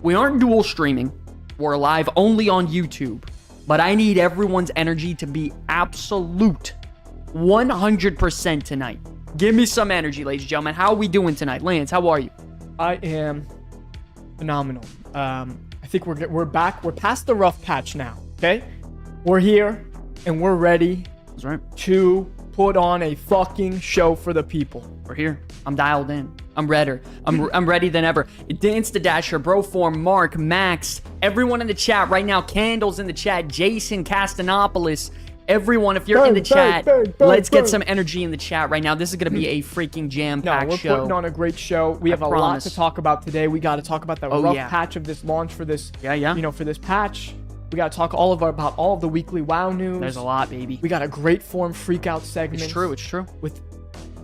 We aren't dual streaming. We're live only on YouTube. But I need everyone's energy to be absolute 100% tonight. Give me some energy, ladies and gentlemen. How are we doing tonight? Lance, how are you? I am phenomenal. I think we're back. We're past the rough patch now, okay? We're here, and we're ready That's right. to put on a fucking show for the people. We're here. I'm dialed in. I'm redder. I'm ready than ever. Dance the Dasher, Broform, Mark, Max, everyone in the chat right now. Candles in the chat. Jason Castanopoulos. Everyone, if you're in the chat, let's get some energy in the chat right now. This is going to be a freaking jam-packed show. We're putting on a great show. We have a lot to talk about today. We got to talk about the rough patch of this launch for this, for this patch. We got to talk about all of the weekly WoW news. There's a lot, baby. We got a great form Freakout segment. It's true. It's true. With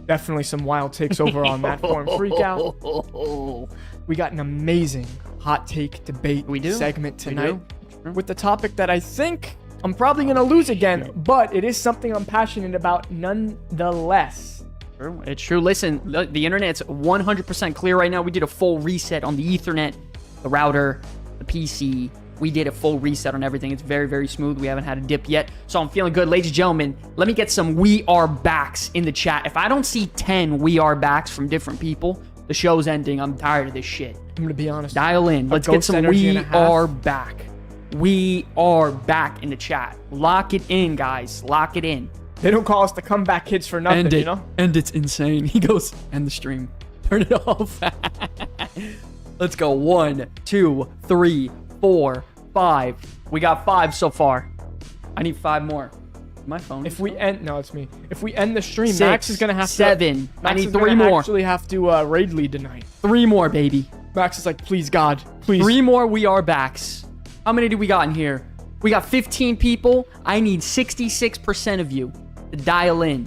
definitely some wild takes over on that form Freakout. We got an amazing hot take debate segment tonight with the topic that I think I'm probably going to lose again, but it is something I'm passionate about nonetheless. It's true. Listen, the internet's 100% clear right now. We did a full reset on the Ethernet, the router, the PC. We did a full reset on everything. It's very, very smooth. We haven't had a dip yet, so I'm feeling good. Ladies and gentlemen, let me get some we are backs in the chat. If I don't see 10 we are backs from different people, the show's ending. I'm tired of this shit. I'm going to be honest. Dial in. Let's get some we are back. We are back in the chat. Lock it in, guys. Lock it in. They don't call us the comeback kids for nothing, you know? And it's insane. He goes, end the stream. Turn it off. Let's go. 1, 2, 3, 4, 5. We got 5 so far. I need 5 more. My phone. If we end, no, it's me. If we end the stream, 6, Max is gonna have 7. I need 3 more. Actually, have to raid lead tonight. 3 more, baby. Max is like, please, God, please. 3 more. We are backs. How many do we got in here? We got 15 people. I need 66% of you to dial in.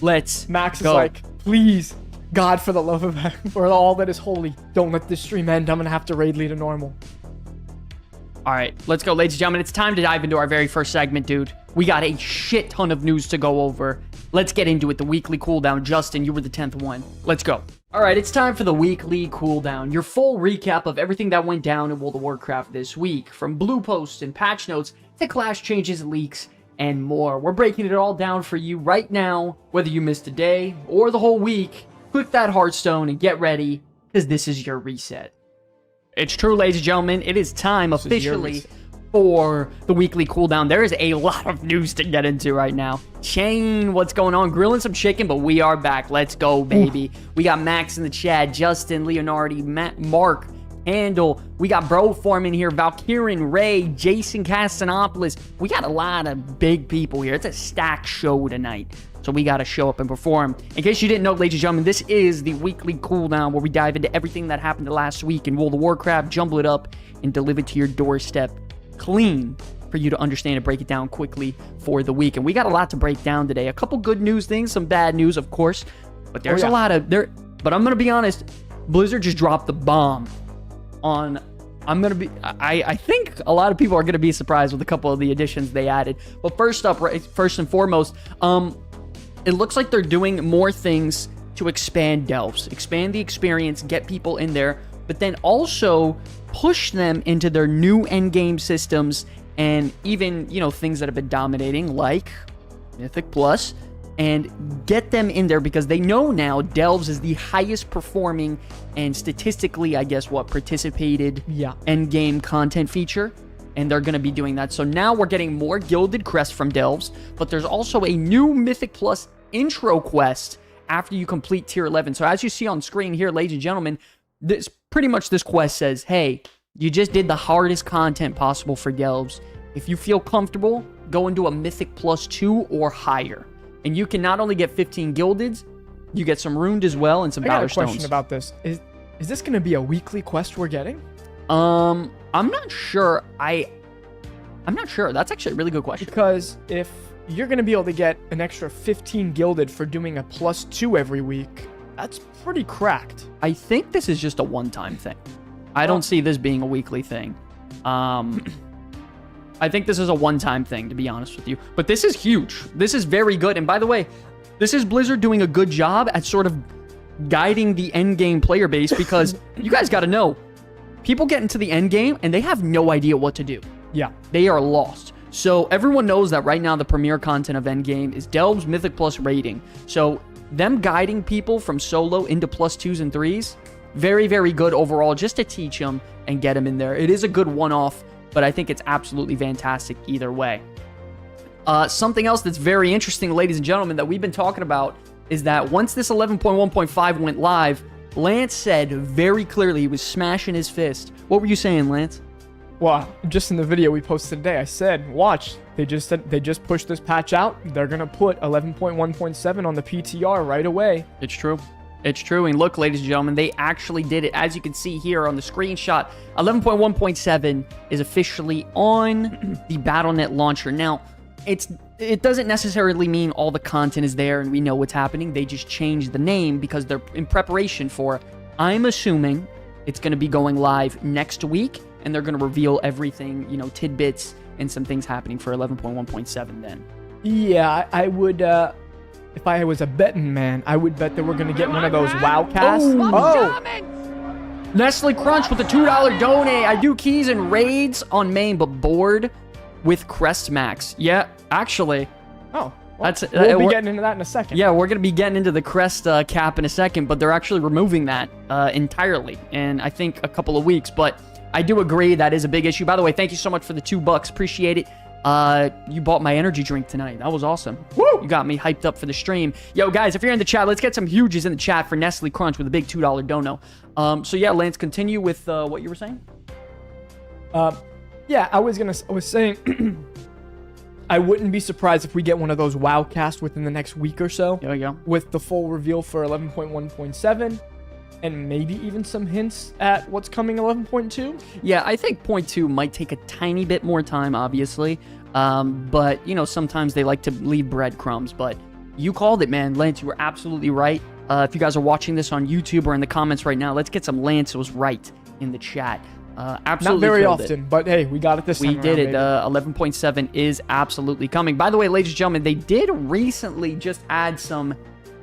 Let's Max go. Is like, please, God, for the love of for all that is holy, don't let this stream end. I'm gonna have to raid lead a normal. All right, let's go, ladies and gentlemen. It's time to dive into our very first segment, dude. We got a shit ton of news to go over. Let's get into it. The weekly cooldown. Justin, you were the 10th one. Let's go. All right, it's time for the weekly cooldown. Your full recap of everything that went down in World of Warcraft this week, from blue posts and patch notes to class changes, leaks, and more. We're breaking it all down for you right now. Whether you missed a day or the whole week, click that Hearthstone and get ready, because this is your reset. It's true, ladies and gentlemen. It is time officially for the weekly cooldown. There is a lot of news to get into right now. Shane, what's going on? Grilling some chicken, but we are back. Let's go, baby. We got Max in the chat, Justin, Leonardi, Mark, Handel. We got Broform in here, Valkyrian, Ray, Jason Castanopoulos. We got a lot of big people here. It's a stacked show tonight. So we got to show up and perform. In case you didn't know, ladies and gentlemen, this is the weekly cooldown where we dive into everything that happened last week in World of Warcraft, jumble it up, and deliver it to your doorstep clean for you to understand and break it down quickly for the week. And we got a lot to break down today. A couple good news things, some bad news, of course. But there's a lot of... But I'm going to be honest, Blizzard just dropped the bomb on... I think a lot of people are going to be surprised with a couple of the additions they added. But first and foremost, it looks like they're doing more things to expand Delves, expand the experience, get people in there, but then also push them into their new endgame systems and even, things that have been dominating like Mythic Plus, and get them in there because they know now Delves is the highest performing and statistically, I guess, participated endgame content feature. And they're going to be doing that. So now we're getting more Gilded Crest from Delves, but there's also a new Mythic Plus intro quest after you complete Tier 11. So as you see on screen here, ladies and gentlemen, this quest says, hey, you just did the hardest content possible for Delves. If you feel comfortable, go into a Mythic Plus 2 or higher. And you can not only get 15 Gildeds, you get some Runed as well and some Valor Stones. I got a question about this. Is this going to be a weekly quest we're getting? I'm not sure. I'm not sure. That's actually a really good question. Because if you're going to be able to get an extra 15 Gilded for doing a +2 every week, that's pretty cracked. I think this is just a one-time thing. I don't see this being a weekly thing. I think this is a one-time thing, to be honest with you. But this is huge. This is very good. And by the way, this is Blizzard doing a good job at sort of guiding the endgame player base because you guys got to know, people get into the end game and they have no idea what to do. Yeah. They are lost. So everyone knows that right now the premier content of endgame is Delves, Mythic Plus, Raiding. So them guiding people from solo into +2s and 3s, very, very good overall, just to teach them and get them in there. It is a good one-off, but I think it's absolutely fantastic either way. Something else that's very interesting, ladies and gentlemen, that we've been talking about is that once this 11.1.5 went live, Lance said very clearly he was smashing his fist. What were you saying, Lance? Well, just in the video we posted today, I said, watch, they just pushed this patch out. They're going to put 11.1.7 on the PTR right away. It's true. It's true. And look, ladies and gentlemen, they actually did it. As you can see here on the screenshot, 11.1.7 is officially on the BattleNet launcher. Now, it doesn't necessarily mean all the content is there and we know what's happening. They just changed the name because they're in preparation for, I'm assuming it's going to be going live next week, and they're going to reveal everything, you know, tidbits and some things happening for 11.1.7 then. Yeah, I would, if I was a betting man, I would bet that we're going to get one of those WoW casts. Nestle Crunch with a $2 donate. I do keys and raids on main, but bored with Crest Max. Yeah, actually. Oh. Well, we'll be getting into that in a second. Yeah, we're going to be getting into the Crest cap in a second, but they're actually removing that entirely in, I think, a couple of weeks. But I do agree that is a big issue. By the way, thank you so much for the $2. Appreciate it. You bought my energy drink tonight. That was awesome. Woo! You got me hyped up for the stream. Yo, guys, if you're in the chat, let's get some huges in the chat for Nestle Crunch with a big $2 dono. So, yeah, Lance, continue with what you were saying. Yeah, I was saying I wouldn't be surprised if we get one of those WoW casts within the next week or so. There we go. With the full reveal for 11.1.7 and maybe even some hints at what's coming 11.2. Yeah, I think 0.2 might take a tiny bit more time, obviously. But, you know, sometimes they like to leave breadcrumbs. But you called it, man. Lance, you were absolutely right. If you guys are watching this on YouTube or in the comments right now, let's get some Lance was right in the chat. Absolutely. Not very often, but hey, we got it this time. We did it. 11.7 is absolutely coming. By the way, ladies and gentlemen, they did recently just add some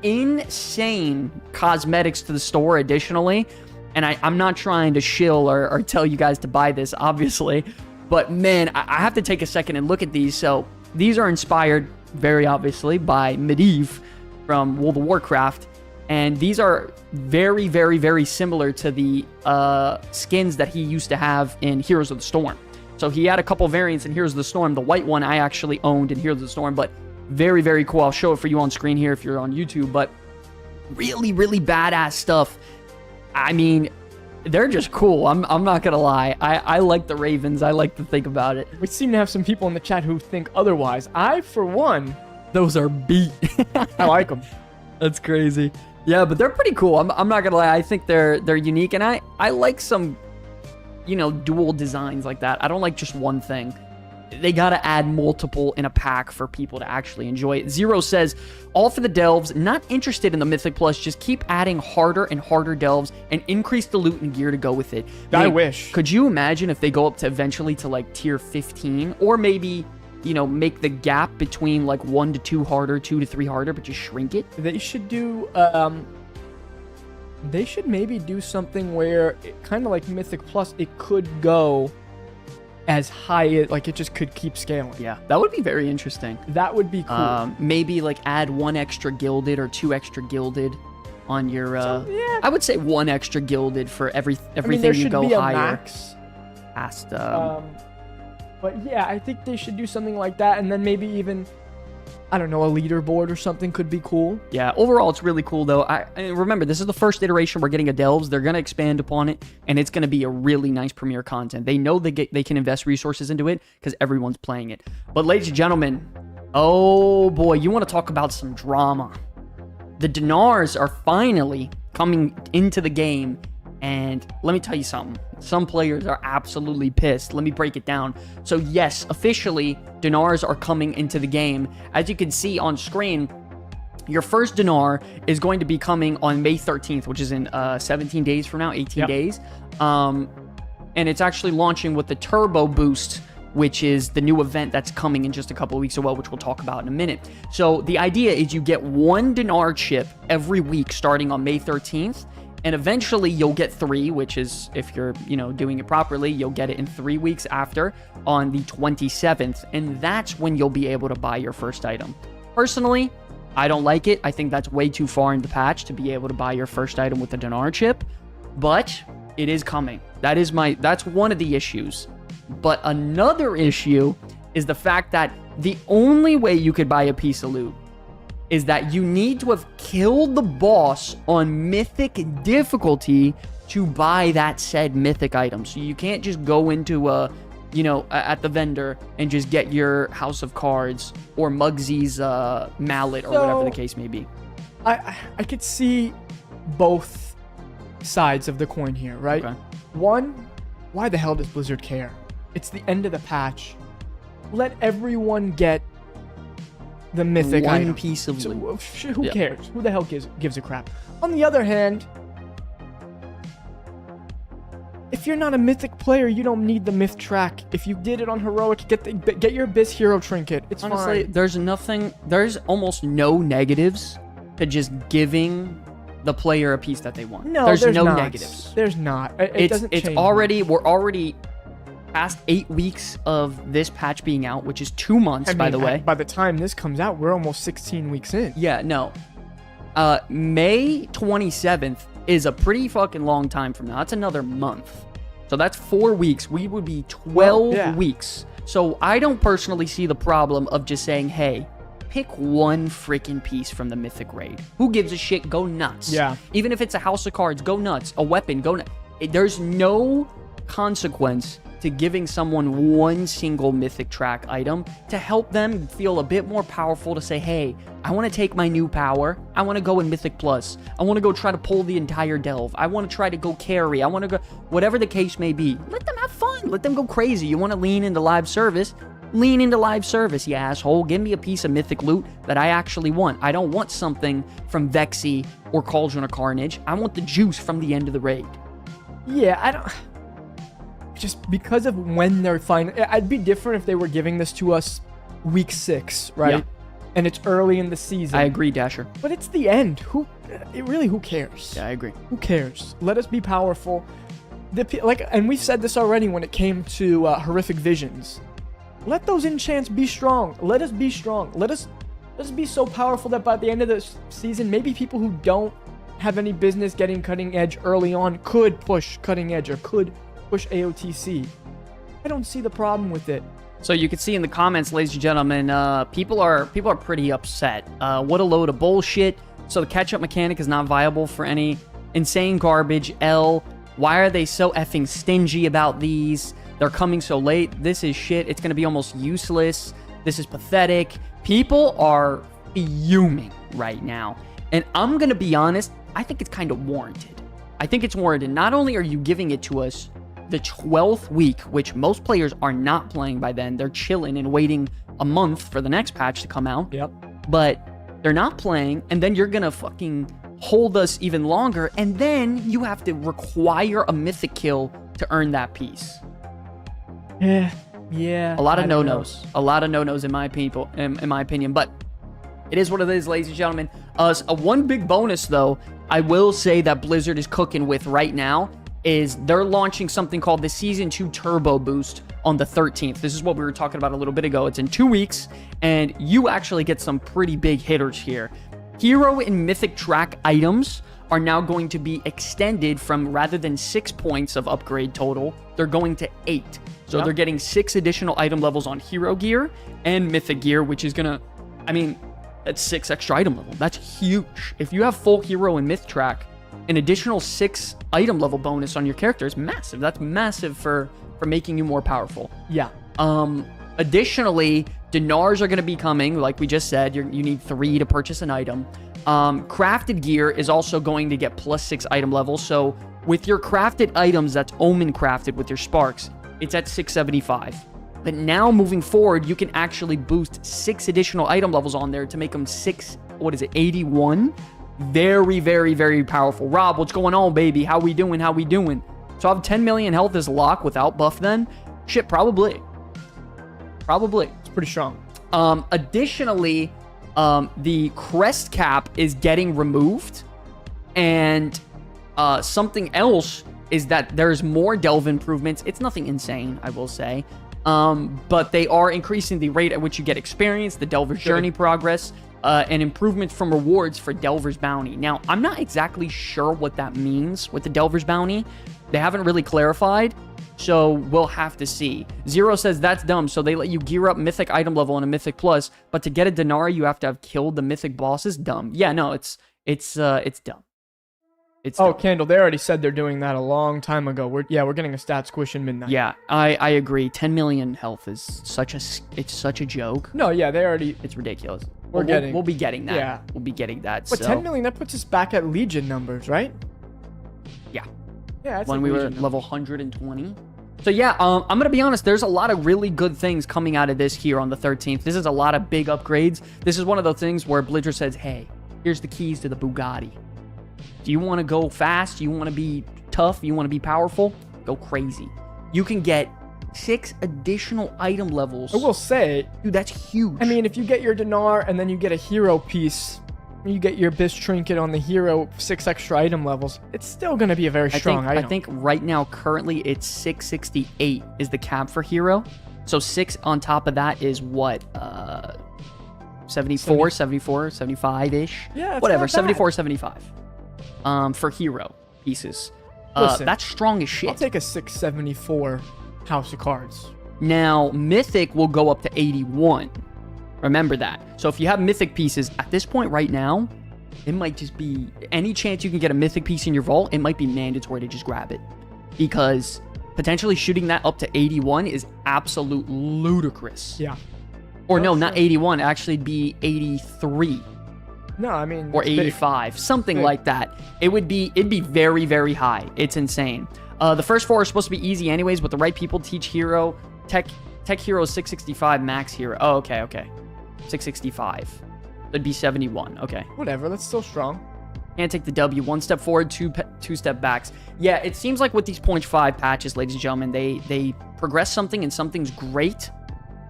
insane cosmetics to the store additionally. And I'm not trying to shill or tell you guys to buy this, obviously. But man, I have to take a second and look at these. So these are inspired, very obviously, by Medivh from World of Warcraft. And these are very, very, very similar to the skins that he used to have in Heroes of the Storm. So he had a couple variants in Heroes of the Storm. The white one I actually owned in Heroes of the Storm, but very, very cool. I'll show it for you on screen here if you're on YouTube. But really, really badass stuff. I mean, they're just cool. I'm not going to lie. I like the Ravens. I like to think about it. We seem to have some people in the chat who think otherwise. I, for one... Those are beat. I like them. That's crazy. Yeah, but they're pretty cool. I'm not gonna lie. I think they're unique, and I like some, you know, dual designs like that. I don't like just one thing. They gotta add multiple in a pack for people to actually enjoy it. Zero says, all for the delves, not interested in the Mythic Plus, just keep adding harder and harder delves and increase the loot and gear to go with it. I wish. Could you imagine if they go up to eventually to like tier 15, or maybe, you know, make the gap between like 1 to 2 harder, 2 to 3 harder, but just shrink it? They should do, they should maybe do something where, kind of like Mythic Plus, it could go as high, like it just could keep scaling. Yeah, that would be very interesting. That would be cool. Maybe like add 1 extra gilded or 2 extra gilded on your, yeah. I would say 1 extra gilded for everything there you should go be a higher. Max. Past, But yeah, I think they should do something like that, and then maybe even, I don't know, a leaderboard or something could be cool. Yeah, overall, it's really cool, though. I remember, this is the first iteration we're getting a Delves. They're going to expand upon it, and it's going to be a really nice premier content. They know they can invest resources into it because everyone's playing it. But ladies and gentlemen, oh boy, you want to talk about some drama. The Dinars are finally coming into the game, and let me tell you something. Some players are absolutely pissed. Let me break it down. So yes, officially, Dinars are coming into the game. As you can see on screen, your first Dinar is going to be coming on May 13th, which is in 17 days from now, 18 days. And it's actually launching with the Turbo Boost, which is the new event that's coming in just a couple of weeks as well, which we'll talk about in a minute. So the idea is you get 1 Dinar chip every week starting on May 13th. And eventually you'll get 3, which is, if you're, doing it properly, you'll get it in 3 weeks after on the 27th. And that's when you'll be able to buy your first item. Personally, I don't like it. I think that's way too far in the patch to be able to buy your first item with a dinar chip. But it is coming. That's one of the issues. But another issue is the fact that the only way you could buy a piece of loot is that you need to have killed the boss on mythic difficulty to buy that said mythic item. So you can't just go into at the vendor and just get your House of Cards or Muggsy's mallet or whatever the case may be. I could see both sides of the coin here, right? Okay. One, why the hell does Blizzard care? It's the end of the patch. Let everyone get the mythic one item. Piece of loot. Who cares? Who the hell gives a crap? On the other hand, if you're not a mythic player, you don't need the myth track. If you did it on heroic, get your Abyss hero trinket. It's honestly fine. There's almost no negatives to just giving the player a piece that they want. No, there's no not. negatives. There's not. It doesn't change. We're already past 8 weeks of this patch being out, which is 2 months, by the way. By the time this comes out, we're almost 16 weeks in. Yeah, no. May 27th is a pretty fucking long time from now. That's another month. So that's 4 weeks. We would be 12 weeks. So I don't personally see the problem of just saying, hey, pick one freaking piece from the Mythic Raid. Who gives a shit? Go nuts. Yeah. Even if it's a House of Cards, go nuts. A weapon, go nuts. There's no consequence to giving someone one single mythic track item to help them feel a bit more powerful to say, hey, I want to take my new power. I want to go in Mythic Plus. I want to go try to pull the entire delve. I want to try to go carry. I want to go, whatever the case may be. Let them have fun. Let them go crazy. You want to lean into live service? Lean into live service, you asshole. Give me a piece of mythic loot that I actually want. I don't want something from Vexy or Cauldron of Carnage. I want the juice from the end of the raid. Yeah, I don't... Just because of when they're fine. I'd be different if they were giving this to us week 6, right? Yeah. And it's early in the season. I agree, Dasher. But it's the end. Who cares? Yeah, I agree. Who cares? Let us be powerful. And we've said this already when it came to horrific visions. Let those enchants be strong. Let us be strong. Let us be so powerful that by the end of the season, maybe people who don't have any business getting cutting edge early on could push cutting edge or could push AOTC. I don't see the problem with it. So you can see in the comments, ladies and gentlemen, people are pretty upset. What a load of bullshit. So the catch-up mechanic is not viable for any insane garbage. Why are they so effing stingy about these? They're coming so late. This is shit. It's going to be almost useless. This is pathetic. People are fuming right now. And I'm going to be honest, I think it's kind of warranted. I think it's warranted. Not only are you giving it to us the 12th week, which most players are not playing by then. They're chilling and waiting a month for the next patch to come out. Yep. But they're not playing, and then you're going to fucking hold us even longer, and then you have to require a mythic kill to earn that piece. Yeah. A lot of no-nos. A lot of no-nos in my opinion, but it is what it is, ladies and gentlemen. One big bonus, though, I will say that Blizzard is cooking with right now is they're launching something called the Season 2 Turbo Boost on the 13th. This is what we were talking about a little bit ago. It's in 2 weeks, and you actually get some pretty big hitters here. Hero and Mythic track items are now going to be extended from, rather than 6 points of upgrade total, they're going to 8. So they're getting 6 additional item levels on Hero gear and Mythic gear, which is gonna, that's 6 extra item level. That's huge. If you have full Hero and Myth track, an additional 6 item level bonus on your character is massive. That's massive for making you more powerful. Yeah. Additionally, dinars are going to be coming. Like we just said, you need 3 to purchase an item. Crafted gear is also going to get plus 6 item levels. So with your crafted items, that's Omen crafted with your sparks, it's at 675. But now moving forward, you can actually boost 6 additional item levels on there to make them 81? Very, very, very powerful. Rob, what's going on, baby? How we doing? So I have 10 million health as lock without buff then? Shit, probably. It's pretty strong. Additionally, the crest cap is getting removed. And Something else is that there's more delve improvements. It's nothing insane, I will say. But they are increasing the rate at which you get experience, the Delver's Journey progress, and improvements from rewards for Delver's Bounty. Now, I'm not exactly sure what that means with the Delver's Bounty. They haven't really clarified, so we'll have to see. Zero says that's dumb, so they let you gear up Mythic item level and a Mythic Plus, but to get a Dinar, you have to have killed the Mythic bosses? Dumb. Yeah, no, it's dumb. Oh, Candle, they already said they're doing that a long time ago. We're getting a stat squish in midnight. Yeah, I agree. 10 million health is such a joke. No, yeah, they already... It's ridiculous. We'll be getting that. Yeah. We'll be getting that. But 10 million, that puts us back at Legion numbers, right? Yeah. Yeah, that's when we were level 120. So yeah, I'm going to be honest, there's a lot of really good things coming out of this here on the 13th. This is a lot of big upgrades. This is one of those things where Blizzard says, hey, here's the keys to the Bugatti. Do you want to go fast? You want to be tough? You want to be powerful? Go crazy. You can get 6 additional item levels. I will say, dude, that's huge. I mean, if you get your Dinar and then you get a hero piece, you get your Bis Trinket on the hero, 6 extra item levels, it's still going to be a very strong item. I think right now, currently, it's 668 is the cap for hero. So 6 on top of that is what? 74, 75-ish? Yeah, whatever, 74, 75. For hero pieces. Listen, that's strong as shit. I'll take a 674 House of Cards. Now, Mythic will go up to 81. Remember that. So if you have Mythic pieces, at this point right now, it might just be... Any chance you can get a Mythic piece in your vault, it might be mandatory to just grab it. Because potentially shooting that up to 81 is absolute ludicrous. Yeah. Or no, not 81. Actually be 83. No, I mean... Or 85. Big. Something like that. It'd be very, very high. It's insane. The first 4 are supposed to be easy anyways, but the right people teach hero. Tech hero is 665, max hero. Oh, okay. 665. That'd be 71. Okay. Whatever, that's still strong. Can't take the W. 1 step forward, 2 step backs. Yeah, it seems like with these 0.5 patches, ladies and gentlemen, they progress something and something's great,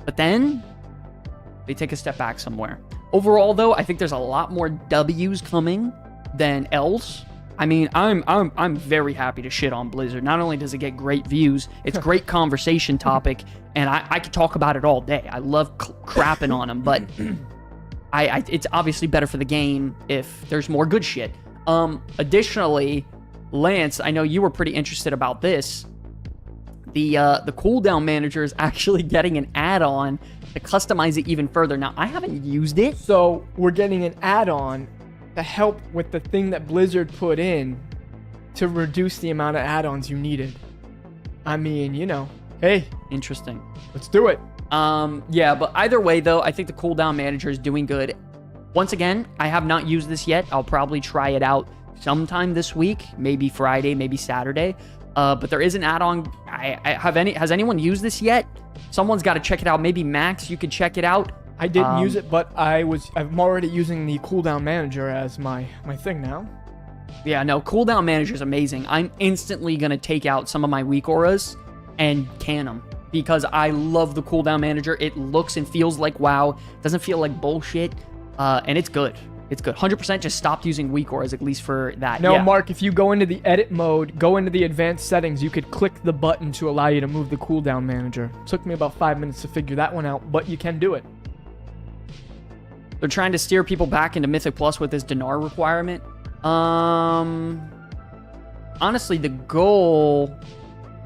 but then they take a step back somewhere. Overall, though, I think there's a lot more W's coming than L's. I mean, I'm very happy to shit on Blizzard. Not only does it get great views, it's a great conversation topic, and I could talk about it all day. I love crapping on them, but it's obviously better for the game if there's more good shit. Additionally, Lance, I know you were pretty interested about this. The cooldown manager is actually getting an add-on to customize it even further. Now, I haven't used it. So we're getting an add-on to help with the thing that Blizzard put in to reduce the amount of add-ons you needed. I mean, you know, hey. Interesting. Let's do it. Yeah, but either way, though, I think the cooldown manager is doing good. Once again, I have not used this yet. I'll probably try it out sometime this week, maybe Friday, maybe Saturday. But there is an add-on. Has anyone used this yet? Someone's got to check it out. Maybe Max, you could check it out. I didn't use it, but I'm already using the cooldown manager as my thing now. Yeah, no, cooldown manager is amazing. I'm instantly going to take out some of my weak auras and can them because I love the cooldown manager. It looks and feels like WoW. It doesn't feel like bullshit, and it's good. It's good. 100% just stopped using weak auras, at least for that. No, yeah. Mark, if you go into the edit mode, go into the advanced settings, you could click the button to allow you to move the cooldown manager. It took me about 5 minutes to figure that one out, but you can do it. They're trying to steer people back into Mythic Plus with this Dinar requirement. Honestly, the goal,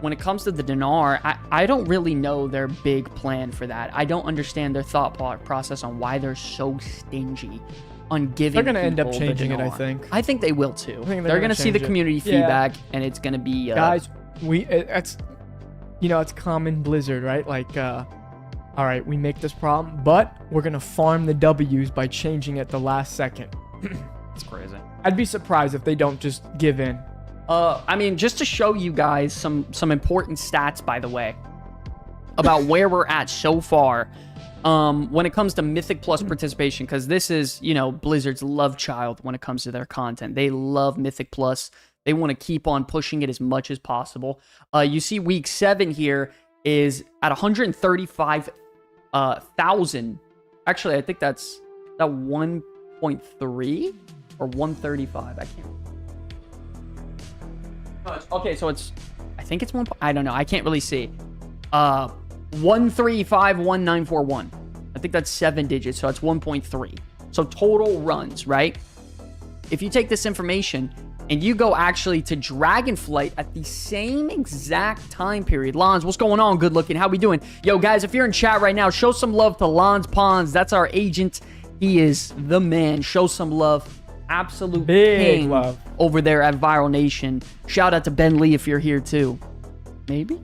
when it comes to the Dinar, I don't really know their big plan for that. I don't understand their thought process on why they're so stingy on giving. They're going to end up changing it, I think. I think they will too. I think they're going to see the community feedback, and it's going to be... Guys, it's common Blizzard, right? Like, all right, we make this problem, but we're going to farm the W's by changing it the last second. It's crazy. I'd be surprised if they don't just give in. I mean, just to show you guys some important stats, by the way, about where we're at so far when it comes to Mythic Plus participation, because this is, you know, Blizzard's love child when it comes to their content. They love Mythic Plus. They want to keep on pushing it as much as possible. You see week 7 here is at 135,000. Actually, I think that's that 1.3 or 135. I can't. Okay, so it's, I think it's one. I don't know. I can't really see. 1351941. I think that's 7 digits, so it's 1.3. So total runs, right? If you take this information and you go actually to Dragonflight at the same exact time period. Lons, what's going on? Good looking. How we doing? Yo, guys, if you're in chat right now, show some love to Lons Pons. That's our agent. He is the man. Show some love. Absolute big king love over there at Viral Nation. Shout out to Ben Lee if you're here too. Maybe?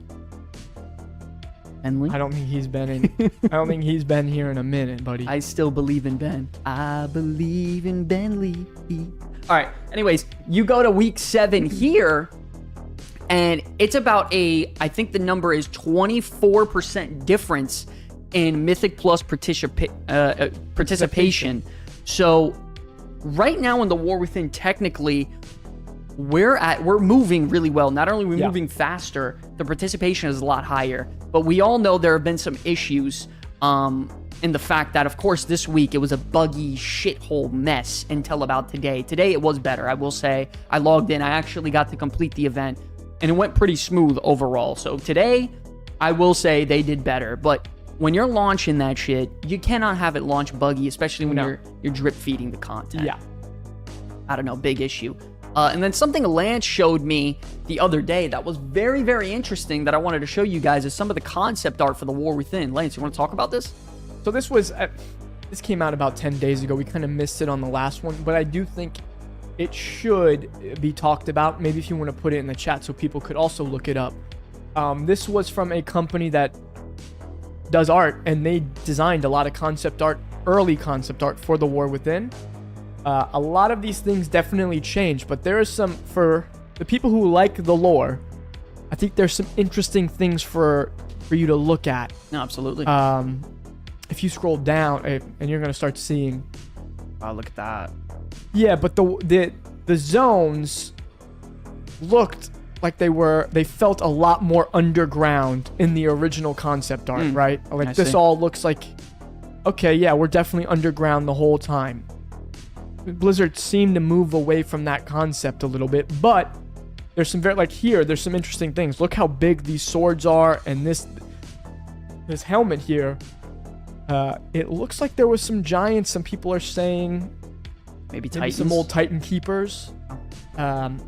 Ben Lee? I don't think he's been in. I don't think he's been here in a minute, buddy. I still believe in Ben. I believe in Ben Lee. All right. Anyways, you go to week 7 here, and it's about I think the number is 24% difference in Mythic Plus participation. So right now in the War Within, technically, we're moving really well. Not only are we moving faster, the participation is a lot higher. But we all know there have been some issues in the fact that, of course, this week it was a buggy shithole mess until about today. Today it was better, I will say. I logged in. I actually got to complete the event, and it went pretty smooth overall. So today, I will say they did better. But when you're launching that shit, you cannot have it launch buggy, especially when you're drip feeding the content. Yeah. I don't know, big issue. And then something Lance showed me the other day that was very, very interesting that I wanted to show you guys is some of the concept art for the War Within. Lance, you want to talk about this? So this came out about 10 days ago. We kind of missed it on the last one, but I do think it should be talked about. Maybe if you want to put it in the chat so people could also look it up. This was from a company that does art, and they designed a lot of concept art, early concept art for the War Within. A lot of these things definitely change, but there is some, for the people who like the lore, I think there's some interesting things for you to look at. No, absolutely. If you scroll down, and you're gonna start seeing. Wow, look at that. Yeah, but the zones looked like they felt a lot more underground in the original concept art, right? Like this all looks like, okay, yeah, we're definitely underground the whole time. Blizzard seemed to move away from that concept a little bit, but there's some there's some interesting things. Look how big these swords are, and this helmet here. It looks like there was some giants. Some people are saying maybe Titans. Some old Titan keepers. Some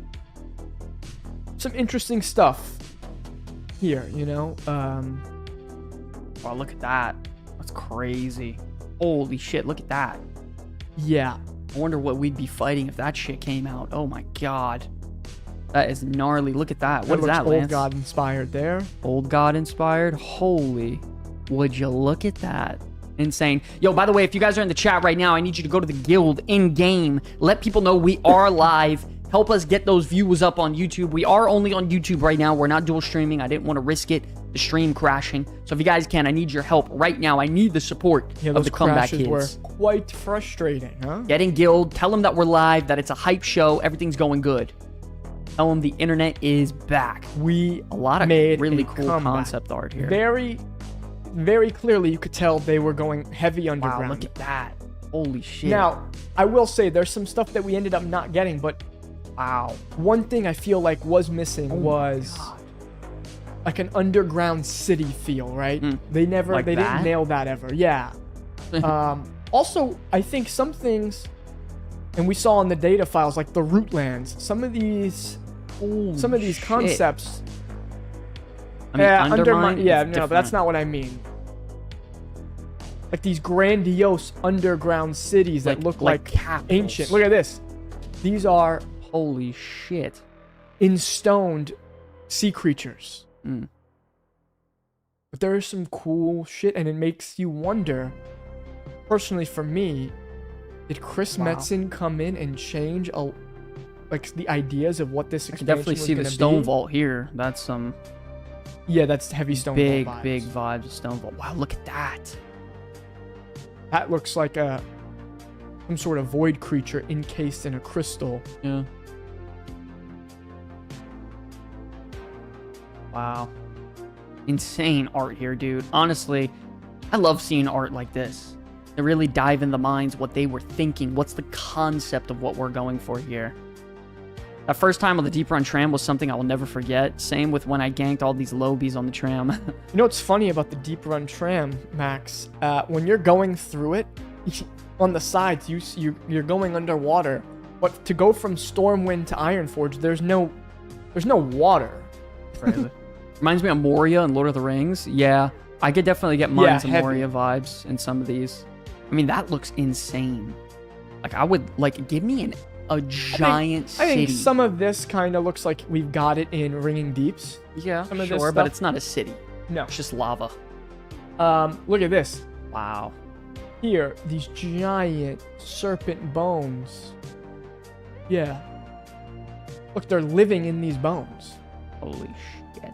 interesting stuff here, you know. Wow, look at that. That's crazy. Holy shit, look at that. Yeah. I wonder what we'd be fighting if that shit came out. Oh my god. That is gnarly. Look at that. What is that, Lance? Old God inspired there. Old God inspired? Holy. Would you look at that? Insane. Yo, by the way, if you guys are in the chat right now, I need you to go to the guild in-game. Let people know we are live. Help us get those views up on YouTube. We are only on YouTube right now. We're not dual streaming. I didn't want to risk it. The stream crashing. So if you guys can, I need your help right now. I need the support of the comeback kids. Were quite frustrating, huh? Get in guild. Tell them that we're live, that it's a hype show. Everything's going good. Tell them the internet is back. We a lot of made really cool concept art here. Very, very clearly, you could tell they were going heavy underground. Wow, look at that. Holy shit. Now, I will say there's some stuff that we ended up not getting, but wow. One thing I feel like was missing was like an underground city feel, right? They didn't nail that ever. Yeah. Also, I think some things, and we saw in the data files, like the Rootlands, some of these concepts. I mean, undermine. Yeah, no, but that's not what I mean. Like these grandiose underground cities that look like ancient. Look at this. These are holy shit, instoned sea creatures. But there is some cool shit, and it makes you wonder. Personally, for me, did Chris Metzen come in and change the ideas of what this expansion was going to be? I can definitely see the stone vault here. That's some. Yeah, that's heavy stone vault vibes. Big vibes of stone vault. Wow, look at that. That looks like some sort of void creature encased in a crystal. Yeah. Wow. Insane art here, dude. Honestly, I love seeing art like this. They really dive in the minds, what they were thinking. What's the concept of what we're going for here? That first time on the deep run tram was something I will never forget. Same with when I ganked all these lobies on the tram. You know what's funny about the deep run tram, Max? When you're going through it, on the sides, you're going underwater. But to go from Stormwind to Ironforge, there's no water. Crazy. Reminds me of Moria and Lord of the Rings. Yeah, I could definitely get Mines of Moria vibes in some of these. I mean, that looks insane. Like, I would, like, give me a giant city. I think some of this kind of looks like we've got it in Ringing Deeps. Yeah, sure, but it's not a city. No. It's just lava. Look at this. Wow. Here, these giant serpent bones. Yeah. Look, they're living in these bones. Holy shit.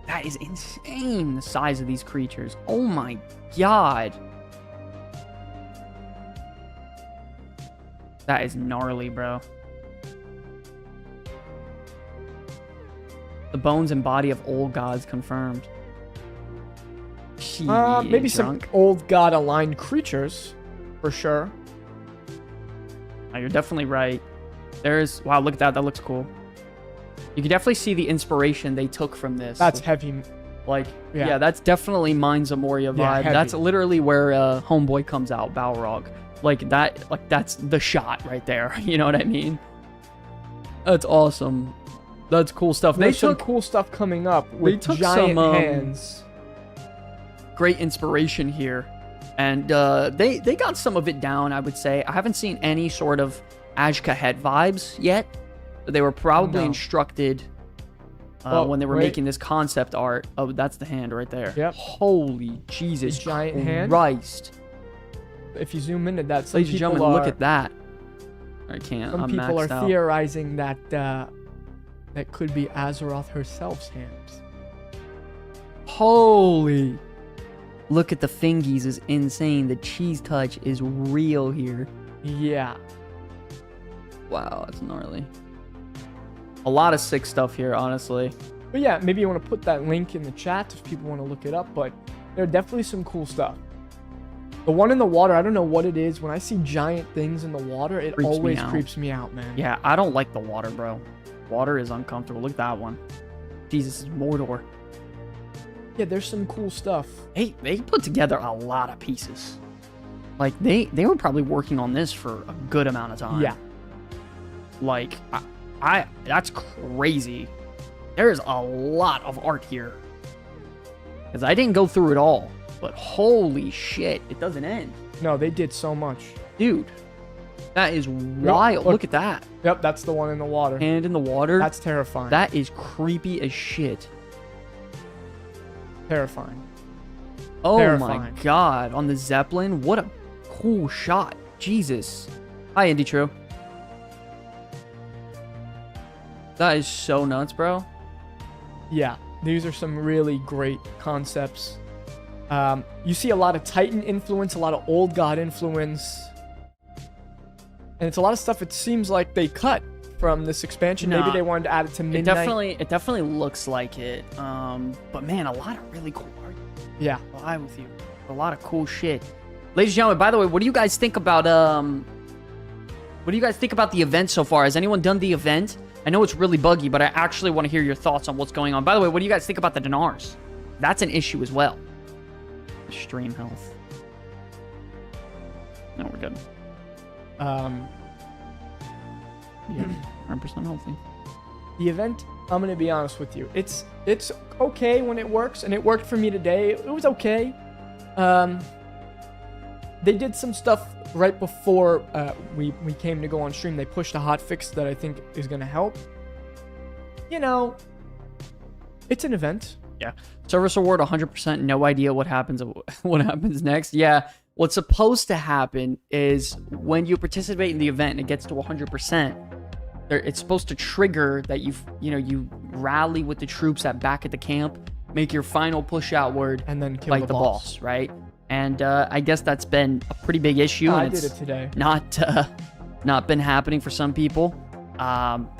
That is insane, the size of these creatures. Oh my god. That is gnarly, bro. The bones and body of old gods confirmed. Maybe some old god aligned creatures, for sure. Oh, you're definitely right. There's, wow, look at that. That looks cool. You can definitely see the inspiration they took from this. That's heavy. Like, yeah, that's definitely Mines of Moria vibe. Yeah, that's literally where Homeboy comes out, Balrog. Like that, like that's the shot right there. You know what I mean? That's awesome. That's cool stuff. There's some cool stuff coming up with giant hands. Great inspiration here. And they got some of it down, I would say. I haven't seen any sort of Ajka head vibes yet. They were probably instructed when they were making this concept art. Oh, that's the hand right there. Yep. Holy Jesus giant hand. Christ. If you zoom into that, ladies and gentlemen, look at that. I can't. Some people are theorizing that that could be Azeroth herself's hands. Holy. Look at the fingies is insane. The cheese touch is real here. Yeah. Wow, that's gnarly. A lot of sick stuff here, honestly. But yeah, maybe you want to put that link in the chat if people want to look it up. But there are definitely some cool stuff. The one in the water, I don't know what it is. When I see giant things in the water, it always creeps me out, man. Yeah, I don't like the water, bro. Water is uncomfortable. Look at that one. Jesus, is Mordor. Yeah, there's some cool stuff. Hey, they put together a lot of pieces. Like, they were probably working on this for a good amount of time. Yeah. Like, that's crazy. There's a lot of art here. Because I didn't go through it all. But holy shit, it doesn't end. No, they did so much. Dude, that is wild. Look at that. Yep, that's the one in the water. Hand in the water. That's terrifying. That is creepy as shit. Terrifying. Oh my god. On the Zeppelin. What a cool shot. Jesus. Hi, Indy True. That is so nuts, bro. Yeah, these are some really great concepts. You see a lot of Titan influence, a lot of old god influence. And it's a lot of stuff it seems like they cut from this expansion. Maybe they wanted to add it to Midnight. It definitely looks like it. But man, a lot of really cool art. Yeah. I'll lie with you. A lot of cool shit. Ladies and gentlemen, by the way, what do you guys think about the event so far? Has anyone done the event? I know it's really buggy, but I actually want to hear your thoughts on what's going on. By the way, what do you guys think about the dinars? That's an issue as well. Stream health. No, we're good. Yeah, 100% healthy. The event, I'm gonna be honest with you. It's okay when it works, and it worked for me today. It was okay. They did some stuff right before we came to go on stream. They pushed a hotfix that I think is gonna help. You know, it's an event. Yeah. Service reward 100%. No idea what happens next. Yeah. What's supposed to happen is when you participate in the event and it gets to 100%, it's supposed to trigger that you rally with the troops back at the camp, make your final push outward, and then kill fight the boss, right? And I guess that's been a pretty big issue. I did it today. Not been happening for some people.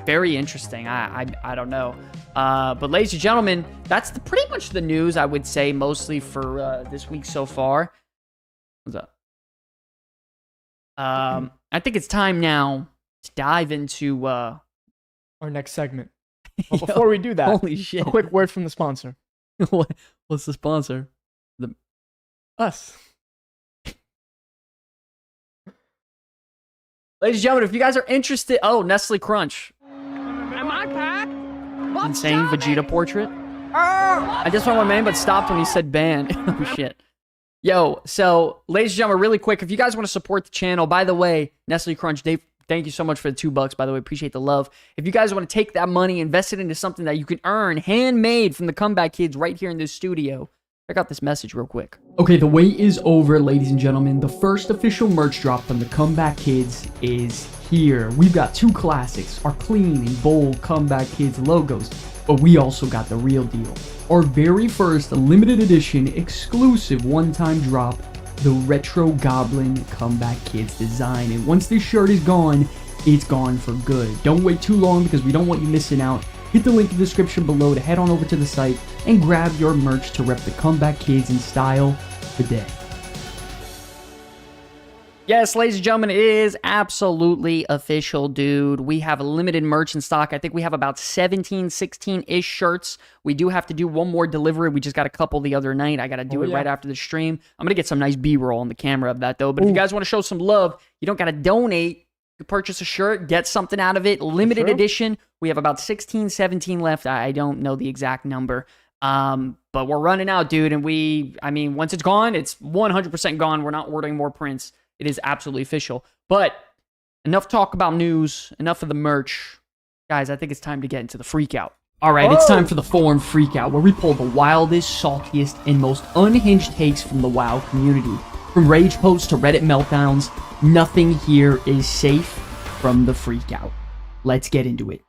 Very interesting. I don't know. But ladies and gentlemen, that's pretty much the news, I would say, mostly for this week so far. What's up? I think it's time now let's dive into our next segment. Well, before we do that, holy shit. A quick word from the sponsor. What's the sponsor? Us. Ladies and gentlemen, if you guys are interested... Oh, Nestle Crunch. Am I packed? Insane Vegeta portrait. I just went my main, but stopped when he said ban. Oh, shit. Yo, so, ladies and gentlemen, really quick, if you guys want to support the channel, by the way, Nestle Crunch, Dave, thank you so much for the $2, by the way. Appreciate the love. If you guys want to take that money, invest it into something that you can earn, handmade from the Comeback Kids right here in this studio, check out this message real quick. Okay, the wait is over, ladies and gentlemen. The first official merch drop from the Comeback Kids is here. We've got 2 classics, our clean and bold Comeback Kids logos, but we also got the real deal. Our very first limited edition exclusive one-time drop, the Retro Goblin Comeback Kids design. And once this shirt is gone, it's gone for good. Don't wait too long because we don't want you missing out. Hit the link in the description below to head on over to the site and grab your merch to rep the Comeback Kids in style today. Yes, ladies and gentlemen, it is absolutely official, dude. We have a limited merch in stock. I think we have about 17, 16-ish shirts. We do have to do one more delivery. We just got a couple the other night. I got to do it right after the stream. I'm going to get some nice B-roll on the camera of that, though. But if you guys want to show some love, you don't got to donate. You purchase a shirt, get something out of it. Limited edition. We have about 16, 17 left. I don't know the exact number. But we're running out, dude. And I mean, once it's gone, it's 100% gone. We're not ordering more prints. It is absolutely official. But enough talk about news. Enough of the merch. Guys, I think it's time to get into the Freakout. All right, it's time for the forum Freakout, where we pull the wildest, saltiest, and most unhinged takes from the WoW community. From rage posts to Reddit meltdowns, nothing here is safe from the Freakout. Let's get into it.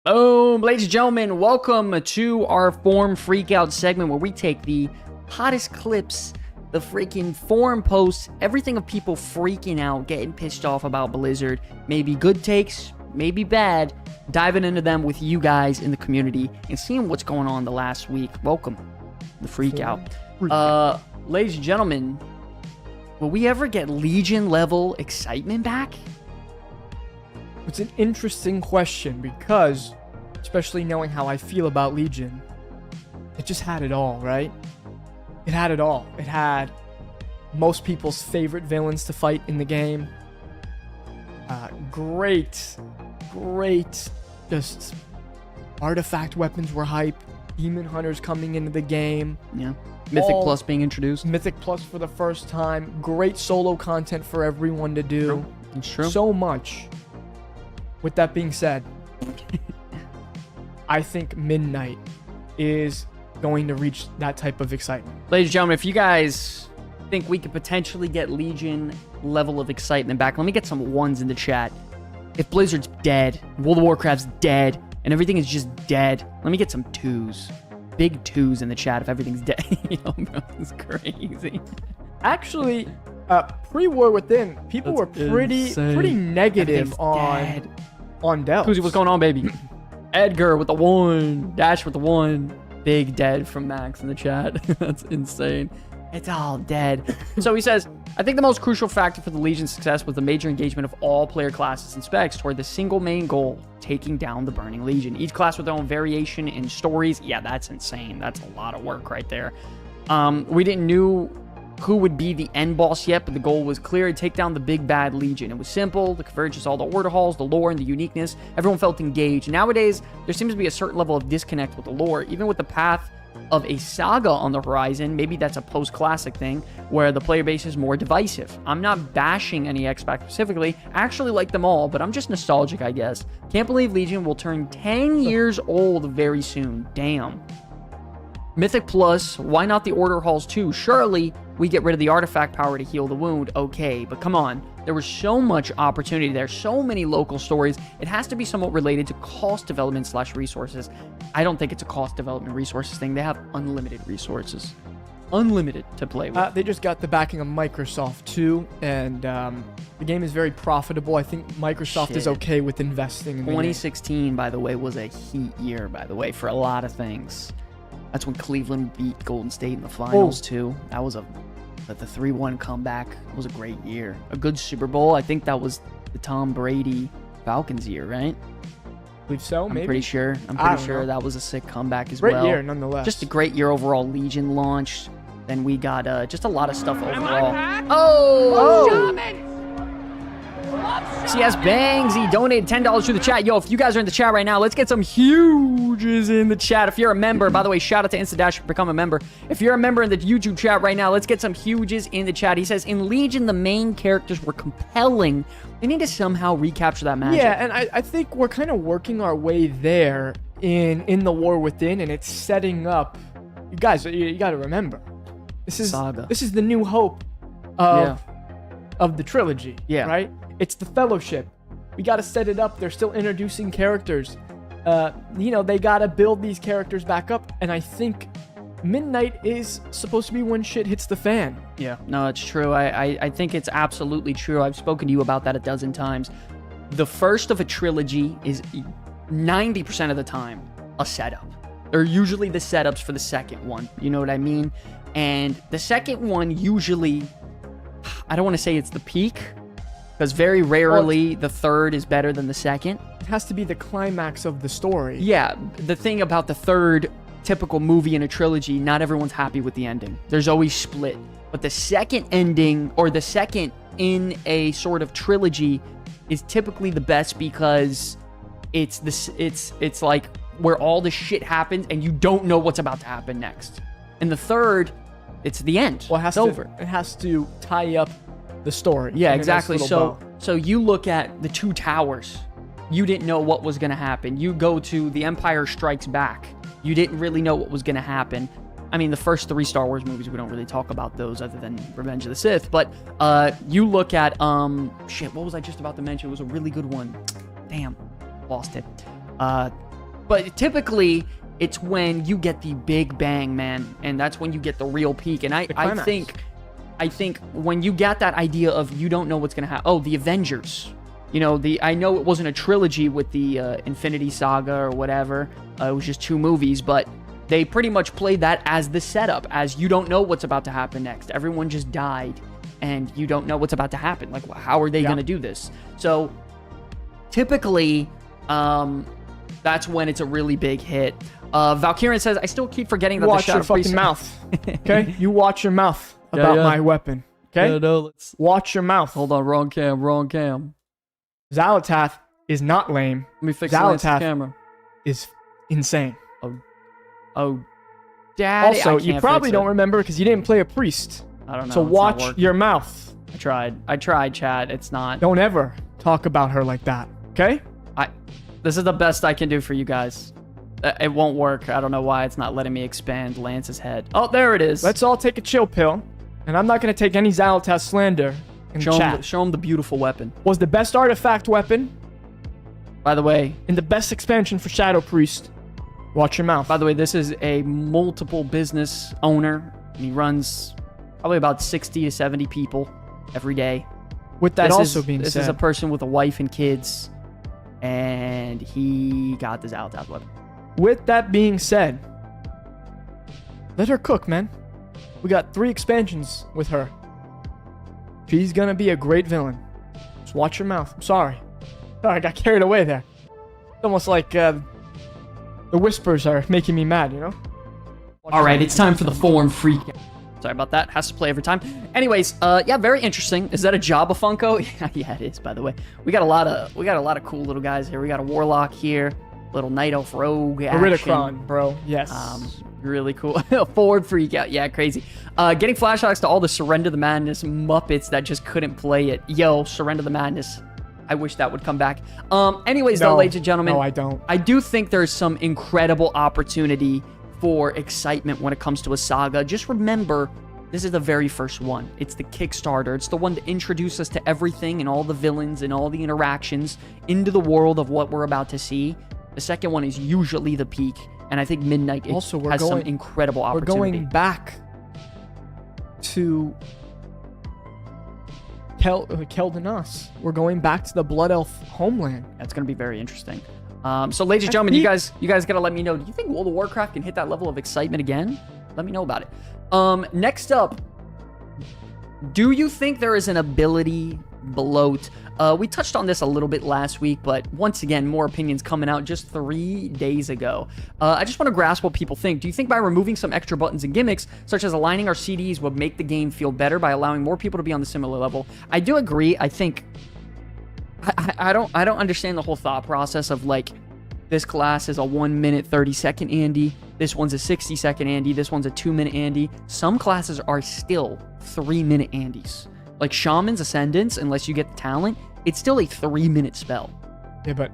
Boom, ladies and gentlemen, welcome to our forum Freakout segment, where we take the hottest clips, the freaking forum posts, everything of people freaking out, getting pissed off about Blizzard. Maybe good takes, maybe bad. Diving into them with you guys in the community and seeing what's going on the last week. Welcome to the Freakout. Ladies and gentlemen, will we ever get Legion level excitement back? It's an interesting question because, especially knowing how I feel about Legion, it just had it all, right? It had it all. It had most people's favorite villains to fight in the game. Great, just artifact weapons were hype. Demon Hunters coming into the game. Yeah. Mythic Plus being introduced. Mythic Plus for the first time. Great solo content for everyone to do. It's true. So much. With that being said, I think Midnight is going to reach that type of excitement. Ladies and gentlemen, if you guys think we could potentially get Legion level of excitement back, let me get some ones in the chat. If Blizzard's dead, World of Warcraft's dead, and everything is just dead, let me get some 2s. Big 2s in the chat if everything's dead. Yo, bro, this is crazy. Actually, pre-War Within, people were pretty negative on Dells. Kuzi, what's going on, baby? Edgar with the 1. Dash with the 1. Big dead from Max in the chat. That's insane. It's all dead. So he says, I think the most crucial factor for the Legion's success was the major engagement of all player classes and specs toward the single main goal, taking down the Burning Legion. Each class with their own variation in stories. Yeah, that's insane. That's a lot of work right there. We didn't know who would be the end boss yet, but the goal was clear: to take down the big bad Legion. It was simple, the convergence, all the order halls, the lore, and the uniqueness. Everyone felt engaged. Nowadays, there seems to be a certain level of disconnect with the lore, even with the path of a saga on the horizon. Maybe that's a post-classic thing, where the player base is more divisive. I'm not bashing any X-Pack specifically. I actually like them all, but I'm just nostalgic, I guess. Can't believe Legion will turn 10 years old very soon. Damn. Mythic Plus, why not the Order Halls too? Surely we get rid of the artifact power to heal the wound. Okay, but come on. There was so much opportunity there, so many local stories. It has to be somewhat related to cost development / resources. I don't think it's a cost development resources thing. They have unlimited resources. Unlimited to play with. They just got the backing of Microsoft too, and the game is very profitable. I think Microsoft is okay with investing in 2016, by the way, was a heat year, by the way, for a lot of things. That's when Cleveland beat Golden State in the finals, too. That was a But the 3-1 comeback was a great year. A good Super Bowl. I think that was the Tom Brady Falcons year, right? I believe so, maybe. I'm pretty sure. That was a sick comeback as well. Great year, nonetheless. Just a great year overall. Legion launched. Then we got just a lot of stuff overall. Oh! CS Bangsy donated $10 through the chat. Yo, if you guys are in the chat right now, let's get some huges in the chat. If you're a member, by the way, shout out to InstaDash for becoming a member. If you're a member in the YouTube chat right now, let's get some huges in the chat. He says, in Legion, the main characters were compelling. They need to somehow recapture that magic. Yeah, and I think we're kind of working our way there in the War Within, and it's setting up. You guys, you got to remember, this is Saga. This is the new hope of the trilogy. Yeah. Right. It's the Fellowship. We got to set it up. They're still introducing characters. They got to build these characters back up. And I think Midnight is supposed to be when shit hits the fan. Yeah, no, it's true. I think it's absolutely true. I've spoken to you about that a dozen times. The first of a trilogy is 90% of the time a setup. They're usually the setups for the second one. You know what I mean? And the second one usually, I don't want to say it's the peak, because very rarely the third is better than the second. It has to be the climax of the story. Yeah, the thing about the third typical movie in a trilogy, not everyone's happy with the ending. There's always split. But the second ending, or the second in a sort of trilogy, is typically the best because it's like where all the shit happens and you don't know what's about to happen next. And the third, it's the end. Well, it's over. It has to tie up the story. Yeah, exactly. So you look at the Two Towers. You didn't know what was going to happen. You go to The Empire Strikes Back. You didn't really know what was going to happen. I mean, the first 3 Star Wars movies, we don't really talk about those other than Revenge of the Sith. But you look at, what was I just about to mention? It was a really good one. Damn, lost it. But typically, it's when you get the big bang, man. And that's when you get the real peak. And I think when you get that idea of you don't know what's going to happen. Oh, the Avengers. You know, I know it wasn't a trilogy with the Infinity Saga or whatever. It was just 2 movies, but they pretty much played that as the setup, as you don't know what's about to happen next. Everyone just died, and you don't know what's about to happen. Like, how are they going to do this? So, typically, that's when it's a really big hit. Valkyrian says, I still keep forgetting that watch the your fucking mouth. Okay? You watch your mouth about my weapon. Okay? Let's watch your mouth. Hold on, wrong cam. Xalatath is not lame. Let me fix the camera. Is insane. Oh, Daddy. Also, you probably don't remember because you didn't play a priest. I don't know. So watch your mouth. I tried, Chad. It's not. Don't ever talk about her like that. Okay? This is the best I can do for you guys. It won't work. I don't know why it's not letting me expand Lance's head. Oh, there it is. Let's all take a chill pill. And I'm not going to take any Xalatath slander in chat. Show him the beautiful weapon. Was the best artifact weapon. By the way. In the best expansion for Shadow Priest. Watch your mouth. By the way, this is a multiple business owner. And he runs probably about 60 to 70 people every day. With that being said. This is a person with a wife and kids. And he got this Xalatath weapon. With that being said, let her cook, man. We got 3 expansions with her. She's gonna be a great villain. Just watch your mouth. I'm sorry. I got carried away there. It's almost like the whispers are making me mad, you know? Alright, it's time for the full-on Freakout. Sorry about that. Has to play every time. Anyways, yeah, very interesting. Is that a Jabba Funko? Yeah, it is, by the way. We got a lot of cool little guys here. We got a Warlock here. Little Night Elf Rogue action. Ridicron, bro. Yes. Really cool. Forward Freakout. Yeah, crazy. Getting flashbacks to all the Surrender the Madness Muppets that just couldn't play it. Yo, Surrender the Madness. I wish that would come back. Anyways, though, ladies and gentlemen. No, I don't. I do think there's some incredible opportunity for excitement when it comes to a saga. Just remember, this is the very first one. It's the Kickstarter. It's the one to introduce us to everything and all the villains and all the interactions into the world of what we're about to see. The second one is usually the peak, and I think Midnight has some incredible opportunity. We're going back to Keldanas. We're going back to the Blood Elf homeland. That's going to be very interesting. So, ladies and gentlemen, you guys gotta let me know. Do you think World of Warcraft can hit that level of excitement again? Let me know about it. Next up, Do you think there is an ability bloat? We touched on this a little bit last week, but once again, more opinions coming out just 3 days ago. I just want to grasp what people think. Do you think by removing some extra buttons and gimmicks, such as aligning our CDs, would make the game feel better by allowing more people to be on the similar level? I do agree. I think I don't understand the whole thought process of like, this class is a 1 minute 30-second Andy. This one's a 60-second Andy. This one's a 2-minute Andy. Some classes are still 3-minute Andys. Like Shaman's Ascendance, unless you get the talent, it's still a 3-minute spell. Yeah, but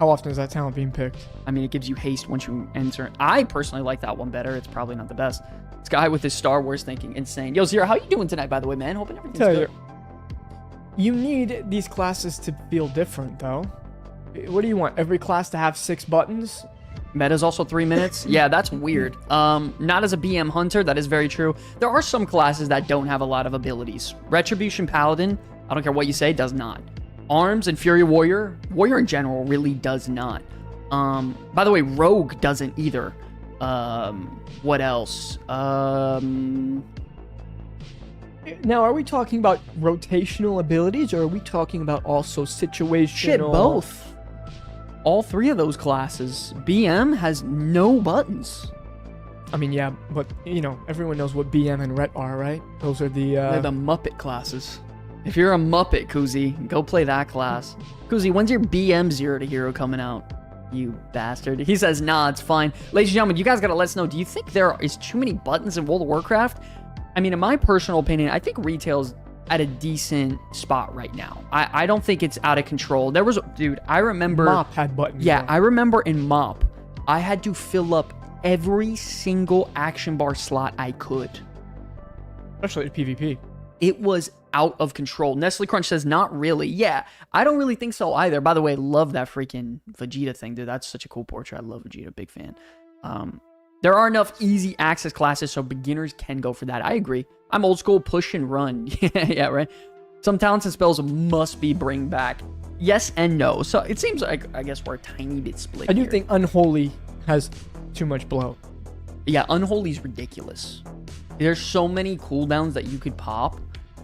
how often is that talent being picked? I mean, it gives you haste once you enter. I personally like that one better. It's probably not the best. This guy with his Star Wars thinking, insane. Yo, Zero, how you doing tonight, by the way, man? Hoping everything's good. You need these classes to feel different, though. What do you want? Every class to have 6 buttons? Meta's also 3 minutes. Yeah, that's weird. Not as a BM hunter, that is very true. There are some classes that don't have a lot of abilities. Retribution Paladin, I don't care what you say, does not. Arms and Fury Warrior in general really does not. By the way, Rogue doesn't either. What else? Now, are we talking about rotational abilities, or are we talking about also situational? Shit, both. All 3 of those classes. BM has no buttons. I mean, yeah, but, you know, everyone knows what BM and Ret are, right? Those are the... They're the Muppet classes. If you're a Muppet, Kuzi, go play that class. Kuzi, when's your BM Zero to Hero coming out? You bastard. He says, nah, it's fine. Ladies and gentlemen, you guys gotta let us know, do you think there is too many buttons in World of Warcraft? I mean, in my personal opinion, I think retail's at a decent spot right now. I don't think it's out of control. There was, dude, I remember... Mop had buttons. Yeah, I remember in Mop, I had to fill up every single action bar slot I could. Especially at PvP. It was out of control. Nestle Crunch says, not really. Yeah, I don't really think so either. By the way, love that freaking Vegeta thing, dude. That's such a cool portrait. I love Vegeta. Big fan. There are enough easy access classes so beginners can go for that. I agree. I'm old school, push and run. Yeah, right? Some talents and spells must be bring back. Yes and no. So it seems like, I guess we're a tiny bit split I do here. think Unholy has too much bloat. Yeah, Unholy's ridiculous. There's so many cooldowns that you could pop,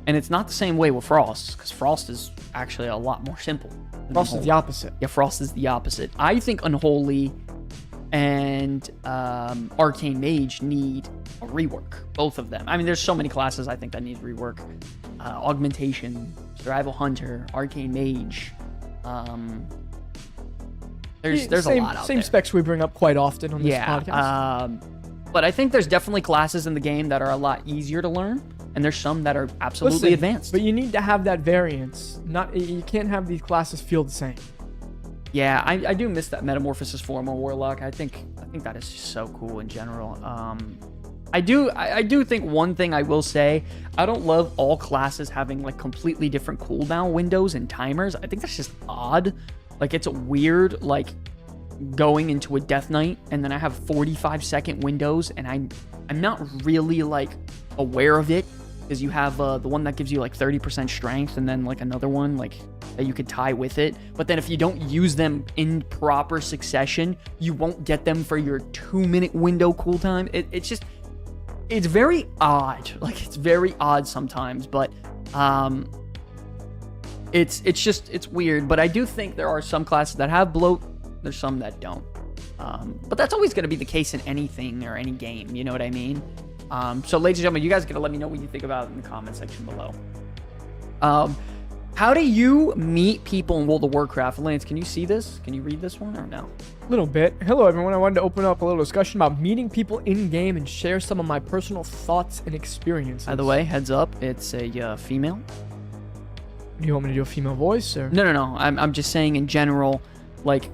and it's not the same way with Frost, because Frost is actually a lot more simple. Frost is the opposite. Yeah, Frost is the opposite. I think Unholy and Arcane Mage need a rework. Both of them. I mean, there's so many classes I think that need rework. Augmentation, Survival Hunter, Arcane Mage. There's a lot out there. Same specs we bring up quite often on this podcast. But I think there's definitely classes in the game that are a lot easier to learn, and there's some that are absolutely advanced. But you need to have that variance. You can't have these classes feel the same. Yeah, I do miss that Metamorphosis form on Warlock. I think that is just so cool in general. I do think one thing I will say, I don't love all classes having like completely different cooldown windows and timers. I think that's just odd. Like, it's weird, like going into a Death Knight and then I have 45-second windows and I'm not really like aware of it, because you have the one that gives you like 30% strength and then like another one like that you could tie with it. But then if you don't use them in proper succession, you won't get them for your 2-minute window cooltime. It's very odd. Like, it's very odd sometimes, but it's weird. But I do think there are some classes that have bloat. There's some that don't. But that's always going to be the case in anything or any game. You know what I mean? So, ladies and gentlemen, you guys got to let me know what you think about it in the comment section below. How do you meet people in World of Warcraft? Lance, can you see this? Can you read this one or no? A little bit. Hello, everyone. I wanted to open up a little discussion about meeting people in-game and share some of my personal thoughts and experiences. By the way, heads up, it's a female. Do you want me to do a female voice? Or? No. I'm just saying in general, like,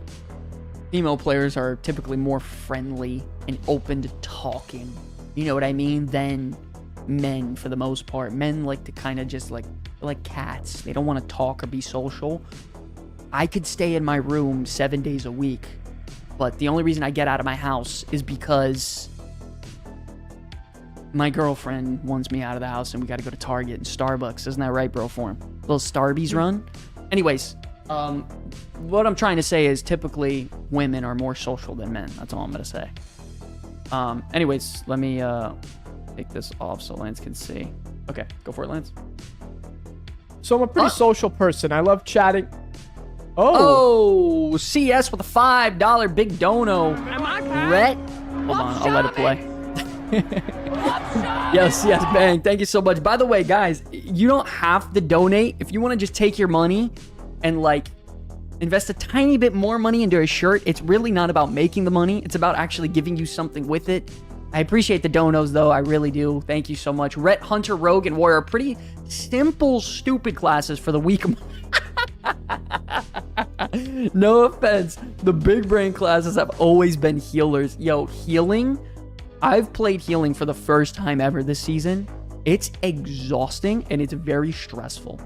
female players are typically more friendly and open to talking, you know what I mean, than men for the most part. Men like to kind of just like cats. They don't want to talk or be social. I could stay in my room 7 days a week, but the only reason I get out of my house is because my girlfriend wants me out of the house and we got to go to Target and Starbucks. Isn't that right, bro form? Little Starbies run? Anyways, what I'm trying to say is typically women are more social than men. That's all I'm going to say. Anyways, let me take this off so Lance can see. Okay, go for it, Lance. So I'm a pretty social person. I love chatting. Oh, CS with a $5 big dono. Am I back? Rhett. Hold on, I'll let it play. Yes, bang. Thank you so much. By the way, guys, you don't have to donate. If you want to just take your money and like invest a tiny bit more money into a shirt, it's really not about making the money. It's about actually giving you something with it. I appreciate the donos, though. I really do. Thank you so much. Rhett, Hunter, Rogue, and Warrior are pretty simple, stupid classes for the week. No offense. The big brain classes have always been healers. Yo, healing. I've played healing for the first time ever this season. It's exhausting and it's very stressful.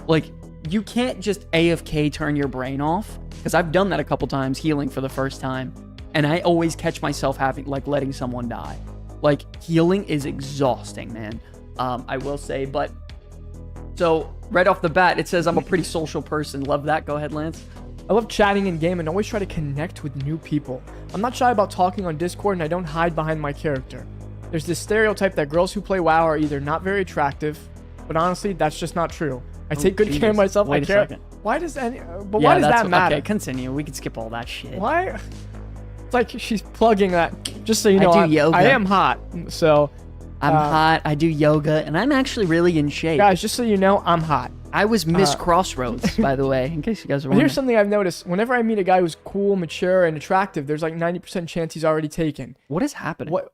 Like, you can't just AFK turn your brain off, because I've done that a couple times healing for the first time. And I always catch myself letting someone die. Like, healing is exhausting, man. I will say, but so right off the bat, it says I'm a pretty social person. Love that. Go ahead, Lance. I love chatting in game and always try to connect with new people. I'm not shy about talking on Discord and I don't hide behind my character. There's this stereotype that girls who play WoW are either not very attractive, but honestly, that's just not true. I take good care of myself. Wait a second. Why does why does that matter? Okay, continue. We can skip all that shit. Why? It's like she's plugging that. Just so you know, I do yoga. I am hot. So I'm hot. I do yoga, and I'm actually really in shape. Guys, just so you know, I'm hot. I was Miss Crossroads, by the way, in case you guys are wondering. Here's something I've noticed. Whenever I meet a guy who's cool, mature, and attractive, there's like 90% chance he's already taken. What is happening? What?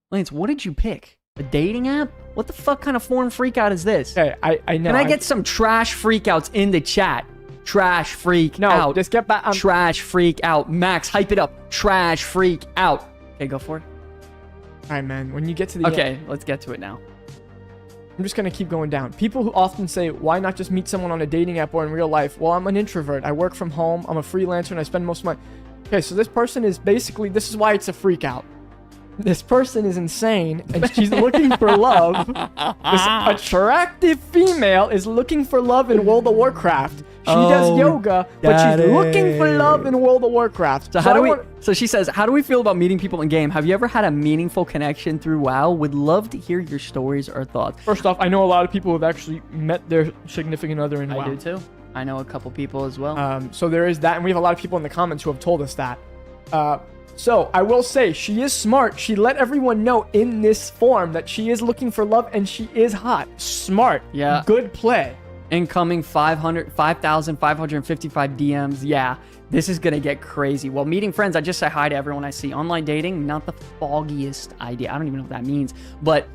Lance, what did you pick? A dating app? What the fuck kind of foreign freakout is this? Okay, I know. Can I get some trash freakouts in the chat? Trash freak no, out. Just get back. Trash freak out. Max, hype it up. Trash freak out. Okay, go for it. All right, man. When you get to the Okay, let's get to it now. I'm just going to keep going down. People who often say, why not just meet someone on a dating app or in real life? Well, I'm an introvert. I work from home. I'm a freelancer and I spend most of my... Okay, so this person is basically... This is why it's a freak out. This person is insane and she's looking for love. This attractive female is looking for love in World of Warcraft. She does yoga, but she's looking for love in World of Warcraft. So she says, how do we feel about meeting people in game? Have you ever had a meaningful connection through WoW? Would love to hear your stories or thoughts. First off, I know a lot of people who have actually met their significant other in WoW. I do too. I know a couple people as well. So there is that, and we have a lot of people in the comments who have told us that. So I will say she is smart. She let everyone know in this form that she is looking for love and she is hot. Smart. Yeah. Good play. Incoming 5,555 DMs. Yeah, this is going to get crazy. Well, meeting friends, I just say hi to everyone I see. Online dating, not the foggiest idea. I don't even know what that means. But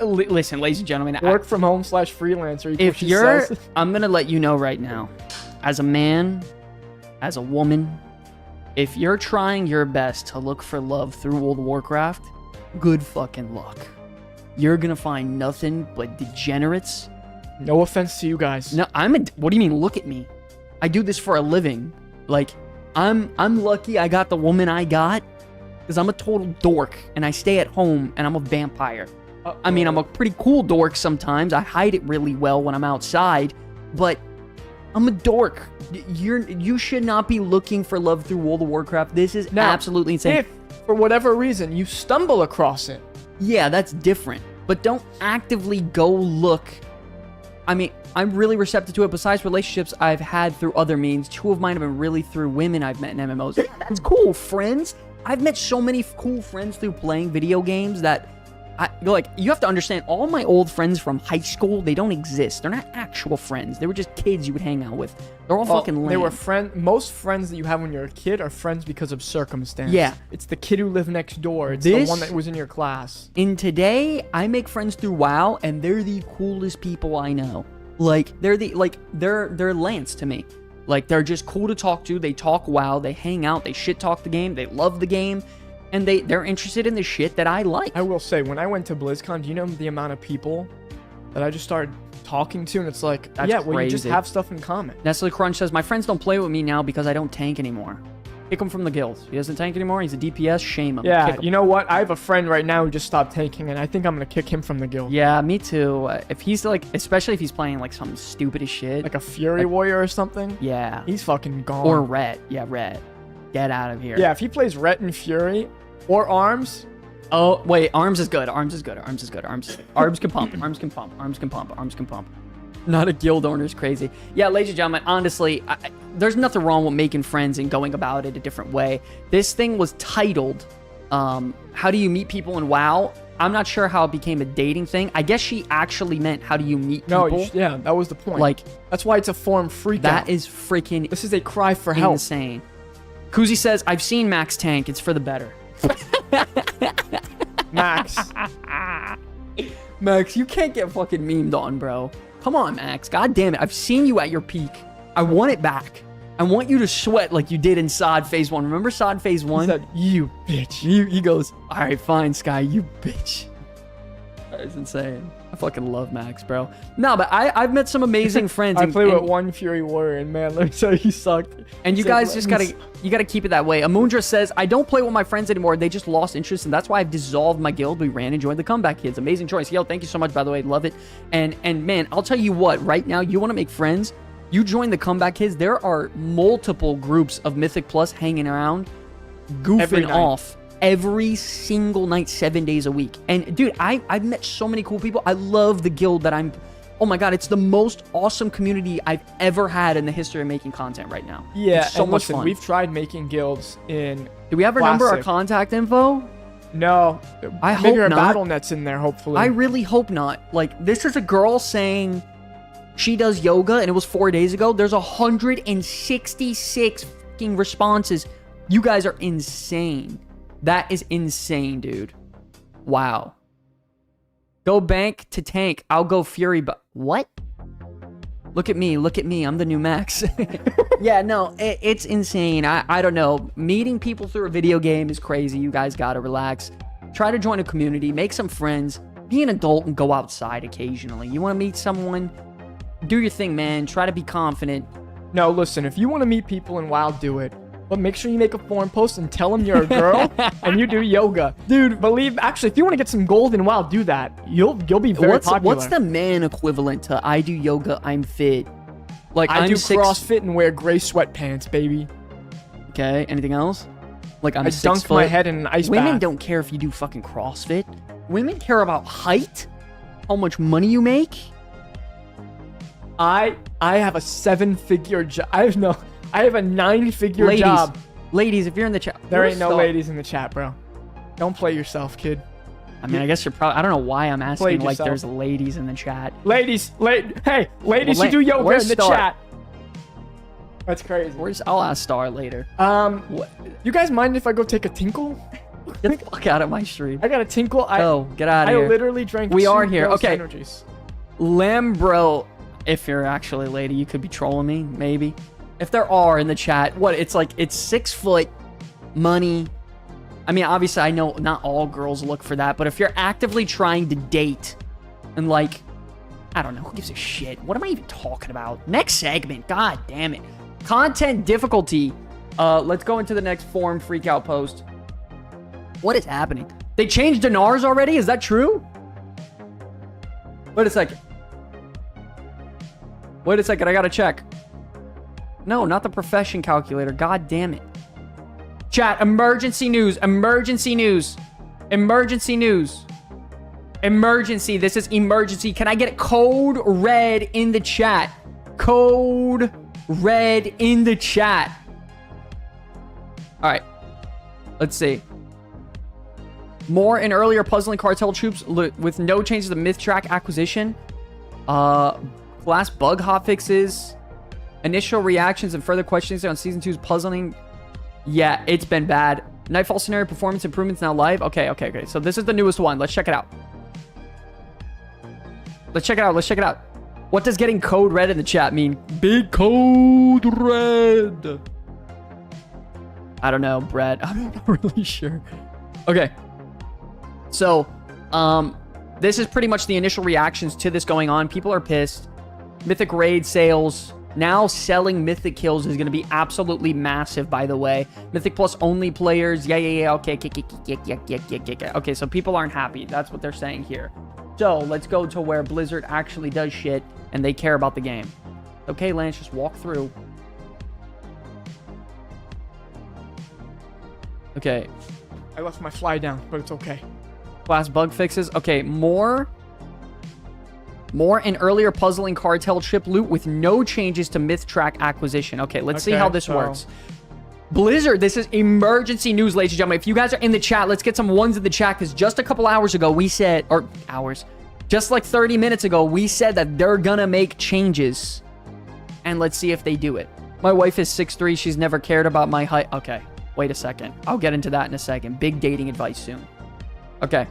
listen, ladies and gentlemen. Work from home / freelancer. If you're, I'm going to let you know right now, as a man, as a woman, if you're trying your best to look for love through World of Warcraft, good fucking luck. You're going to find nothing but degenerates. No offense to you guys. No, what do you mean, look at me? I do this for a living. Like, I'm lucky I got the woman I got because I'm a total dork and I stay at home and I'm a vampire. I mean, I'm a pretty cool dork sometimes. I hide it really well when I'm outside, but I'm a dork. You should not be looking for love through World of Warcraft. This is absolutely insane. If, for whatever reason, you stumble across it. Yeah, that's different. But don't actively go look. I mean, I'm really receptive to it. Besides relationships I've had through other means, 2 of mine have been really through women I've met in MMOs. Yeah, that's cool, friends. I've met so many cool friends through playing video games that, you have to understand, all my old friends from high school, they don't exist. They're not actual friends. They were just kids you would hang out with. They're all fucking lame. They were most friends that you have when you're a kid are friends because of circumstance. Yeah. It's the kid who lived next door. It's the one that was in your class. In today, I make friends through WoW, and they're the coolest people I know. Like, they're Lance to me. Like, they're just cool to talk to. They talk WoW. They hang out. They shit talk the game. They love the game. And they're interested in the shit that I like. I will say, when I went to BlizzCon, do you know the amount of people that I just started talking to? And it's like, that's yeah, crazy. well, you just have stuff in common. Nestle Crunch says, my friends don't play with me now because I don't tank anymore. Kick him from the guilds. He doesn't tank anymore. He's a DPS. Shame him. Yeah, you know what? I have a friend right now who just stopped tanking, and I think I'm going to kick him from the guild. Yeah, me too. If he's like, especially if he's playing like some stupid as shit. Like a Fury Warrior or something. Yeah. He's fucking gone. Or Ret. Yeah, Ret. Get out of here. Yeah, if he plays Ret and Fury or Arms, Oh, wait. Arms is good. Arms is good. Arms is good. Arms can pump. Arms can pump. Arms can pump. Arms can pump. Not a guild owner is crazy. Yeah, ladies and gentlemen, honestly, there's nothing wrong with making friends and going about it a different way. This thing was titled, How Do You Meet People in WoW? I'm not sure how it became a dating thing. I guess she actually meant how do you meet people. No, yeah, that was the point. Like, that's why it's a forum freakout. That is freaking This is a cry for help. insane. Kuzi says, I've seen Max tank. It's for the better. Max. Max, you can't get fucking memed on, bro. Come on, Max. God damn it. I've seen you at your peak. I want it back. I want you to sweat like you did in SOD Phase 1. Remember SOD Phase 1? He said, you bitch. He goes, all right, fine, Sky, you bitch. That is insane. I fucking love Max, bro. No, but I've met some amazing friends. I played with one Fury Warrior, and man, let me tell you, he sucked. And you guys just gotta keep it that way. Amundra says, I don't play with my friends anymore. They just lost interest, and that's why I've dissolved my guild. We ran and joined the Comeback Kids. Amazing choice. Yo, thank you so much, by the way. Love it. And man, I'll tell you what, right now, you want to make friends, you join the Comeback Kids. There are multiple groups of Mythic Plus hanging around, goofing off every single night, 7 days a week. And dude, I've met so many cool people. I love the guild that I'm... Oh my god, it's the most awesome community I've ever had in the history of making content right now. Yeah, it's so much listen, fun. We've tried making guilds in... Do we have our number or contact info? No. I hope maybe our not. BattleNet's in there, hopefully. I really hope not. Like, this is a girl saying she does yoga, and it was 4 days ago. There's 166 fucking responses. You guys are insane. That is insane, dude. Wow. Go bank to tank. I'll go Fury, but... What? Look at me. Look at me. I'm the new Max. Yeah, no, it's insane. I don't know. Meeting people through a video game is crazy. You guys gotta relax. Try to join a community. Make some friends. Be an adult and go outside occasionally. You want to meet someone? Do your thing, man. Try to be confident. No, listen. If you want to meet people in WoW, do it. But make sure you make a forum post and tell them you're a girl and you do yoga. Dude, actually, if you want to get some gold in WoW, do that. You'll be very popular. What's the man equivalent to I do yoga, I'm fit? Like, I do CrossFit and wear gray sweatpants, baby. Okay, anything else? Like, I'm I 6 dunked foot. my head in an ice Women bath. don't care if you do fucking CrossFit. Women care about height, how much money you make. I have a 7-figure job. I have a 9-figure job. Ladies, if you're in the chat, There ain't no ladies in the chat, bro. Don't play yourself, kid. I mean, I guess you're probably... I don't know why I'm asking Played like yourself. there's ladies in the chat. Ladies, hey, ladies Well, who do yoga where's in the Star? chat. That's crazy. I'll ask Star later. You guys mind if I go take a tinkle? Get the fuck out of my stream. I got a tinkle. Get out of here. I literally drank We 2 are here. Ghost Okay. Energies. Lambro, if you're actually a lady, you could be trolling me, maybe. If there are in the chat, it's 6 foot, money. I mean, obviously, I know not all girls look for that, but if you're actively trying to date and like, I don't know, who gives a shit? What am I even talking about? Next segment, god damn it. Content difficulty. Let's go into the next forum freakout post. What is happening? They changed dinars already? Is that true? Wait a second. Wait a second, I gotta check. No, not the profession calculator. God damn it. Chat, emergency news. Emergency news. Emergency news. Emergency. This is emergency. Can I get code red in the chat? Code red in the chat. All right. Let's see. More and earlier puzzling cartel troops with no changes to myth track acquisition. Class bug hotfixes. Initial reactions and further questions on Season 2's puzzling. Yeah, it's been bad. Nightfall scenario performance improvements now live. Okay. So this is the newest one. Let's check it out. Let's check it out. What does getting code red in the chat mean? Big code red. I don't know, Brett. I'm not really sure. Okay. So, this is pretty much the initial reactions to this going on. People are pissed. Mythic raid sales. Now selling Mythic kills is going to be absolutely massive, by the way. Mythic Plus only players. Yeah. Okay. Okay, so people aren't happy. That's what they're saying here. So, let's go to where Blizzard actually does shit and they care about the game. Okay, Lance, just walk through. Okay. I left my fly down, but it's okay. Class bug fixes. Okay, more and earlier puzzling cartel chip loot with no changes to myth track acquisition. Okay, let's see how this works. Blizzard, this is emergency news, ladies and gentlemen. If you guys are in the chat, let's get some ones in the chat, because just a couple hours ago, we said, or hours, just like 30 minutes ago, we said that they're gonna make changes. And let's see if they do it. My wife is 6'3". She's never cared about my height. Okay, wait a second. I'll get into that in a second. Big dating advice soon. Okay.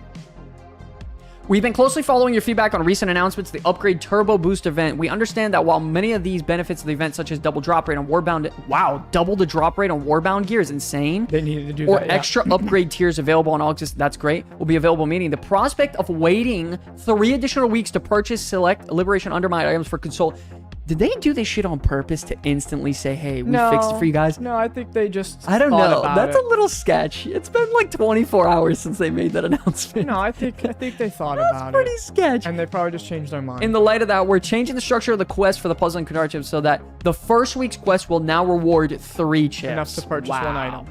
We've been closely following your feedback on recent announcements of the Upgrade Turbo Boost event. We understand that while many of these benefits of the event, such as double drop rate on Warbound... Wow, double the drop rate on Warbound gear is insane. They needed to do or that, yeah. extra upgrade tiers available on August. That's great. Will be available meaning the prospect of waiting 3 additional weeks to purchase select Liberation Undermine items for console. Did they do this shit on purpose to instantly say, hey, we fixed it for you guys? No, I think they just I don't know. That's a a little sketch. It's been like 24 hours since they made that announcement. No, I think they thought about it. That's pretty sketch. And they probably just changed their mind. In the light of that, we're changing the structure of the quest for the puzzling card chips so that the first week's quest will now reward 3 chips. Enough to purchase 1 item.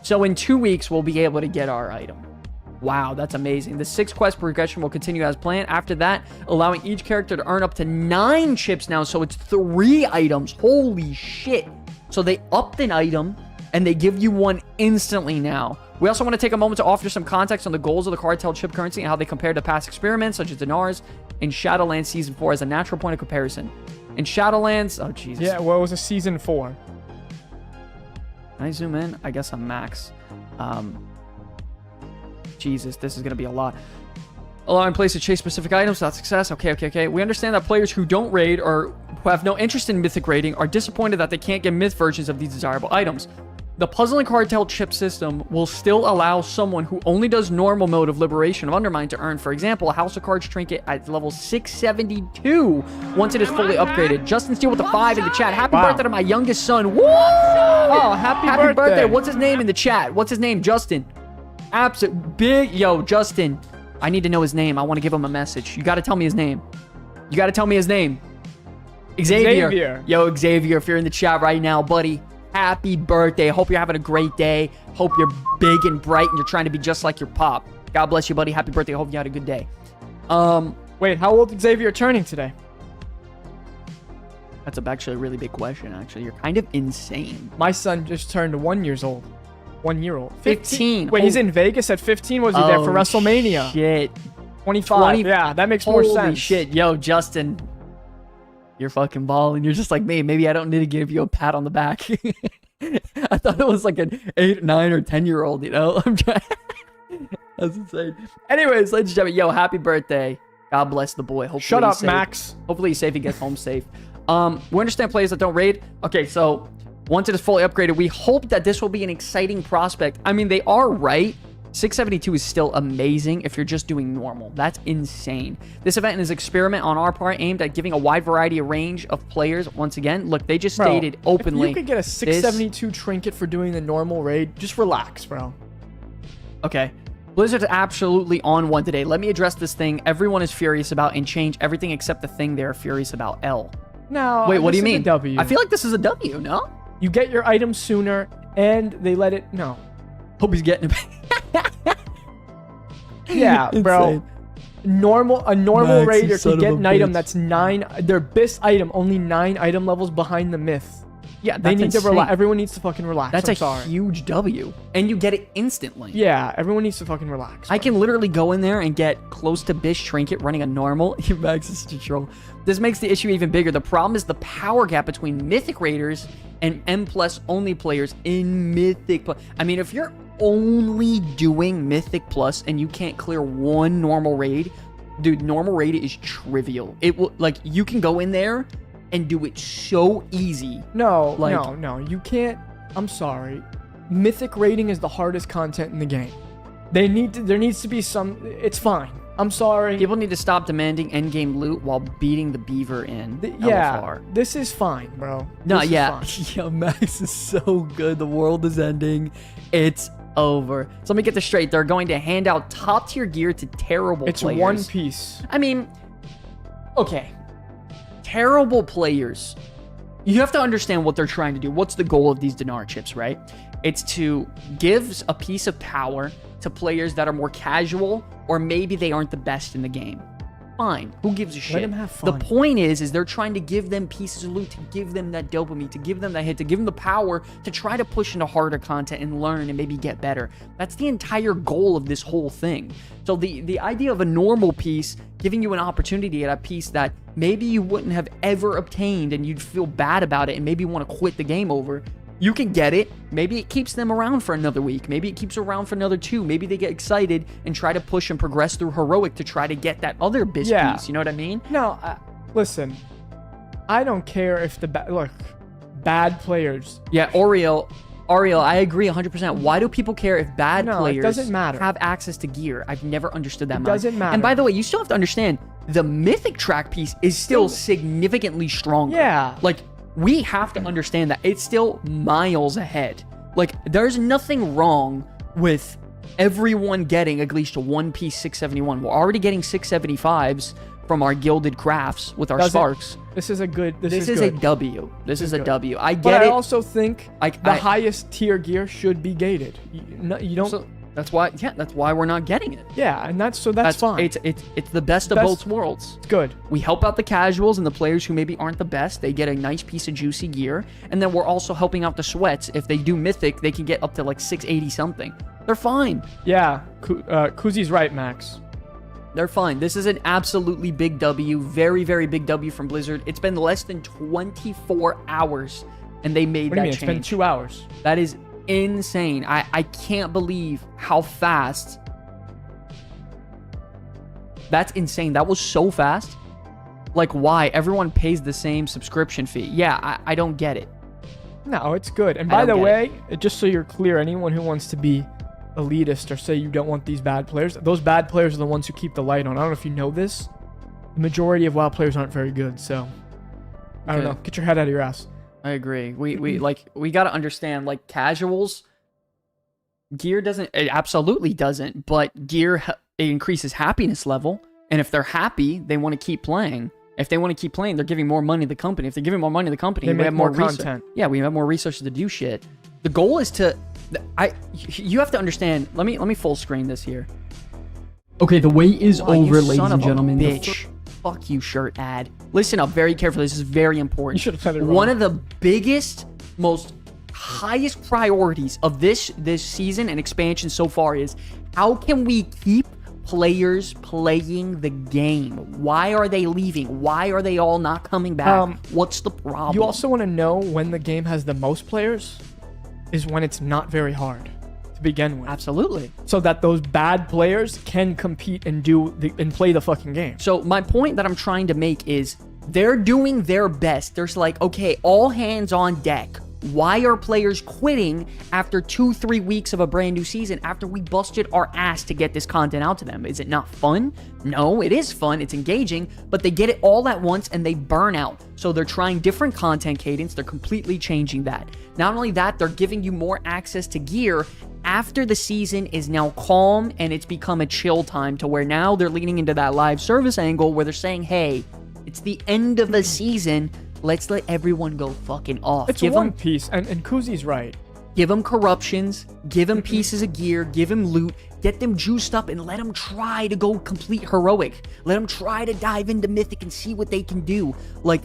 So in 2 weeks, we'll be able to get our item. Wow, that's amazing. The 6 quest progression will continue as planned. After that, allowing each character to earn up to 9 chips now, so it's 3 items. Holy shit. So they upped an item, and they give you 1 instantly now. We also want to take a moment to offer some context on the goals of the cartel chip currency and how they compare to past experiments, such as Dinars in Shadowlands Season 4 as a natural point of comparison. In Shadowlands... Oh, Jesus. Yeah, well, it was a Season 4. Can I zoom in? I guess I'm max. Jesus, this is going to be a lot. Allowing players to chase specific items without success. Okay. We understand that players who don't raid or who have no interest in mythic raiding are disappointed that they can't get myth versions of these desirable items. The puzzling cartel chip system will still allow someone who only does normal mode of Liberation of Undermine to earn, for example, a House of Cards trinket at level 672 once it is fully upgraded. Justin Steele with the 5 in the chat. Happy birthday to my youngest son. Woo! Oh, happy birthday. What's his name in the chat? What's his name? Justin. Absolute big. Yo, Justin. I need to know his name. I want to give him a message. You got to tell me his name. Xavier. Yo, Xavier, if you're in the chat right now, buddy, happy birthday. Hope you're having a great day. Hope you're big and bright and you're trying to be just like your pop. God bless you, buddy. Happy birthday. Hope you had a good day. Wait, how old is Xavier turning today? That's actually a really big question, actually. You're kind of insane. My son just turned 1 year old. 1 year old. 15. Wait, he's in Vegas at 15? Was he there for WrestleMania? Shit. 25. Yeah, that makes more sense. Holy shit. Yo, Justin. You're fucking balling. You're just like me. Maybe I don't need to give you a pat on the back. I thought it was like an 8, 9, or 10-year-old, you know? I'm trying. That's insane. Anyways, ladies and gentlemen, yo, happy birthday. God bless the boy. Hopefully Shut up, safe. Max. Hopefully he's safe. He gets home safe. We understand players that don't raid. Okay, so once it is fully upgraded, we hope that this will be an exciting prospect. I mean, they are right. 672 is still amazing if you're just doing normal. That's insane. This event is an experiment on our part aimed at giving a wide variety of range of players. Once again, look, they just stated openly. If you could get a 672 trinket for doing the normal raid, just relax, bro. Okay. Blizzard's absolutely on one today. Let me address this thing everyone is furious about and change everything except the thing they're furious about. L. No. Wait, what do you mean? W. I feel like this is a W, no? You get your item sooner, and they let it... No. Hope he's getting it. Yeah, bro. A normal Max, raider can get an item that's 9... Their best item, only 9 item levels behind the myth. Yeah, they need to relax. Everyone needs to fucking relax. That's a huge W. And you get it instantly. Yeah, everyone needs to fucking relax. Bro. I can literally go in there and get close to Bish Trinket running a normal. Max is such a troll. This makes the issue even bigger. The problem is the power gap between Mythic Raiders and M+ only players in Mythic+. I mean, if you're only doing Mythic+ and you can't clear 1 normal raid, dude, normal raid is trivial. It will, like, you can go in there and do it so easy. No, you can't. I'm sorry. Mythic raiding is the hardest content in the game. There needs to be some. It's fine. I'm sorry. People need to stop demanding endgame loot while beating the beaver in. LFR. This is fine, bro. No, yeah. Yo, Max is so good. The world is ending. It's over. So let me get this straight. They're going to hand out top tier gear to terrible players. It's one piece. I mean, okay. Terrible players. You have to understand what they're trying to do. What's the goal of these dinar chips, right? It's to give a piece of power to players that are more casual, or maybe they aren't the best in the game. Fine. Who gives a shit? Let them have fun. The point is they're trying to give them pieces of loot, to give them that dopamine, to give them that hit, to give them the power to try to push into harder content and learn and maybe get better. That's the entire goal of this whole thing. So the idea of a normal piece giving you an opportunity to get a piece that maybe you wouldn't have ever obtained and you'd feel bad about it and maybe want to quit the game over, you can get it. Maybe it keeps them around for another week. Maybe it keeps around for another 2. Maybe they get excited and try to push and progress through Heroic to try to get that other piece. You know what I mean? No, listen. I don't care if bad players. Yeah, Ariel, I agree 100%. Why do people care if bad players it doesn't matter. have access to gear? I've never understood that. It doesn't matter. And by the way, you still have to understand, the Mythic track piece is still significantly stronger. Yeah. Like, we have to understand that it's still miles ahead. Like, there's nothing wrong with everyone getting at least one piece 671. We're already getting 675s from our gilded crafts with our sparks. This is a good. This is a W. This is a W. I get but it. I also think the highest tier gear should be gated. You don't. So that's why. Yeah, that's why we're not getting it. Yeah, and that's fine. It's the best of both worlds. It's good. We help out the casuals and the players who maybe aren't the best. They get a nice piece of juicy gear, and then we're also helping out the sweats. If they do mythic, they can get up to like 680 something. They're fine. Yeah, Kuzi's right, Max. They're fine. This is an absolutely big W. Very, very big W from Blizzard. It's been less than 24 hours, and they made that change. It's been 2 hours. That is insane. I can't believe how fast. That's insane. That was so fast. Like, why? Everyone pays the same subscription fee. Yeah, I don't get it. No, it's good. And by the way, just so you're clear, anyone who wants to be elitist or say you don't want these bad players, those bad players are the ones who keep the light on. I don't know if you know this. The majority of WoW players aren't very good, so I don't know. Get your head out of your ass. I agree. We got to understand, like, casuals, gear doesn't, it absolutely doesn't, but gear, it increases happiness level, and if they're happy, they want to keep playing. If they want to keep playing, they're giving more money to the company. If they're giving more money to the company, we have more content. Yeah, we have more resources to do shit. The goal is to, you have to understand. Let me full screen this here. Okay, the wait is over, ladies and gentlemen. Bitch. Fuck you, shirt ad. Listen up very carefully. This is very important. You should have said it wrong. One of the biggest, most highest priorities of this season and expansion so far is how can we keep players playing the game? Why are they leaving? Why are they all not coming back? What's the problem? You also want to know when the game has the most players is when it's not very hard to begin with. Absolutely. So that those bad players can compete and play the fucking game. So my point that I'm trying to make is they're doing their best. There's like, okay, all hands on deck. Why are players quitting after 2-3 weeks of a brand new season after we busted our ass to get this content out to them? Is it not fun? No, it is fun. It's engaging, but they get it all at once and they burn out. So they're trying different content cadence. They're completely changing that. Not only that, they're giving you more access to gear after the season is now calm and it's become a chill time to where now they're leaning into that live service angle where they're saying, hey, it's the end of the season. Let's let everyone go fucking off. It's one piece, and Kuzi's right. Give them corruptions, give them pieces of gear, give them loot, get them juiced up, and let them try to go complete heroic. Let them try to dive into mythic and see what they can do. Like,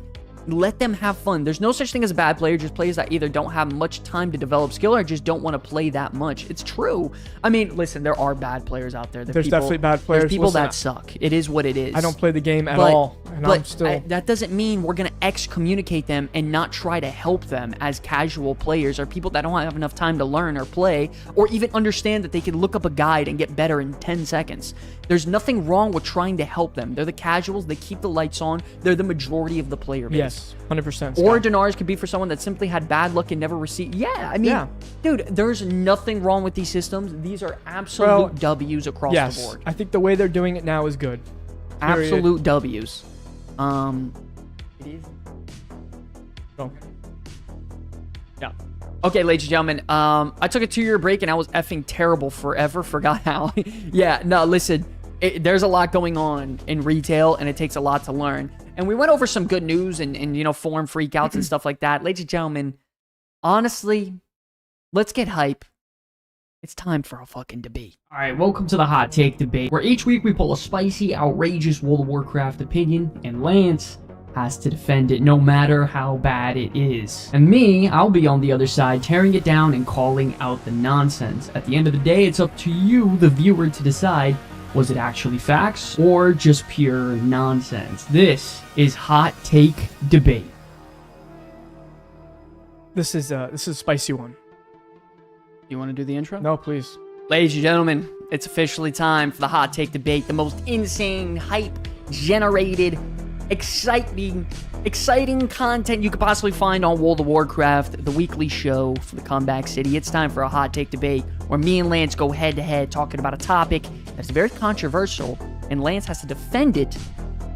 let them have fun. There's no such thing as a bad player, just players that either don't have much time to develop skill or just don't want to play that much. It's true. I mean, listen, there are bad players out there. There's definitely bad players. There's people that suck. It is what it is. I don't play the game at all. And that doesn't mean we're going to excommunicate them and not try to help them as casual players or people that don't have enough time to learn or play or even understand that they can look up a guide and get better in 10 seconds. There's nothing wrong with trying to help them. They're the casuals. They keep the lights on. They're the majority of the player base. Yes, 100%. Or Dinars could be for someone that simply had bad luck and never received. Yeah, I mean, dude, there's nothing wrong with these systems. These are absolute W's across the board. I think the way they're doing it now is good. Absolute W's. It is. Oh. Yeah. Okay, ladies and gentlemen, I took a 2-year break and I was effing terrible forever. Forgot how. Yeah, no, listen, there's a lot going on in retail and it takes a lot to learn. And we went over some good news and you know, forum freakouts and stuff like that. Ladies and gentlemen, honestly, let's get hype. It's time for a fucking debate. All right, welcome to the Hot Take Debate, where each week we pull a spicy, outrageous World of Warcraft opinion, and Lance has to defend it no matter how bad it is. And me, I'll be on the other side, tearing it down and calling out the nonsense. At the end of the day, it's up to you, the viewer, to decide, was it actually facts or just pure nonsense? This is Hot Take Debate. This is a spicy one. You want to do the intro? No, please. Ladies and gentlemen, it's officially time for the Hot Take Debate, the most insane, hype-generated, exciting content you could possibly find on World of Warcraft, the weekly show for the Comeback City. It's time for a Hot Take Debate, where me and Lance go head-to-head talking about a topic that's very controversial, and Lance has to defend it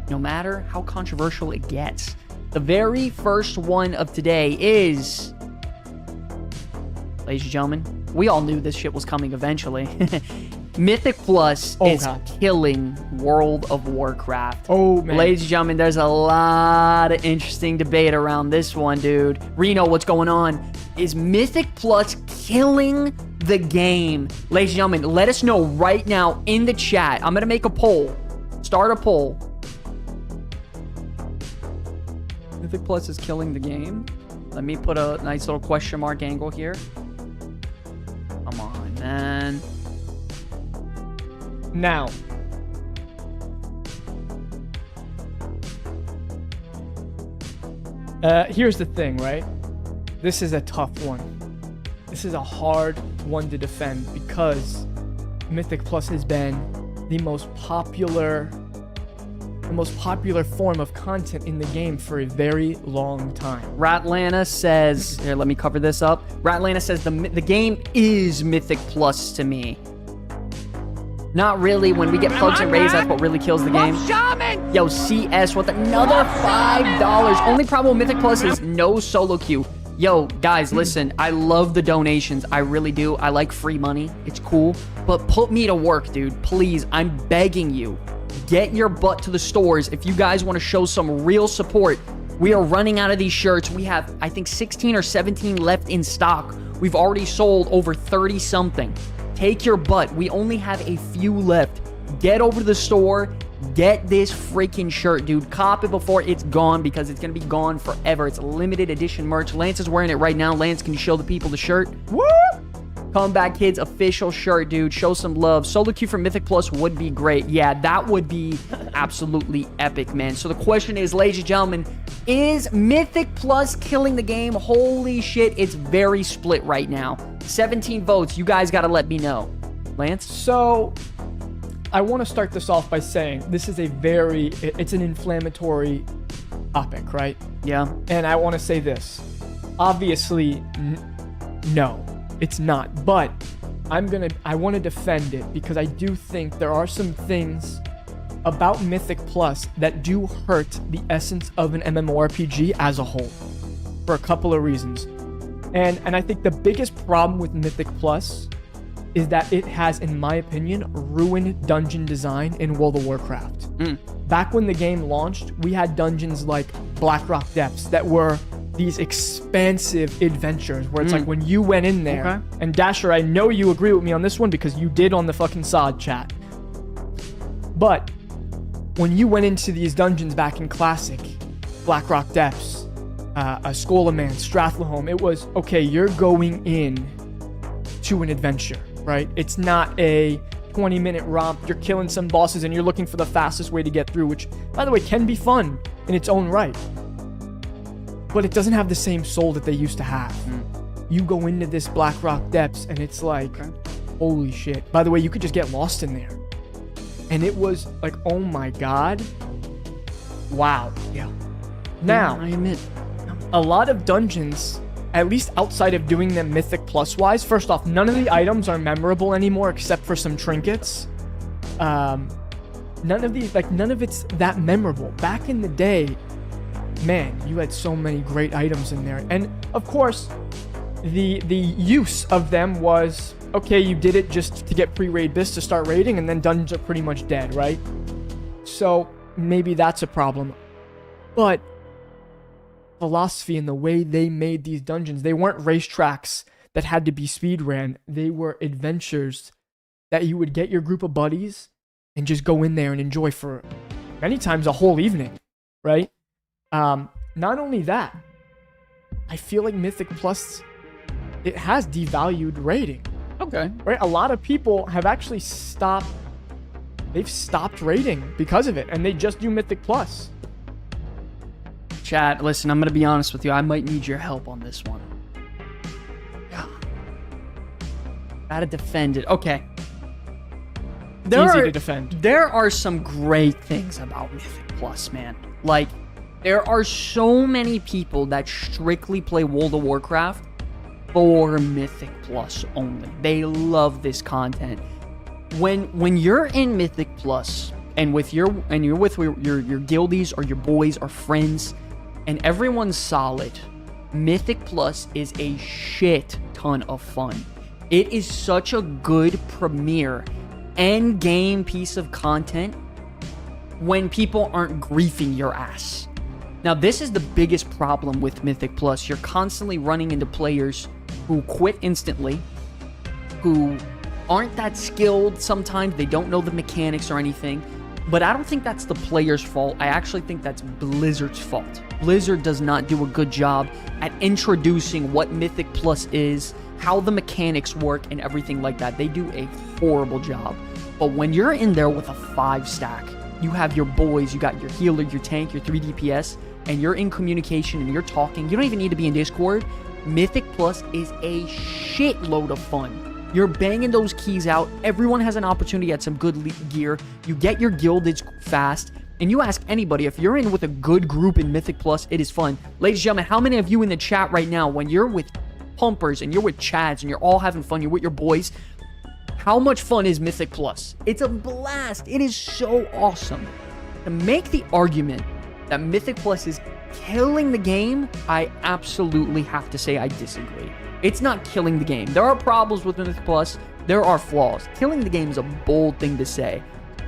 no matter how controversial it gets. The very first one of today is... Ladies and gentlemen, we all knew this shit was coming eventually. Mythic Plus is killing World of Warcraft. Oh, man. Ladies and gentlemen, there's a lot of interesting debate around this one, dude. Reno, what's going on? Is Mythic Plus killing the game? Ladies and gentlemen, let us know right now in the chat. I'm going to make a poll. Start a poll. Mythic Plus is killing the game? Let me put a nice little question mark angle here. Come on, man. Now, here's the thing, right? This is a tough one. This is a hard one to defend because Mythic Plus has been the most popular form of content in the game for a very long time. Ratlana says, here, let me cover this up. Ratlana says the game is Mythic Plus to me. Not really. When we get plugs and raids, that's what really kills the game. Yo, CS with another $5. Only problem with Mythic Plus is no solo queue. Yo, guys, listen. I love the donations. I really do. I like free money. It's cool. But put me to work, dude. Please, I'm begging you. Get your butt to the stores if you guys want to show some real support. We are running out of these shirts. We have, I think, 16 or 17 left in stock. We've already sold over 30-something. Take your butt. We only have a few left. Get over to the store. Get this freaking shirt, dude. Cop it before it's gone because it's going to be gone forever. It's a limited edition merch. Lance is wearing it right now. Lance, can you show the people the shirt? Woo! Comeback Kids official shirt, dude. Show some love. Solo queue for Mythic Plus would be great. Yeah, that would be absolutely epic, man. So the question is, ladies and gentlemen, is Mythic Plus killing the game? Holy shit, it's very split right now. 17 votes. You guys got to let me know. Lance? So, I want to start this off by saying this is it's an inflammatory topic, right? Yeah. And I want to say this. Obviously, no. It's not, but I want to defend it because I do think there are some things about Mythic Plus that do hurt the essence of an MMORPG as a whole for a couple of reasons. And I think the biggest problem with Mythic Plus is that it has, in my opinion, ruined dungeon design in World of Warcraft. Back when the game launched, we had dungeons like Blackrock Depths that were these expansive adventures where it's like when you went in there, and Dasher, I know you agree with me on this one because you did on the fucking SOD chat. But when you went into these dungeons back in Classic, Blackrock Depths, Skolaman, Strathlholm, it was, okay, you're going in to an adventure, right? It's not a 20-minute romp. You're killing some bosses and you're looking for the fastest way to get through, which, by the way, can be fun in its own right. But it doesn't have the same soul that they used to have. You go into this Blackrock Depths and it's like, holy shit. By the way, you could just get lost in there. And it was like, oh my god. Wow. Yeah. Now, I admit, a lot of dungeons, at least outside of doing them Mythic Plus wise, first off, none of the items are memorable anymore except for some trinkets. None of it's that memorable. Back in the day, man, you had so many great items in there. And of course, the use of them was, okay, you did it just to get pre-raid bis to start raiding, and then dungeons are pretty much dead, right? So maybe that's a problem. But philosophy and the way they made these dungeons, they weren't racetracks that had to be speed ran. They were adventures that you would get your group of buddies and just go in there and enjoy for many times a whole evening, right? Not only that, I feel like Mythic Plus, it has devalued raiding. Okay. Right? A lot of people have actually stopped raiding because of it, and they just do Mythic Plus. Chat, listen, I'm going to be honest with you. I might need your help on this one. Yeah. Gotta defend it. Okay. It's easy to defend. There are some great things about Mythic Plus, man. Like, there are so many people that strictly play World of Warcraft for Mythic Plus only. They love this content. When you're in Mythic Plus and you're with your guildies or your boys or friends and everyone's solid, Mythic Plus is a shit ton of fun. It is such a good premier end game piece of content when people aren't griefing your ass. Now, this is the biggest problem with Mythic Plus. You're constantly running into players who quit instantly, who aren't that skilled sometimes. They don't know the mechanics or anything. But I don't think that's the player's fault. I actually think that's Blizzard's fault. Blizzard does not do a good job at introducing what Mythic Plus is, how the mechanics work, and everything like that. They do a horrible job. But when you're in there with a 5-stack, you have your boys, you got your healer, your tank, your 3 DPS, and you're in communication and you're talking. You don't even need to be in Discord. Mythic Plus is a shitload of fun. You're banging those keys out. Everyone has an opportunity at some good gear. You get your gilded fast. And you ask anybody, if you're in with a good group in Mythic Plus, it is fun. Ladies and gentlemen, how many of you in the chat right now, when you're with pumpers and you're with chads and you're all having fun, you're with your boys, how much fun is Mythic Plus? It's a blast. It is so awesome. To make the argument that Mythic Plus is killing the game, I absolutely have to say I disagree. It's not killing the game. There are problems with Mythic Plus. There are flaws. Killing the game is a bold thing to say.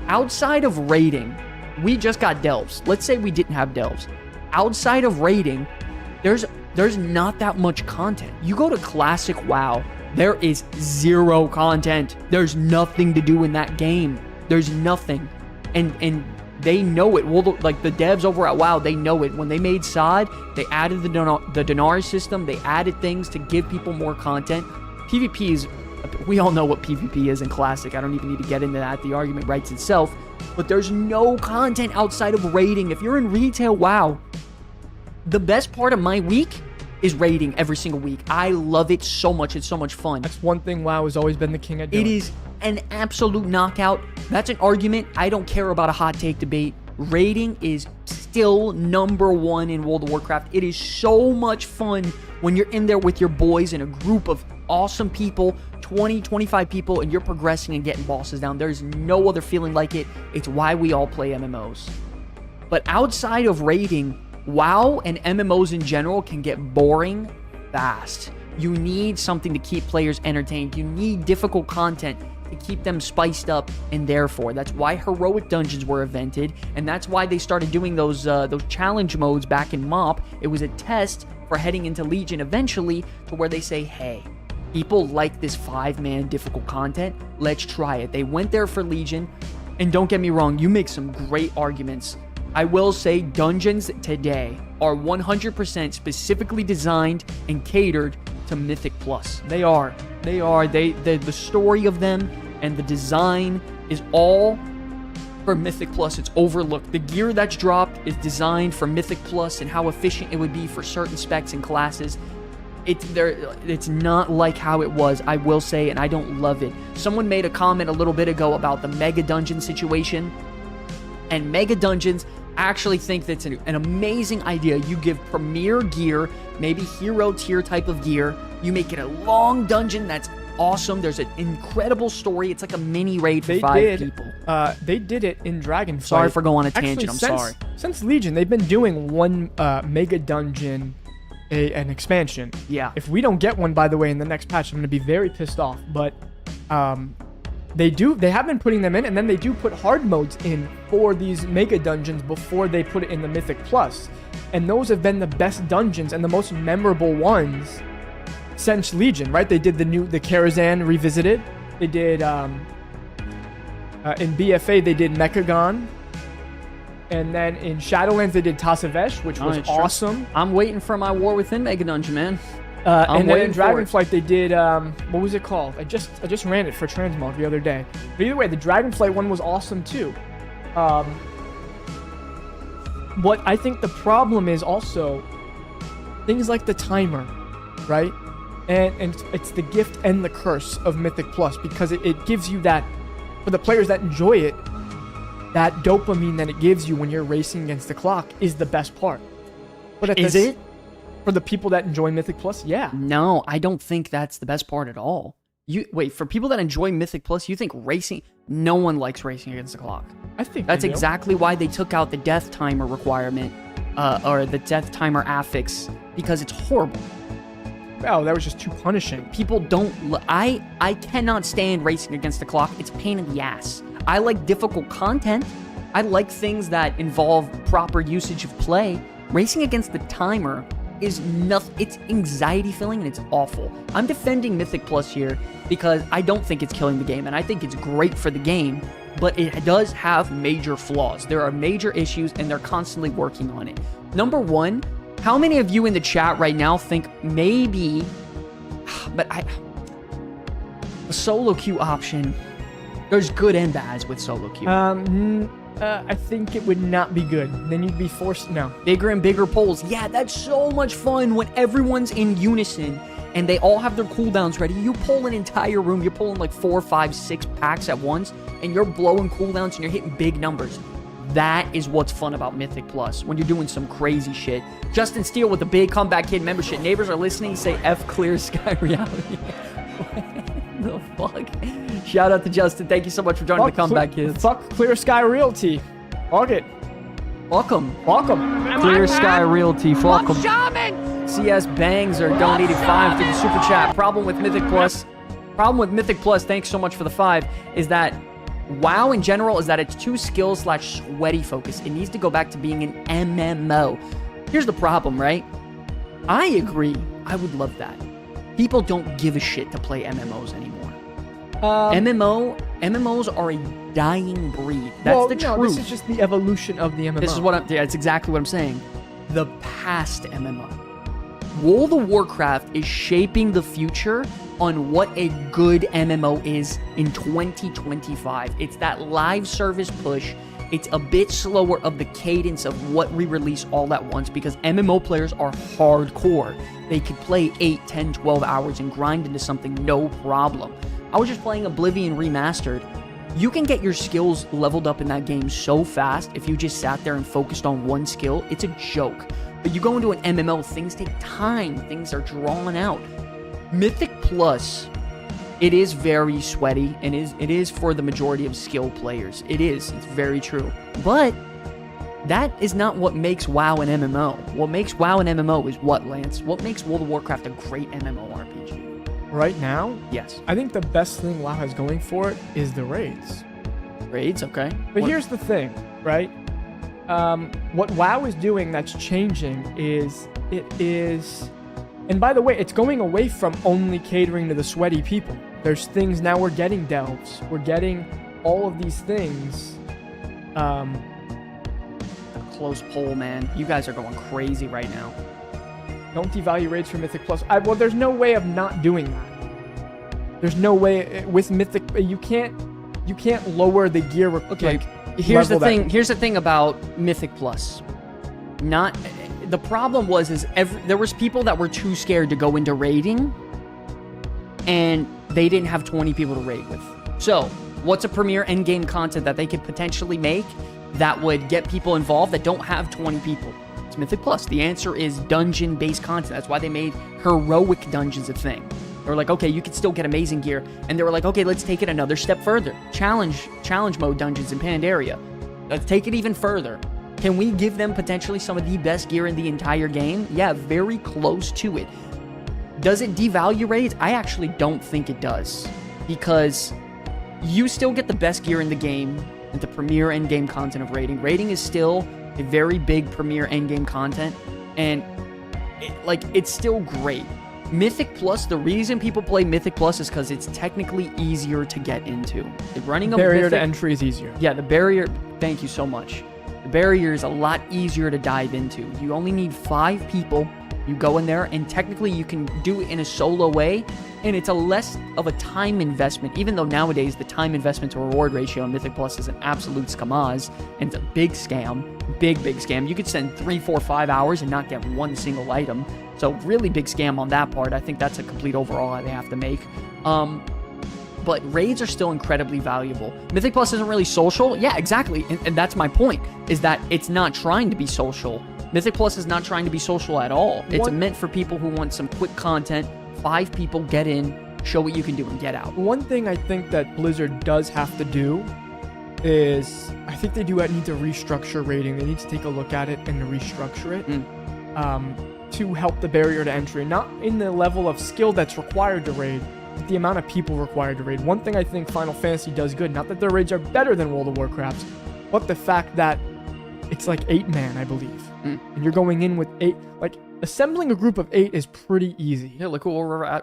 Outside of raiding, we just got delves. Let's say we didn't have delves. Outside of raiding, there's not that much content. You go to Classic WoW, there is zero content. There's nothing to do in that game. There's nothing. And they know it. Well, like the devs over at WoW, they know it. When they made SOD, they added the Denarii system. They added things to give people more content. PvP is, we all know what PvP is in Classic. I don't even need to get into that. The argument writes itself. But there's no content outside of raiding. If you're in retail WoW, the best part of my week is raiding every single week. I love it so much. It's so much fun. That's one thing WoW has always been the king of doing. It is an absolute knockout. That's an argument. I don't care about a hot take debate. Raiding is still #1 in World of Warcraft. It is so much fun when you're in there with your boys in a group of awesome people, 20, 25 people, and you're progressing and getting bosses down. There's no other feeling like it. It's why we all play MMOs. But outside of raiding, WoW and MMOs in general can get boring fast. You need something to keep players entertained. You need difficult content to keep them spiced up, and therefore, that's why heroic dungeons were invented, and that's why they started doing those challenge modes back in MoP. It was a test for heading into Legion eventually, to where they say, hey, people like this 5-man difficult content, let's try it. They went there for Legion, and don't get me wrong, you make some great arguments. I will say dungeons today are 100% specifically designed and catered to Mythic Plus. They are. The story of them and the design is all for Mythic Plus. It's overlooked. The gear that's dropped is designed for Mythic Plus and how efficient it would be for certain specs and classes. It's not like how it was, I will say, and I don't love it. Someone made a comment a little bit ago about the Mega Dungeon situation. And Mega Dungeons, I actually think that's an amazing idea. You give premier gear, maybe hero tier type of gear. You make it a long dungeon that's awesome. There's an incredible story. It's like a mini raid for 5 people. They did it in Dragonflight. Sorry for going on a tangent. Actually, I'm sorry. Since Legion, they've been doing one Mega Dungeon, an expansion. Yeah. If we don't get one, by the way, in the next patch, I'm going to be very pissed off. But they have been putting them in, and then they do put hard modes in for these Mega Dungeons before they put it in the Mythic Plus. And those have been the best dungeons and the most memorable ones since Legion, right? They did the Karazhan Revisited. They did, in BFA, they did Mechagon. And then in Shadowlands, they did Tasavesh, which was awesome. I'm waiting for my War Within Mega Dungeon, man. And then in Dragonflight, they did, what was it called? I just ran it for Transmog the other day. But either way, the Dragonflight one was awesome too. What I think the problem is also things like the timer, right? And it's the gift and the curse of Mythic Plus, because it gives you that, for the players that enjoy it, that dopamine that it gives you when you're racing against the clock is the best part. But is it? For the people that enjoy Mythic Plus, yeah. No, I don't think that's the best part at all. Wait, for people that enjoy Mythic Plus, you think racing... No one likes racing against the clock. I think that's exactly why they took out the death timer requirement, or the death timer affix, because it's horrible. Oh, that was just too punishing. People don't... I cannot stand racing against the clock. It's a pain in the ass. I like difficult content. I like things that involve proper usage of play. Racing against the timer is nothing. It's anxiety filling and it's awful. I'm defending Mythic Plus here because I don't think it's killing the game, and I think it's great for the game, but it does have major flaws. There are major issues, and they're constantly working on it. Number one, how many of you in the chat right now think maybe, a solo queue option, there's good and bads with solo queue. I think it would not be good. Then you'd be forced... No. Bigger and bigger polls. Yeah, that's so much fun when everyone's in unison and they all have their cooldowns ready. You pull an entire room. You're pulling like 4, 5, 6 packs at once, and you're blowing cooldowns and you're hitting big numbers. That is what's fun about Mythic Plus, when you're doing some crazy shit. Justin Steele with the big Comeback Kid membership. Neighbors are listening. Say F Clear Sky Reality. The fuck? Shout out to Justin. Thank you so much for joining the Comeback Kids. Fuck Clear Sky Realty. Fuck it. Welcome. Clear Sky Realty. Welcome. Shaman! CS Bangs are donating 5 through the super chat. Problem with Mythic Plus, thanks so much for the 5, is that WoW in general is that it's too skill/sweaty focused. It needs to go back to being an MMO. Here's the problem, right? I agree. I would love that. People don't give a shit to play MMOs anymore. MMOs are a dying breed. That's the truth. This is just the evolution of the MMO. This is that's exactly what I'm saying. The past MMO. World of Warcraft is shaping the future on what a good MMO is in 2025. It's that live service push. It's a bit slower of the cadence of what we release all at once, because MMO players are hardcore. They could play 8, 10, 12 hours and grind into something no problem. I was just playing Oblivion Remastered. You can get your skills leveled up in that game so fast if you just sat there and focused on one skill. It's a joke. But you go into an MMO, things take time. Things are drawn out. Mythic Plus, it is very sweaty, and it is for the majority of skilled players. It's very true. But that is not what makes WoW an MMO. What makes WoW an MMO is what, Lance? What makes World of Warcraft a great MMORPG? Right now? Yes. I think the best thing WoW has going for it is the raids. Raids, okay. But here's the thing, right? What WoW is doing that's changing is and by the way, it's going away from only catering to the sweaty people. There's things now, we're getting delves. We're getting all of these things. Close poll, man. You guys are going crazy right now. Don't devalue raids for Mythic Plus. Well, there's no way of not doing that. There's no way with Mythic. You can't lower the gear. Okay. Here's the thing. Here's the thing about Mythic Plus. The problem was there was people that were too scared to go into raiding, and they didn't have 20 people to raid with. So, what's a premier endgame content that they could potentially make that would get people involved that don't have 20 people? It's Mythic Plus. The answer is dungeon-based content. That's why they made heroic dungeons a thing. They were like, okay, you can still get amazing gear. And they were like, okay, let's take it another step further. Challenge mode dungeons in Pandaria. Let's take it even further. Can we give them potentially some of the best gear in the entire game? Yeah, very close to it. Does it devalue raids? I actually don't think it does. Because you still get the best gear in the game and the premier endgame content of raiding. Raiding is still a very big premier endgame content, and it's still great. Mythic Plus, the reason people play Mythic Plus is because it's technically easier to get into. Running a barrier Mythic, to entry is easier. Yeah, the barrier, thank you so much. The barrier is a lot easier to dive into. You only need 5 people. You go in there, and technically you can do it in a solo way, and it's a less of a time investment, even though nowadays the time investment to reward ratio in Mythic Plus is an absolute scamaz, and it's a big scam. Big scam. You could spend 3, 4, 5 hours and not get one single item. So really big scam on that part. I think that's a complete overall they have to make. But raids are still incredibly valuable. Mythic Plus isn't really social. Yeah, exactly. And that's my point, is that it's not trying to be social. Mythic Plus is not trying to be social at all. It's meant for people who want some quick content. 5 people, get in, show what you can do, and get out. One thing I think that Blizzard does have to do is, I think they do need to restructure raiding. They need to take a look at it and restructure it to help the barrier to entry. Not in the level of skill that's required to raid, but the amount of people required to raid. One thing I think Final Fantasy does good, not that their raids are better than World of Warcraft's, but the fact that it's like 8-man, I believe. And you're going in with 8, like, assembling a group of 8 is pretty easy. Yeah, look what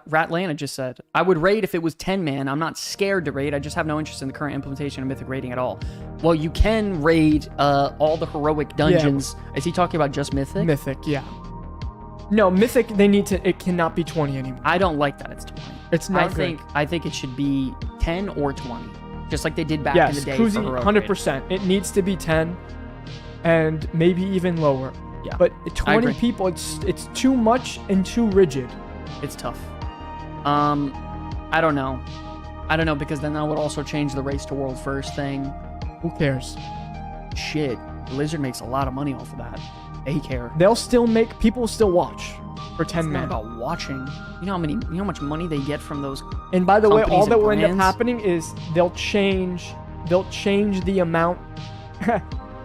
Ratlana just said. I would raid if it was 10-man. I'm not scared to raid. I just have no interest in the current implementation of Mythic raiding at all. Well, you can raid all the heroic dungeons. Yeah. Is he talking about just Mythic? Mythic, yeah. No, Mythic, it cannot be 20 anymore. I don't like that it's 20. It's not good. I think it should be 10 or 20. Just like they did back in the day. Yes, 100%. It needs to be 10 and maybe even lower. Yeah, but 20 people, it's too much and too rigid. It's tough. I don't know. Because then that would also change the race to world first thing. Who cares? Shit, Blizzard makes a lot of money off of that. They care. They'll still make people still watch for 10 man. It's not about watching. You know how much money they get from those. And by the way, all that will end up happening is they'll change the amount.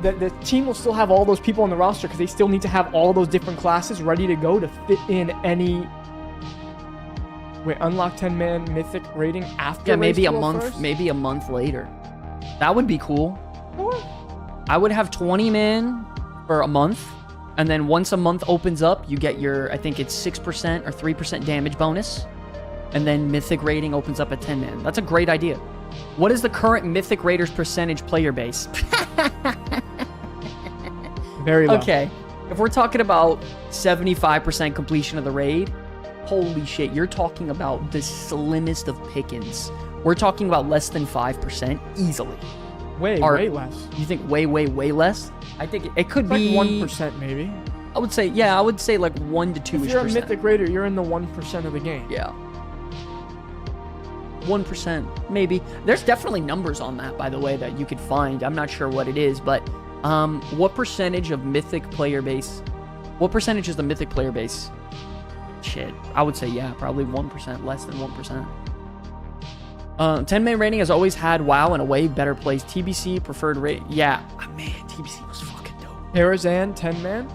The team will still have all those people on the roster because they still need to have all those different classes ready to go to fit in any. Wait, unlock 10-man mythic rating after. Yeah, maybe a month later. That would be cool. I would have 20-man for a month, and then once a month opens up, you get your, I think it's 6% or 3% damage bonus, and then mythic rating opens up at 10-man. That's a great idea. What is the current mythic raiders percentage player base? Very low. Okay, if we're talking about 75% completion of the raid, holy shit, you're talking about the slimmest of pickings. We're talking about less than 5% easily. Way less. You think way less? I think it could like be 1% maybe. I would say like 1 to 2%. If you're a mythic raider, you're in the 1% of the game. Yeah. 1%, maybe. There's definitely numbers on that, by the way, that you could find. I'm not sure what it is, but what percentage of mythic player base? What percentage is the mythic player base? Shit, I would say probably 1%, less than 1%. 10-man rating has always had WoW in a way better place. TBC preferred rate. Yeah, man, TBC was fucking dope. Arizan 10-man?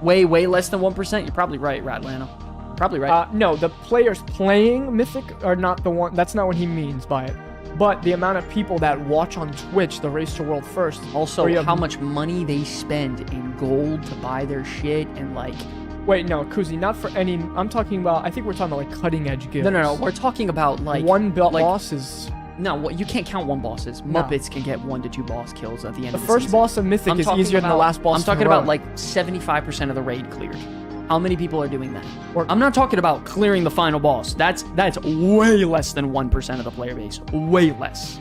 Way less than 1%. You're probably right, Ratlana. Probably right. No, the players playing Mythic are not the one. That's not what he means by it. But the amount of people that watch on Twitch the Race to World First. Also, how much money they spend in gold to buy their shit and like. Wait, no, Kuzi, not for any. I'm talking about. I think we're talking about like cutting edge guilds. No. We're talking about like one boss is. No, you can't count one bosses. Muppets can get 1 to 2 boss kills at the end of the season. The first boss of Mythic is easier than the last boss. I'm talking about like 75% of the raid cleared. How many people are doing that? I'm not talking about clearing the final boss. That's way less than 1% of the player base. Way less.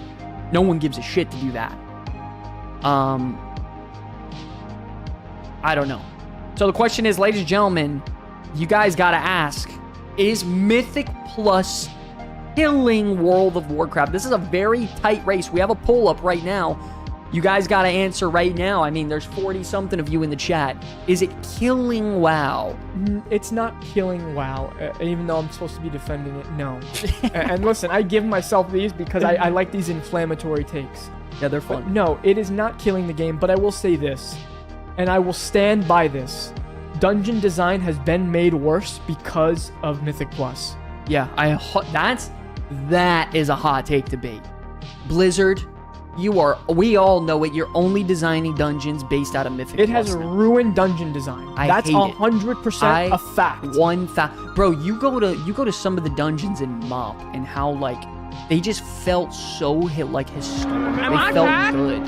No one gives a shit to do that. I don't know. So the question is, ladies and gentlemen, you guys gotta ask, is Mythic Plus killing World of Warcraft? This is a very tight race. We have a poll up right now. You guys got to answer right now. I mean, there's 40-something of you in the chat. Is it killing WoW? It's not killing WoW, even though I'm supposed to be defending it. No. And listen, I give myself these because I like these inflammatory takes. Yeah, they're fun. But no, it is not killing the game, but I will say this, and I will stand by this. Dungeon design has been made worse because of Mythic Plus. Yeah, that is a hot take debate. Blizzard we all know it. You're only designing dungeons based out of Mythic It has Plus a now. ruined dungeon design. That's hate it. 100% a fact. Bro, you go to some of the dungeons in MOP and how like they just felt so historic. They felt good.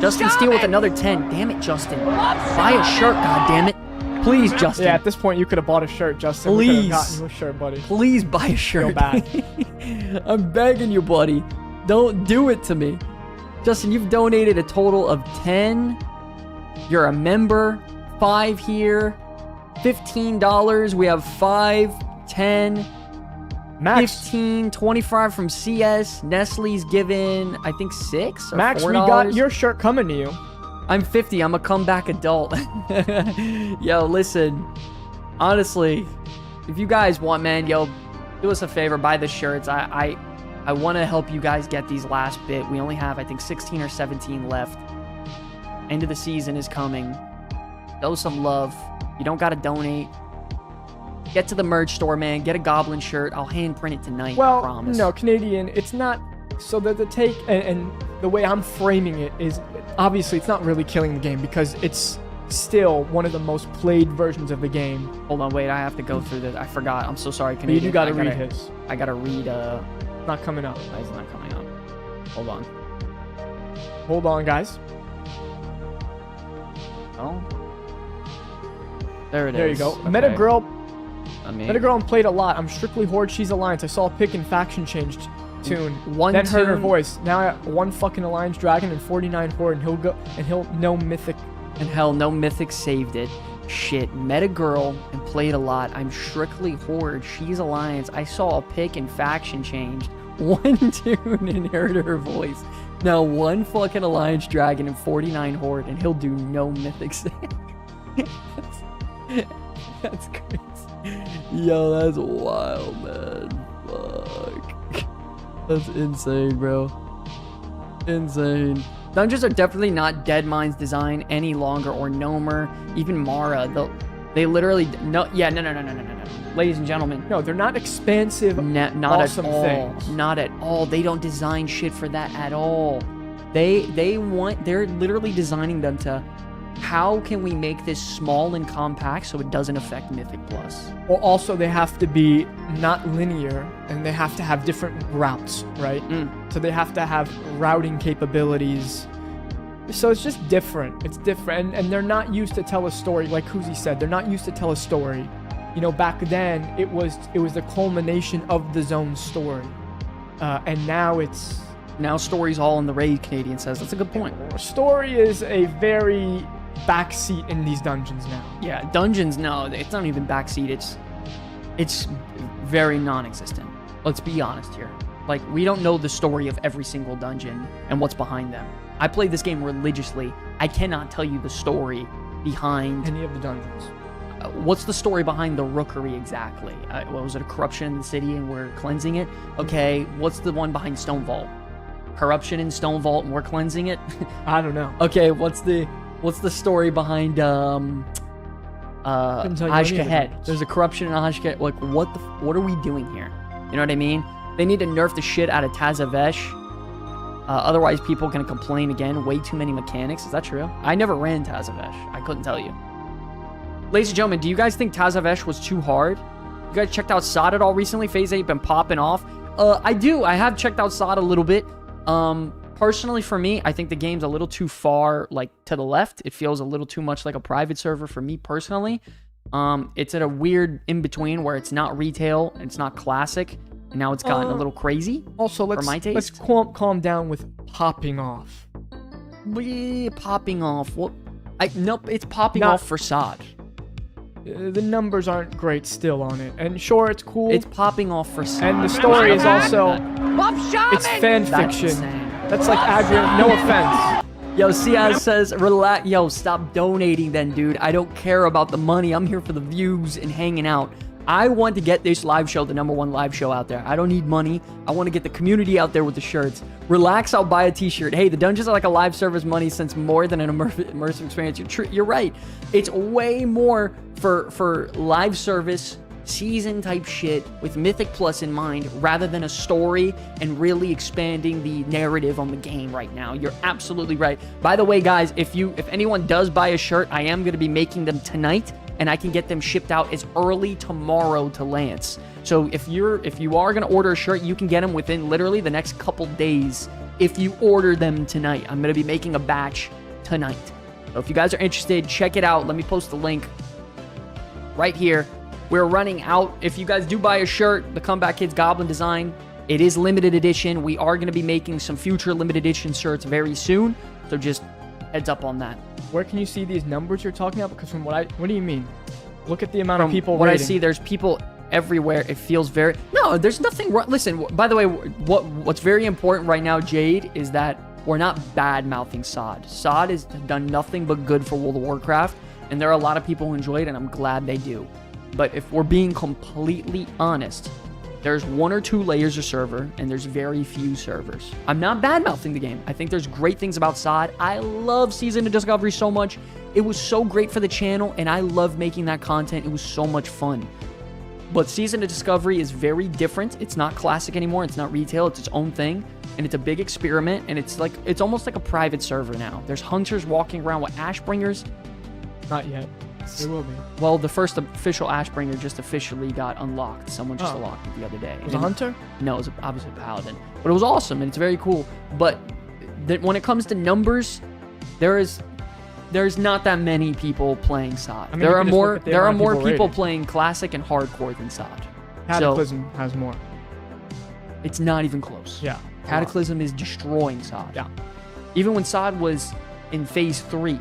Justin Steele with another 10. Damn it, Justin. Buy a shirt, goddammit. Please, Justin. Yeah, at this point, you could have bought a shirt, Justin. Please. We could have gotten you a shirt, buddy. Please buy a shirt. Feel bad. I'm begging you, buddy. Don't do it to me. Justin, you've donated a total of 10. You're a member. 5 here. $15. We have 5, 10, Max, 15, 25 from CS. Nestle's given, I think, 6 or Max, $4. we got your shirt coming to you. I'm 50. I'm a comeback adult. Yo, listen. Honestly, if you guys want, man, yo, do us a favor. Buy the shirts. I want to help you guys get these last bit. We only have, I think, 16 or 17 left. End of the season is coming. Show some love. You don't got to donate. Get to the merch store, man. Get a Goblin shirt. I'll hand print it tonight. Well, I promise. no, Canadian, it's not. So that the take and the way I'm framing it is obviously it's not really killing the game because it's still one of the most played versions of the game. Hold on, wait. I have to go through this. I forgot. I'm so sorry, But Canadian. you do got to read his. I got to read. Not coming up. Why is it not coming up? Hold on. Hold on, guys. Oh. There it is. There you go. Okay. Met a girl. I mean, Met a girl and played a lot. I'm strictly Horde. She's Alliance. I saw a pick and faction changed tune. One then heard her tune. voice. Now I got 1 fucking Alliance Dragon and 49 Horde, and he'll no Mythic. And hell, no Mythic saved it. Shit, met a girl and played a lot. I'm strictly Horde. She's Alliance. I saw a pick and faction changed. 1 tune and heard her voice. Now 1 fucking Alliance Dragon and 49 Horde, and he'll do no Mythic save. That's crazy. Yo, that's wild, man. Fuck. That's insane, bro. Insane. Dungeons are definitely not Deadmind's design any longer, or Nomer, even Mara. They literally no. Ladies and gentlemen, No, they're not expansive. not awesome at all. things. Not at all. They don't design shit for that at all. They're literally designing them to, how can we make this small and compact so it doesn't affect Mythic Plus? Well, also they have to be not linear, and they have to have different routes, right? So they have to have routing capabilities. So it's just different. It's different, and they're not used to tell a story. Like Kuzi said, they're not used to tell a story. You know, back then it was the culmination of the zone story, and now it's. Now story's all in the raid, Canadian says. That's a good point. Story is a very backseat in these dungeons now. Yeah, dungeons, no, it's not even backseat. It's very non-existent. Let's be honest here. Like, we don't know the story of every single dungeon and what's behind them. I played this game religiously. I cannot tell you the story behind... Any of the dungeons. What's the story behind the Rookery exactly? What was it, a corruption in the city and we're cleansing it? Okay, what's the one behind Stone Vault? Corruption in Stone Vault and we're cleansing it? I don't know. Okay, what's the story behind Ashkahet? There's a corruption in Ashkahet. Like, what are we doing here? You know what I mean? They need to nerf the shit out of Tazavesh. Otherwise, people are gonna complain again. Way too many mechanics. Is that true? I never ran Tazavesh. I couldn't tell you. Ladies and gentlemen, do you guys think Tazavesh was too hard? You guys checked out SOD at all recently? Phase 8 been popping off. I do. I have checked out SOD a little bit. Personally, for me, I think the game's a little too far, like, to the left. It feels a little too much like a private server for me personally. It's at a weird in-between where it's not retail, and it's not classic, and now it's gotten a little crazy. Also, for my taste. let's calm down with popping off. Popping off. What? Nope, it's popping off for SOD. The numbers aren't great still on it, and sure, it's cool. It's popping off for SOD. And the story is also... It's fan That's fiction. insane. That's like Adrian, no offense. Yo, Ciaz says, relax. Yo, stop donating then, dude. I don't care about the money. I'm here for the views and hanging out. I want to get this live show the #1 live show out there. I don't need money. I want to get the community out there with the shirts. Relax, I'll buy a t-shirt. Hey, the dungeons are like a live service money since more than an immersive experience. You're right. It's way more for live service season type shit with Mythic Plus in mind rather than a story and really expanding the narrative on the game right now. You're absolutely right. By the way, guys, if anyone does buy a shirt, I am going to be making them tonight, and I can get them shipped out as early tomorrow to Lance. So if you are going to order a shirt, you can get them within literally the next couple days if you order them tonight. I'm going to be making a batch tonight. So if you guys are interested, check it out. Let me post the link right here. We're running out. If you guys do buy a shirt, the Comeback Kids Goblin design, it is limited edition. We are going to be making some future limited edition shirts very soon. So just heads up on that. Where can you see these numbers you're talking about? Because from what do you mean? Look at the amount of people what rating. I see, there's people everywhere. It feels very... No, there's nothing wrong. Listen, by the way, what's very important right now, Jade, is that we're not bad-mouthing SOD. SOD has done nothing but good for World of Warcraft, and there are a lot of people who enjoy it, and I'm glad they do. But if we're being completely honest, there's 1 or 2 layers of server, and there's very few servers. I'm not bad-mouthing the game. I think there's great things about SOD. I love Season of Discovery so much. It was so great for the channel, and I love making that content. It was so much fun. But Season of Discovery is very different. It's not classic anymore. It's not retail. It's its own thing. And it's a big experiment. And it's almost like a private server now. There's hunters walking around with Ashbringers. Not yet. There will be. Well, the first official Ashbringer just officially got unlocked. Someone just unlocked it the other day. It was a hunter? No, it was obviously a paladin. But it was awesome, and it's very cool. But when it comes to numbers, there's not that many people playing SOD. I mean, there are more people playing classic and hardcore than SOD. Cataclysm has more. It's not even close. Yeah. Cataclysm is destroying SOD. Yeah. Even when SOD was in phase 3,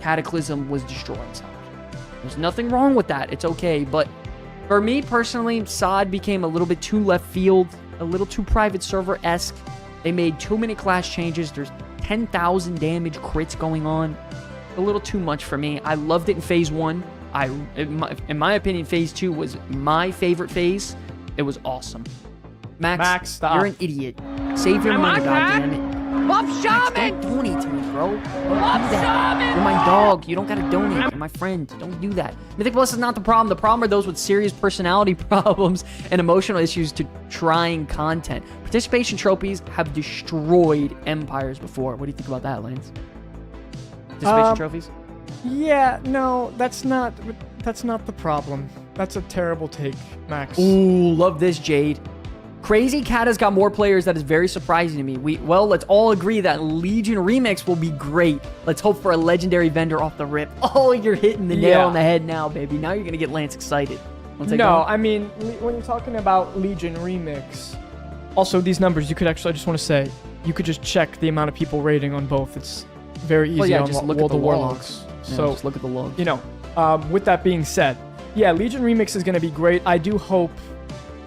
Cataclysm was destroying SOD. There's nothing wrong with that. It's okay. But for me personally, SOD became a little bit too left field, a little too private server-esque. They made too many class changes. There's 10,000 damage crits going on. A little too much for me. I loved it in phase 1. In my opinion, phase 2 was my favorite phase. It was awesome. Max, stop. You're an idiot. Save your money, goddammit. Love Max, Shaman! don't donate to me, bro. Don't do Love that. Shaman! You're my dog. You don't gotta donate. You're my friend. Don't do that. Mythic Plus is not the problem. The problem are those with serious personality problems and emotional issues to trying content. Participation trophies have destroyed empires before. What do you think about that, Lance? Participation trophies? Yeah, no, that's not the problem. That's a terrible take, Max. Ooh, love this, Jade. Crazy Cat has got more players. That is very surprising to me. Well, let's all agree that Legion Remix will be great. Let's hope for a legendary vendor off the rip. Oh, you're hitting the nail on the head now, baby. Now you're going to get Lance excited. No, I mean, when you're talking about Legion Remix, also these numbers, you could actually, I just want to say, you could just check the amount of people rating on both. It's very easy on just look World at the of Warlocks. Yeah, So, just look at the logs. you know, with that being said, yeah, Legion Remix is going to be great. I do hope...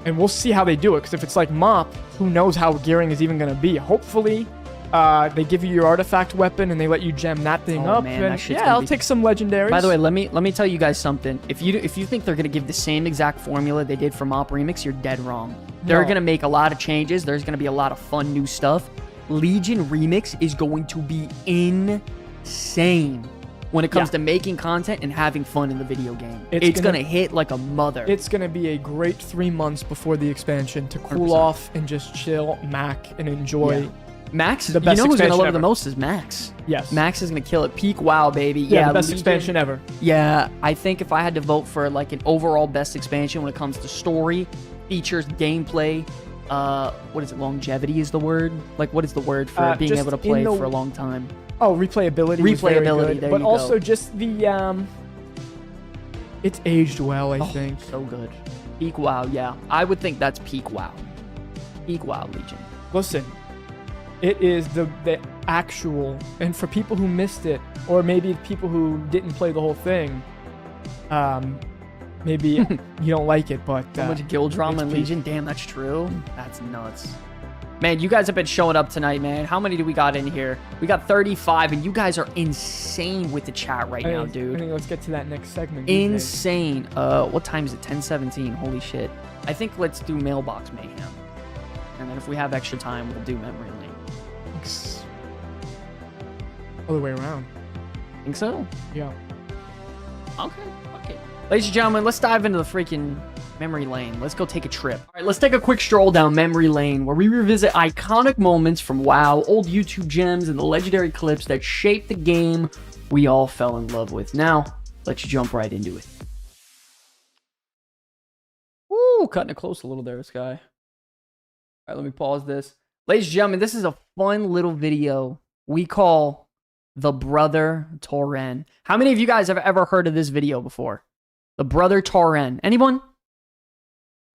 And we'll see how they do it, because if it's like MOP, who knows how gearing is even going to be. Hopefully, they give you your artifact weapon and they let you gem that thing up. Man, and that shit's I'll take some legendaries. By the way, let me tell you guys something. If you think they're gonna give the same exact formula they did for MOP Remix, you're dead wrong. They're gonna make a lot of changes. There's gonna be a lot of fun new stuff. Legion Remix is going to be insane when it comes to making content and having fun in the video game. It's gonna hit like a mother. It's gonna be a great 3 months before the expansion to cool 100%. off and just chill, Mac, and enjoy. Yeah. Max, the best you know who's gonna love it ever. the most is Max. Yes. Max is gonna kill it. Peak WoW, baby. Yeah, the best Legion, expansion ever. Yeah, I think if I had to vote for like an overall best expansion when it comes to story, features, gameplay, what is it? Longevity is the word. Like, what is the word for being able to play for a long time? Oh, replayability. Is very good, there but you also go. just the it's aged well, I think. So good. Peak WoW, yeah. I would think that's peak WoW. Peak WoW Legion. Listen, it is the actual, and for people who missed it, or maybe people who didn't play the whole thing, maybe you don't like it, but So much guild drama in Legion. Damn, that's true. That's nuts. Man, you guys have been showing up tonight, man. How many do we got in here? We got 35, and you guys are insane with the chat right now, dude. I think let's get to that next segment. Insane. What time is it? 10:17. Holy shit. I think let's do Mailbox Mayhem. And then if we have extra time, we'll do Memory Lane. Other way around. Think so? Yeah. Okay. Ladies and gentlemen, let's dive into the freaking Memory lane. Let's go take a trip. All right, let's take a quick stroll down memory lane where we revisit iconic moments from WoW, old YouTube gems, and the legendary clips that shaped the game we all fell in love with. Now, let's jump right into it. Woo, cutting it close a little there, Sky. All right, let me pause this. Ladies and gentlemen, this is a fun little video we call The Brother Tauren. How many of you guys have ever heard of this video before? The Brother Tauren. Anyone?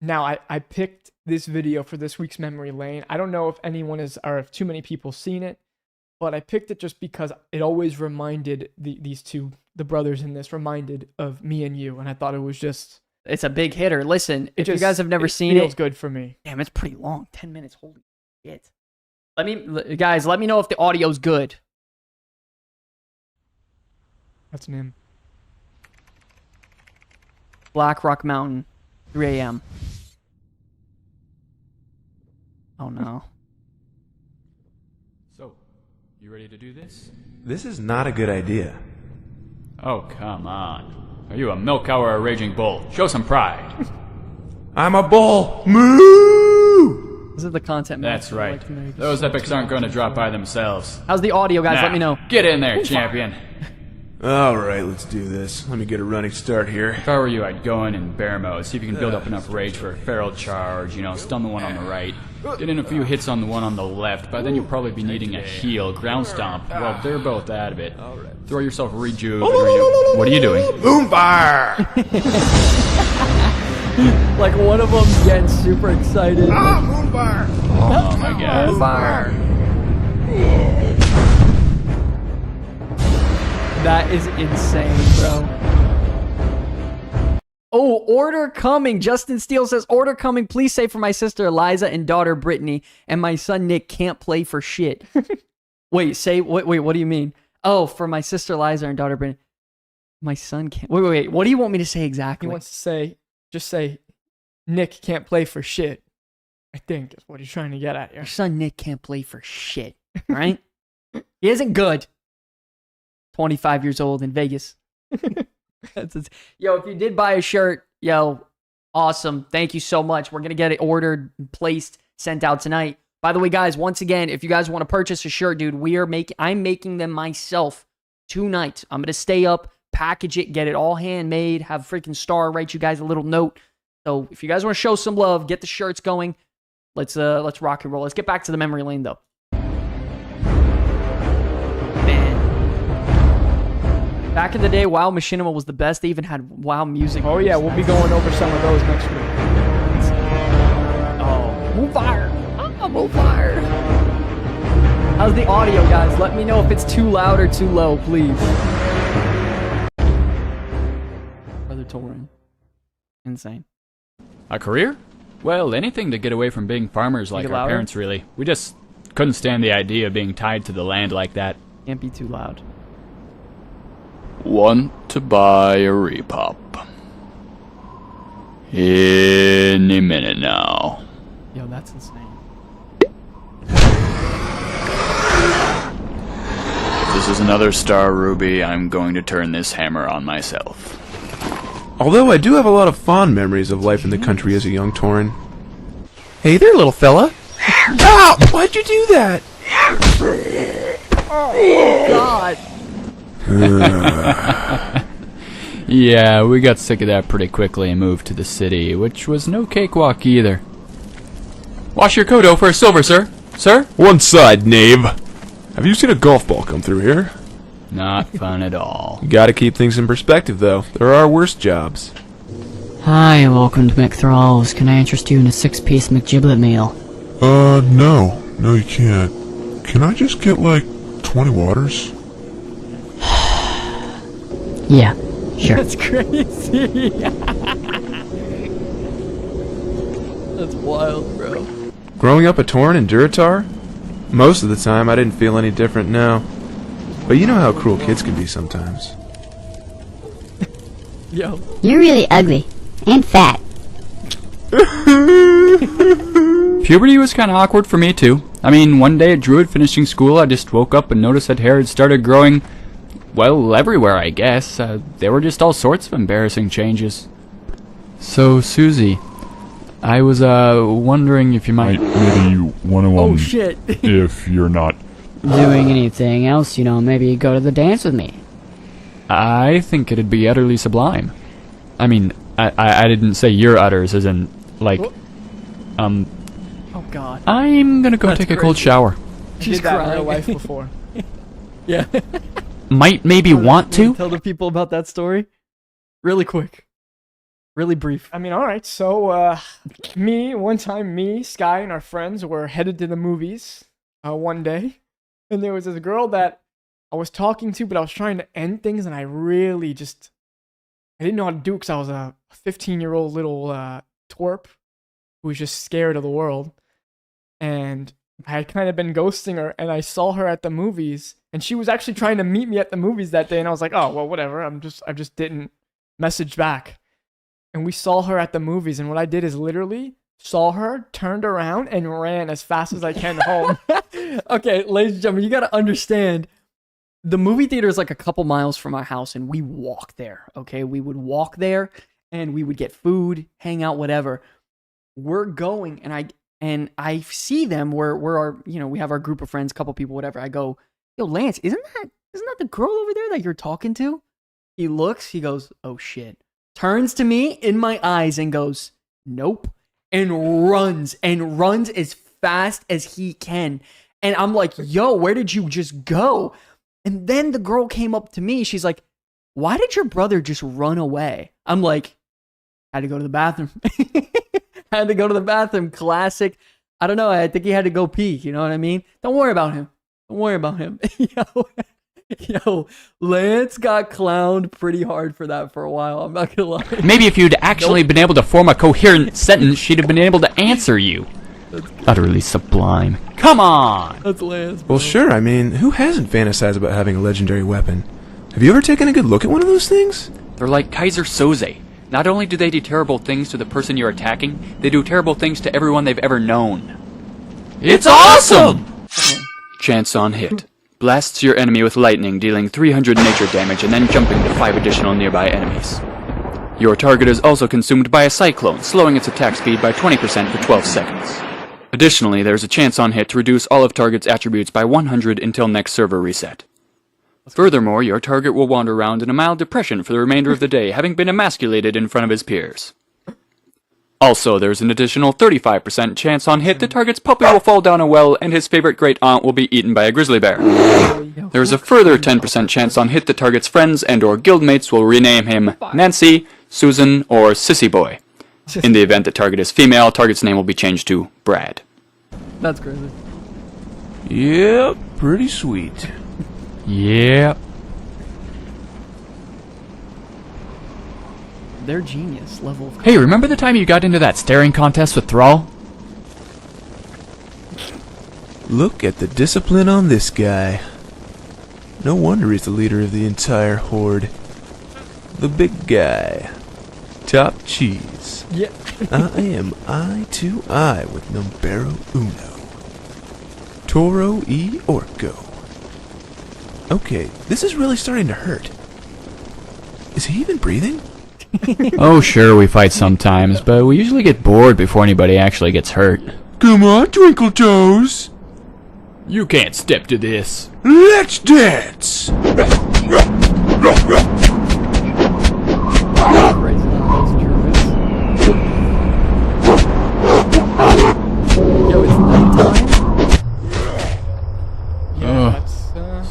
Now, I picked this video for this week's memory lane. I don't know if anyone is, or if too many people seen it, but I picked it just because it always reminded these two, the brothers in this, reminded of me and you, and I thought it was just... It's a big hitter. Listen, if you guys have never seen it... It feels good for me. Damn, it's pretty long. 10 minutes. Holy shit. Guys, let me know if the audio's good. That's him. Black Rock Mountain, 3 a.m. Oh no. So, you ready to do this? This is not a good idea. Oh, come on. Are you a milk cow or a raging bull? Show some pride. I'm a bull. Moo! This is the content. That's right. Those epics aren't going to drop by themselves. How's the audio, guys? Nah, Let me know. Get in there, champion. All right, let's do this. Let me get a running start here. If I were you, I'd go in bear mode, see if you can build up enough rage for a feral charge, you know, stun the one on the right, get in a few hits on the one on the left, but then you'll probably be needing a heal, ground stomp. Well, they're both out of it. Throw yourself a rejuve. What are you doing? Boomfire! Like one of them's getting super excited. Moonfire! Oh my god. Moonfire! That is insane, bro. Oh, order coming. Justin Steele says, order coming. Please say for my sister Eliza and daughter Brittany and my son Nick can't play for shit. Wait, what do you mean? Oh, for my sister Eliza and daughter Brittany. My son can't. Wait. What do you want me to say exactly? He wants to say, just say, Nick can't play for shit. I think is what he's trying to get at here. Your son Nick can't play for shit, right? He isn't good. 25 years old in Vegas. Yo, if you did buy a shirt, yo, awesome. Thank you so much. We're going to get it ordered, placed, sent out tonight. By the way, guys, once again, if you guys want to purchase a shirt, dude, I'm making them myself tonight. I'm going to stay up, package it, get it all handmade, have a freaking star, write you guys a little note. So if you guys want to show some love, get the shirts going. Let's rock and roll. Let's get back to the memory lane, though. Back in the day, WoW Machinima was the best. They even had WoW music. Oh yeah, we'll be going over some of those next week. Oh, move fire! Oh, move fire! How's the audio, guys? Let me know if it's too loud or too low, please. Brother Tauren. Insane. A career? Well, anything to get away from being farmers like our parents, really. We just couldn't stand the idea of being tied to the land like that. Can't be too loud. Want to buy a repop. Any minute now. Yo, that's insane. If this is another Star Ruby, I'm going to turn this hammer on myself. Although I do have a lot of fond memories of life in the country as a young Tauren. Hey there, little fella. Ow! Why'd you do that? Oh, God. Yeah, we got sick of that pretty quickly and moved to the city, which was no cakewalk either. Wash your kodo for a silver, sir. Sir? One side, knave. Have you seen a golf ball come through here? Not fun at all. You gotta keep things in perspective, though. There are worse jobs. Hi, welcome to McThralls. Can I interest you in a 6-piece McGiblet meal? No. No, you can't. Can I just get, like, 20 waters? Yeah, sure. That's crazy. That's wild, bro. Growing up a Tauren in Durotar? Most of the time, I didn't feel any different now. But you know how cruel kids can be sometimes. Yo. You're really ugly. And fat. Puberty was kind of awkward for me, too. I mean, one day at Druid finishing school, I just woke up and noticed that hair had started growing, well, everywhere, I guess. There were just all sorts of embarrassing changes. So, Susie, I was wondering if you might... Maybe you want to, Oh shit. if you're not... Doing anything else, you know, maybe go to the dance with me. I think it'd be utterly sublime. I mean, I didn't say your utters, as in, like, Oh god. I'm gonna go take a cold shower. She's She's did that in crying. real life before. Yeah. Might maybe want to? Tell the people about that story? Really quick. Really brief. I mean, all right. So, one time, Sky, and our friends were headed to the movies one day. And there was this girl that I was talking to, but I was trying to end things, and I really just... I didn't know how to do it because I was a 15-year-old little twerp who was just scared of the world. And I had kind of been ghosting her, and I saw her at the movies, and she was actually trying to meet me at the movies that day, and I was like, oh, well, whatever. I just didn't message back. And we saw her at the movies, and what I did is literally saw her, turned around, and ran as fast as I can home. Okay, ladies and gentlemen, you gotta understand, the movie theater is like a couple miles from our house, and we walk there, okay? We would walk there, and we would get food, hang out, whatever. We're going, and I see them, we're our, we have our group of friends, couple people, whatever. I go, yo, Lance, isn't that the girl over there that you're talking to? He looks, he goes, oh shit. Turns to me in my eyes and goes, nope. And runs as fast as he can. And I'm like, yo, where did you just go? And then the girl came up to me. She's like, why did your brother just run away? I'm like, had to go to the bathroom. Had to go to the bathroom. Classic. I don't know. I think he had to go pee. You know what I mean? Don't worry about him. Don't worry about him. Yo, Lance got clowned pretty hard for that for a while. I'm not gonna lie. Maybe if you'd actually been able to form a coherent sentence, she'd have been able to answer you. Utterly sublime. Come on! That's Lance. Well, sure. I mean, who hasn't fantasized about having a legendary weapon? Have you ever taken a good look at one of those things? They're like Kaiser Soze. Not only do they do terrible things to the person you're attacking, they do terrible things to everyone they've ever known. It's awesome! Chance on hit. Blasts your enemy with lightning, dealing 300 nature damage and then jumping to 5 additional nearby enemies. Your target is also consumed by a cyclone, slowing its attack speed by 20% for 12 seconds. Additionally, there's a chance on hit to reduce all of target's attributes by 100 until next server reset. Furthermore, your target will wander around in a mild depression for the remainder of the day, having been emasculated in front of his peers. Also, there's an additional 35% chance on hit the target's puppy will fall down a well and his favorite great-aunt will be eaten by a grizzly bear. There's a further 10% chance on hit the target's friends and or guildmates will rename him Nancy, Susan, or Sissy Boy. In the event the target is female, target's name will be changed to Brad. That's crazy. Yep, pretty sweet. Yep. They're genius level of... Hey, remember the time you got into that staring contest with Thrall? Look at the discipline on this guy. No wonder he's the leader of the entire horde. The big guy. Top cheese. Yeah. I am eye to eye with Numbero Uno. Toro e Orco. Okay, this is really starting to hurt. Is he even breathing? Oh, sure, we fight sometimes, but we usually get bored before anybody actually gets hurt. Come on, Twinkle Toes! You can't step to this. Let's dance! Yo, it's nighttime. Yeah,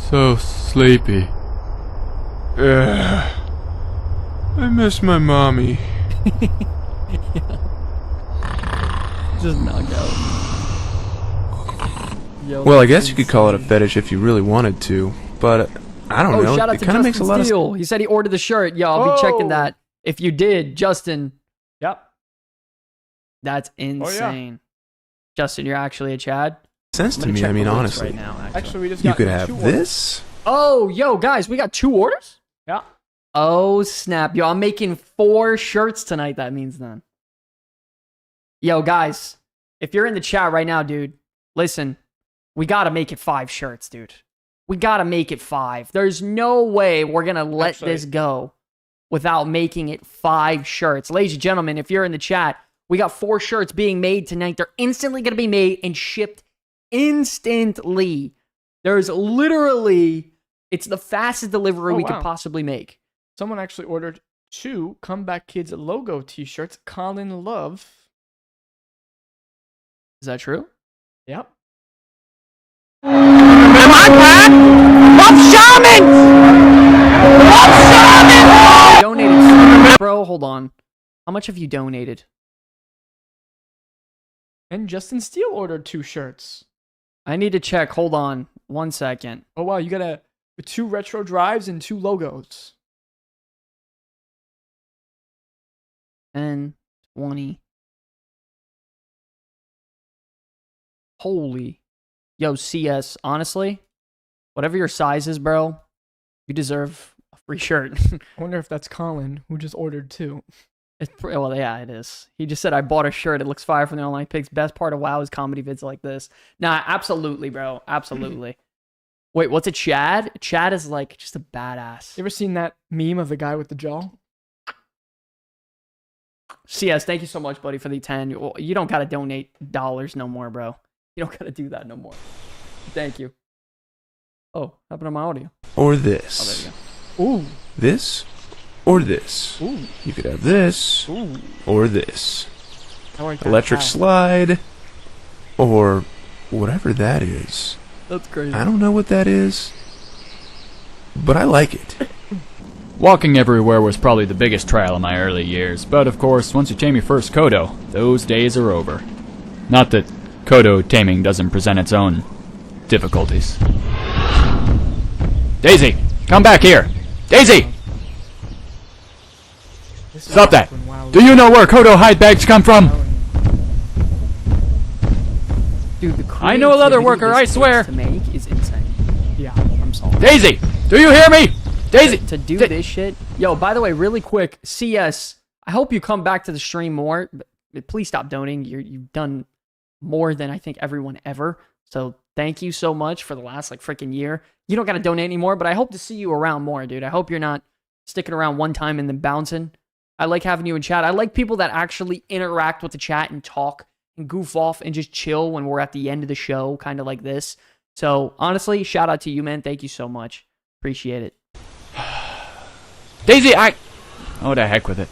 So sleepy. I miss my mommy. Just knock out. Yo, Well, I guess you could call it a fetish if you really wanted to, but I don't know. Shout out It to kind of Justin makes a lot of Steele. He said he ordered the shirt. Yo, I'll be checking that. If you did, Justin, Yep. that's insane. Justin, you're actually a Chad. sense I'm to gonna me. check I mean, the links honestly, right now, Actually, we just you got could two have orders. this. Oh, yo, guys, we got 2 orders? Yeah. Oh, snap. Yo, I'm making 4 shirts tonight, that means then. Yo, guys, if you're in the chat right now, dude, listen, we gotta make it 5 shirts, dude. We gotta make it 5. There's no way we're gonna let Actually, this go. without making it 5 shirts. Ladies and gentlemen, if you're in the chat, we got 4 shirts being made tonight. They're instantly going to be made and shipped instantly. There's literally, it's the fastest delivery we could possibly make. Someone actually ordered 2 Comeback Kids logo t-shirts. Colin Love. Is that true? Yep. Donated, bro. Hold on. How much have you donated? And Justin Steele ordered 2 shirts. I need to check. Hold on. 1 second. Oh wow, you got 2 retro drives and 2 logos. 10, 20. Holy. Yo, CS, honestly, whatever your size is, bro, you deserve a free shirt. I wonder if that's Colin, who just ordered 2. Well, yeah, it is. He just said, I bought a shirt. It looks fire from the online pics. Best part of WoW is comedy vids like this. Nah, absolutely, bro. Absolutely. Wait, what's it, Chad? Chad is like just a badass. You ever seen that meme of the guy with the jaw? CS, thank you so much, buddy, for the 10. You don't got to donate dollars no more, bro. You don't got to do that no more. Thank you. Oh, happened on my audio. Or this. Oh, there you go. Ooh. This or this. Ooh. You could have this Ooh. or this. I like that Electric hat. slide or whatever that is. That's crazy. I don't know what that is, but I like it. Walking everywhere was probably the biggest trial in my early years, but of course, once you tame your first Kodo, those days are over. Not that Kodo taming doesn't present its own difficulties. Daisy, come back here! Daisy! Stop that! Do you know where Kodo hide bags come from? Dude, the I know a leather worker, I this swear. to make is insane. Yeah. I'm sorry. Daisy! Do you hear me? Daisy! To do this shit. Yo, by the way, really quick, CS, I hope you come back to the stream more. But please stop donating. You've done more than I think everyone ever. So thank you so much for the last like freaking year. You don't got to donate anymore, but I hope to see you around more, dude. I hope you're not sticking around one time and then bouncing. I like having you in chat. I like people that actually interact with the chat and talk and goof off and just chill when we're at the end of the show, kind of like this. So honestly, shout out to you, man. Thank you so much. Appreciate it. Daisy, oh, the heck with it.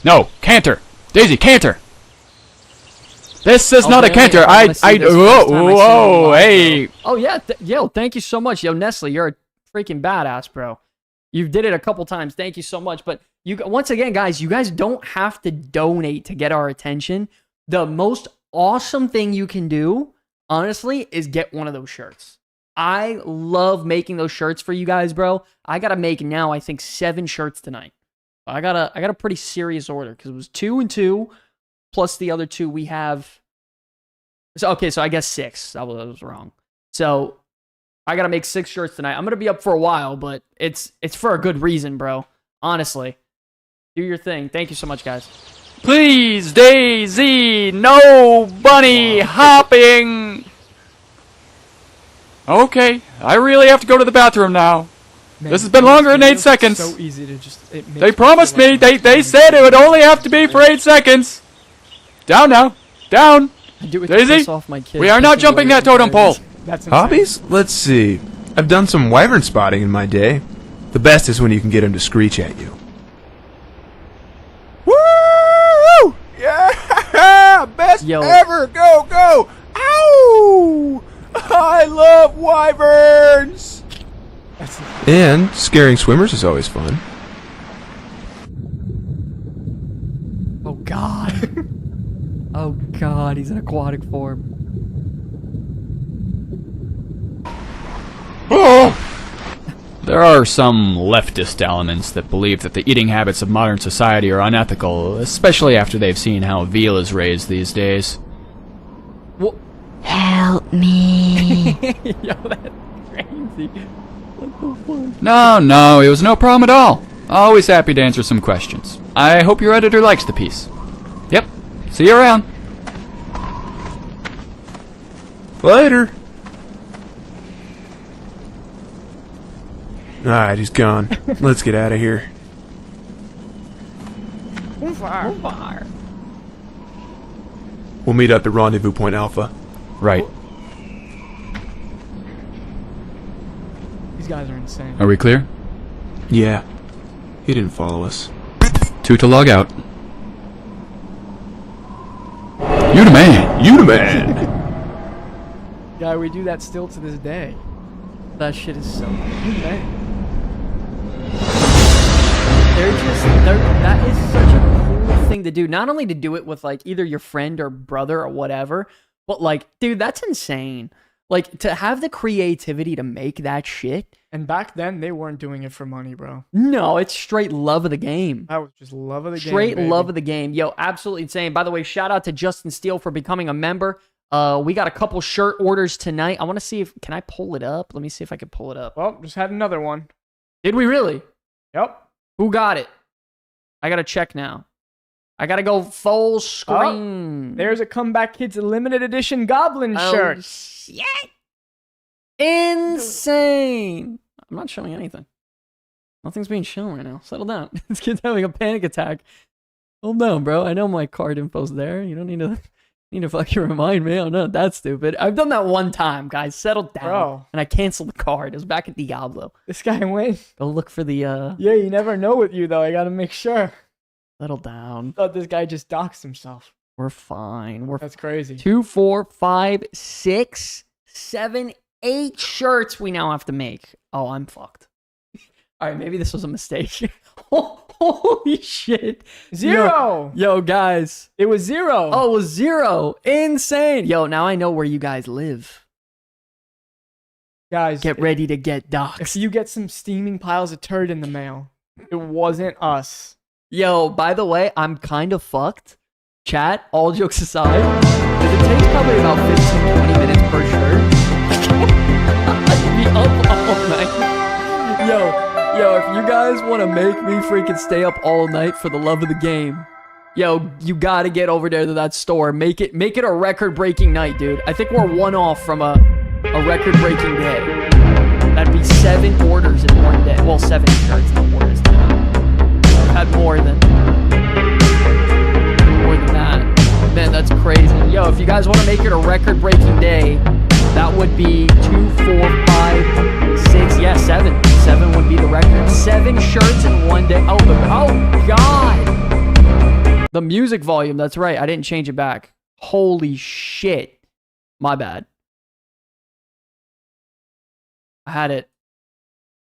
No, canter! Daisy, canter! This is not a canter. Whoa, hey. Oh yeah, yo, thank you so much, yo, Nestle. You're a freaking badass, bro. You did it a couple times. Thank you so much. But you, once again, guys, you guys don't have to donate to get our attention. The most awesome thing you can do, honestly, is get one of those shirts. I love making those shirts for you guys, bro. I gotta make now, I think 7 shirts tonight. I got a pretty serious order because it was 2 and 2 plus the other 2 we have. So okay, so I guess 6. That was wrong. So I gotta make 6 shirts tonight. I'm gonna be up for a while, but it's for a good reason, bro. Honestly, do your thing. Thank you so much, guys. Please, Daisy, no bunny hopping. Okay, I really have to go to the bathroom now. Man, this has been longer than 8 seconds. So easy to just. They promised me. They said it would only have to be for 8 seconds. Down now. Down. Daisy, we are not jumping that totem pole. That's insane. Hobbies? Let's see. I've done some wyvern spotting in my day. The best is when you can get them to screech at you. Woo! Yeah! Best ever! Go, go! Ow! I love wyverns! And scaring swimmers is always fun. Oh god. Oh god, he's in aquatic form. There are some leftist elements that believe that the eating habits of modern society are unethical, especially after they've seen how veal is raised these days. What? Help me. Yo, that's crazy. What the fuck? No, it was no problem at all. Always happy to answer some questions. I hope your editor likes the piece. Yep, see you around. Later. Alright, he's gone. Let's get out of here. Fire. We'll meet up at Rendezvous Point Alpha. Right. These guys are insane. Are we clear? Yeah. He didn't follow us. 2 to log out. You the man. You the man. Yeah, we do that still to this day. That shit is so Man. that is such a cool thing to do. Not only to do it with like either your friend or brother or whatever, but like, dude, that's insane. Like to have the creativity to make that shit. And back then, they weren't doing it for money, bro. No, it's straight love of the game. That was just love of the game. Straight baby. love of the game. Yo, absolutely insane. By the way, shout out to Justin Steele for becoming a member. We got a couple shirt orders tonight. I want to see if, can I pull it up? Let me see if I can pull it up. Well, just had another one. Did we really? Yep. Who got it? I got to check now. I got to go full screen. There's a Comeback Kids limited edition Goblin shirt. Shit. Insane. I'm not showing anything. Nothing's being shown right now. Settle down. This kid's having a panic attack. Calm down, bro. I know my card info's there. You don't need to fucking remind me. I'm not that stupid. I've done that one time, guys. Settle down. Bro. And I canceled the card. It was back at Diablo. This guy wins. Go look for the Yeah, you never know with you, though. I gotta make sure. Settle down. Thought this guy just doxed himself. We're fine. That's crazy. 2, 4, 5, 6, 7, 8 shirts we now have to make. Oh, I'm fucked. All right, maybe this was a mistake. Holy shit. 0. Yo, guys. It was 0. Oh, it was 0. Insane. Yo, now I know where you guys live. Guys, Get ready to get if doxxed. you get some steaming piles of turd in the mail, it wasn't us. Yo, by the way, I'm kind of fucked. Chat, all jokes aside, because it takes probably about 15-20 minutes per shirt. I'd be up all night. Yo, if you guys want to make me freaking stay up all night for the love of the game, yo, you gotta get over there to that store. Make it a record-breaking night, dude. I think we're one off from a record-breaking day. That'd be 7 orders in one day. Well, 7 shirts in orders. I've had more than that. Man, that's crazy. Yo, if you guys want to make it a record-breaking day, that would be 2, 4, 5, 6. Yeah, 7. 7 would be the record. 7 shirts in one day. Oh God. The music volume. That's right. I didn't change it back. Holy shit. My bad. I had it.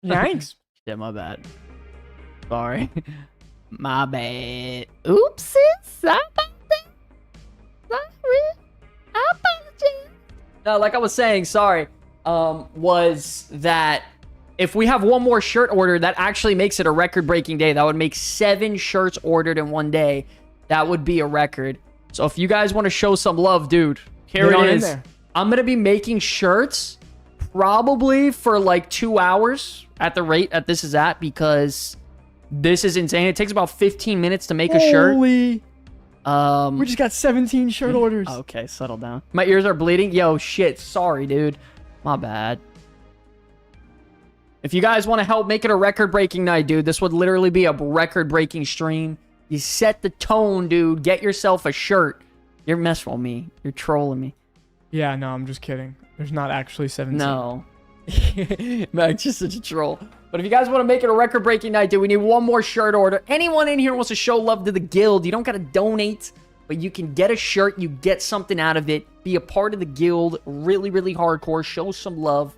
Thanks. Yeah, my bad. Sorry. My bad. Oopsies. Sorry about that. Sorry. I apologize. No, like I was saying, sorry, was that if we have one more shirt order, that actually makes it a record-breaking day. That would make 7 shirts ordered in one day. That would be a record. So if you guys want to show some love, dude, here it is. I'm going to be making shirts probably for like 2 hours at the rate that this is at, because this is insane. It takes about 15 minutes to make a shirt. We just got 17 shirt orders. Okay, settle down. My ears are bleeding. Yo, shit. Sorry, dude. My bad. If you guys want to help make it a record-breaking night, dude, this would literally be a record-breaking stream. You set the tone, dude. Get yourself a shirt. You're messing with me. You're trolling me. Yeah, no, I'm just kidding. There's not actually 17. No. Mac's just such a troll. But if you guys want to make it a record-breaking night, dude, we need one more shirt order. Anyone in here wants to show love to the guild, you don't got to donate, but you can get a shirt. You get something out of it. Be a part of the guild. Really, really hardcore. Show some love.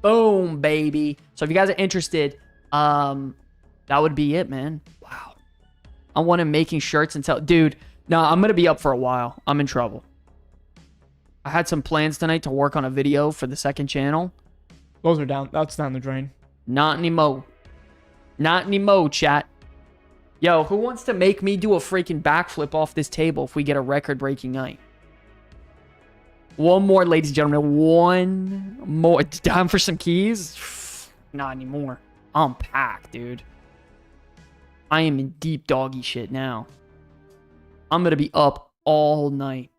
Boom, baby. So if you guys are interested, that would be it, man. Wow. I want him making shirts until... Dude, no, I'm going to be up for a while. I'm in trouble. I had some plans tonight to work on a video for the second channel. Those are down. That's down the drain. Not anymore. Not anymore, chat. Yo, who wants to make me do a freaking backflip off this table if we get a record-breaking night? One more, ladies and gentlemen. One more. It's time for some keys? Not anymore. I'm packed, dude. I am in deep doggy shit now. I'm going to be up all night.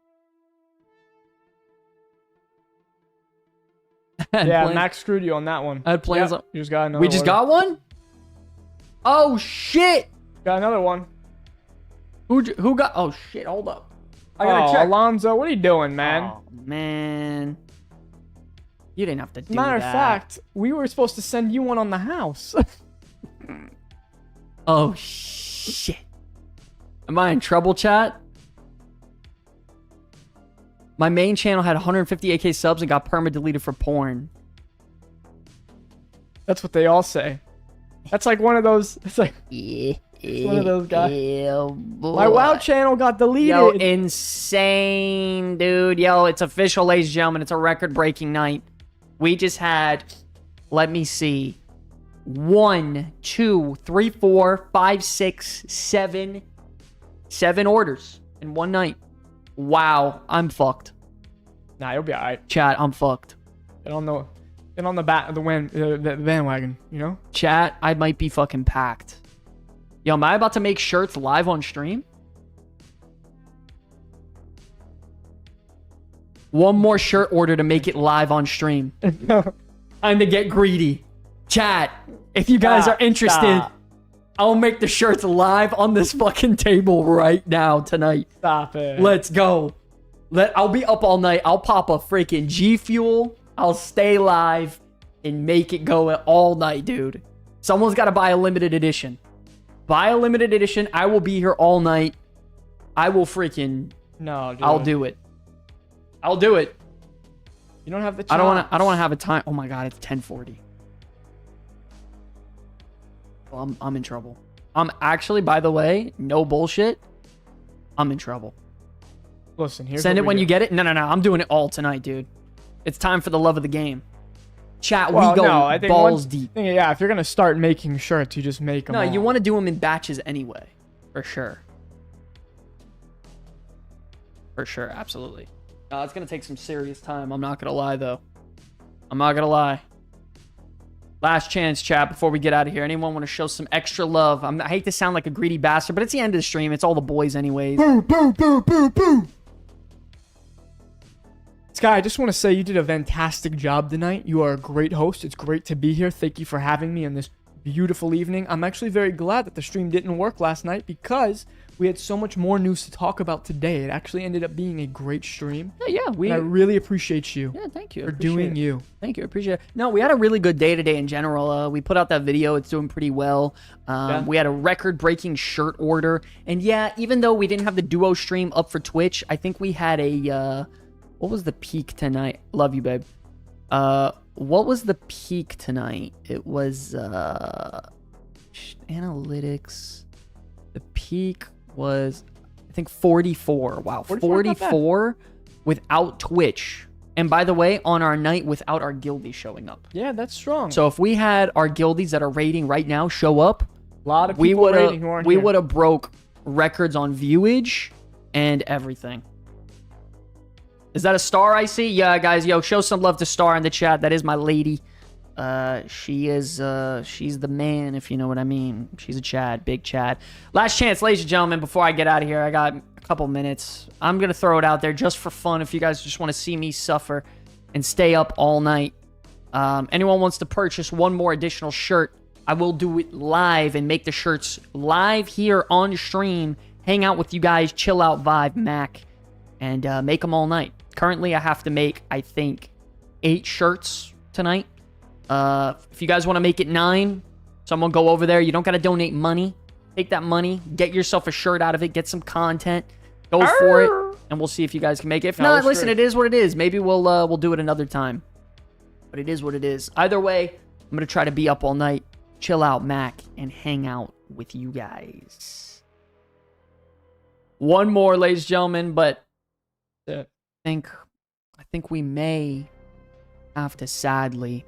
Yeah, Max screwed you on that one. I had plans. Yep, you just got another We just got one? Oh, shit. Got another one. Who got... Oh, shit. Hold up. I gotta check. Alonzo, what are you doing, man? Oh, man. You didn't have to do Matter that. of fact, we were supposed to send you one on the house. Oh, shit. Am I in trouble, chat? My main channel had 150 AK subs and got perma-deleted for porn. That's what they all say. That's like one of those... It's like... one of those guys. Yeah, My WoW channel got deleted. Yo, insane, dude. Yo, it's official, ladies and gentlemen. It's a record-breaking night. We just had... Let me see. 1, 2, 3, 4, 5, 6, 7... 7 orders in one night. Wow, I'm fucked. Nah, you'll be alright. Chat, I'm fucked. Get on the the bandwagon, you know? Chat, I might be fucking packed. Yo, am I about to make shirts live on stream? One more shirt order to make it live on stream. Time to get greedy. Chat, if you guys are interested, I'll make the shirts live on this fucking table right now tonight. Stop it. Let's go. I'll be up all night. I'll pop a freaking G Fuel. I'll stay live and make it go all night, dude. Someone's got to buy a limited edition. Buy a limited edition. I will be here all night. I will freaking... No, dude. I'll do it. I'll do it. You don't have the chops. I don't want to have a time. Oh my god, it's 10:40. Well, I'm in trouble. I'm actually, by the way, no bullshit. I'm in trouble. Listen, here's Send it what when we you do. get it. No. I'm doing it all tonight, dude. It's time for the love of the game. Chat, we go I think balls deep. Yeah, if you're gonna start making shirts, you just make them. No, you want to do them in batches anyway, for sure. For sure, absolutely. It's gonna take some serious time. I'm not gonna lie, though. I'm not gonna lie. Last chance, chat, before we get out of here. Anyone want to show some extra love? I hate to sound like a greedy bastard, but it's the end of the stream. It's all the boys anyways. Boo, boo, boo, boo, boo. Sky, I just want to say you did a fantastic job tonight. You are a great host. It's great to be here. Thank you for having me on this beautiful evening. I'm actually very glad that the stream didn't work last night because we had so much more news to talk about today. It actually ended up being a great stream. Yeah, and I really appreciate you. Yeah, thank you. For doing you. Thank you. Appreciate it. No, we had a really good day today in general. We put out that video. It's doing pretty well. We had a record-breaking shirt order. And yeah, even though we didn't have the duo stream up for Twitch, I think we had a... what was the peak tonight? Love you, babe. What was the peak tonight? It was... analytics. The peak was... I think 44. Wow, 44 without Twitch. And by the way, on our night without our guildies showing up. Yeah, that's strong. So if we had our guildies that are raiding right now show up, a lot of people raiding who aren't we here. would have broke records on viewage and everything. Is that a Star I see? Yeah, guys, yo, show some love to Star in the chat. That is my lady. She's the man, if you know what I mean. She's a Chad, big Chad. Last chance, ladies and gentlemen, before I get out of here. I got a couple minutes. I'm going to throw it out there just for fun if you guys just want to see me suffer and stay up all night. Anyone wants to purchase one more additional shirt, I will do it live and make the shirts live here on stream. Hang out with you guys, chill out vibe, Mac, and make them all night. Currently, I have to make, I think, 8 shirts tonight. If you guys want to make it 9, someone go over there. You don't got to donate money. Take that money, get yourself a shirt out of it, get some content, go for it, and we'll see if you guys can make it. If not, listen, it is what it is. Maybe we'll do it another time. But it is what it is. Either way, I'm going to try to be up all night, chill out, Mac, and hang out with you guys. One more, ladies and gentlemen, but I think we may have to sadly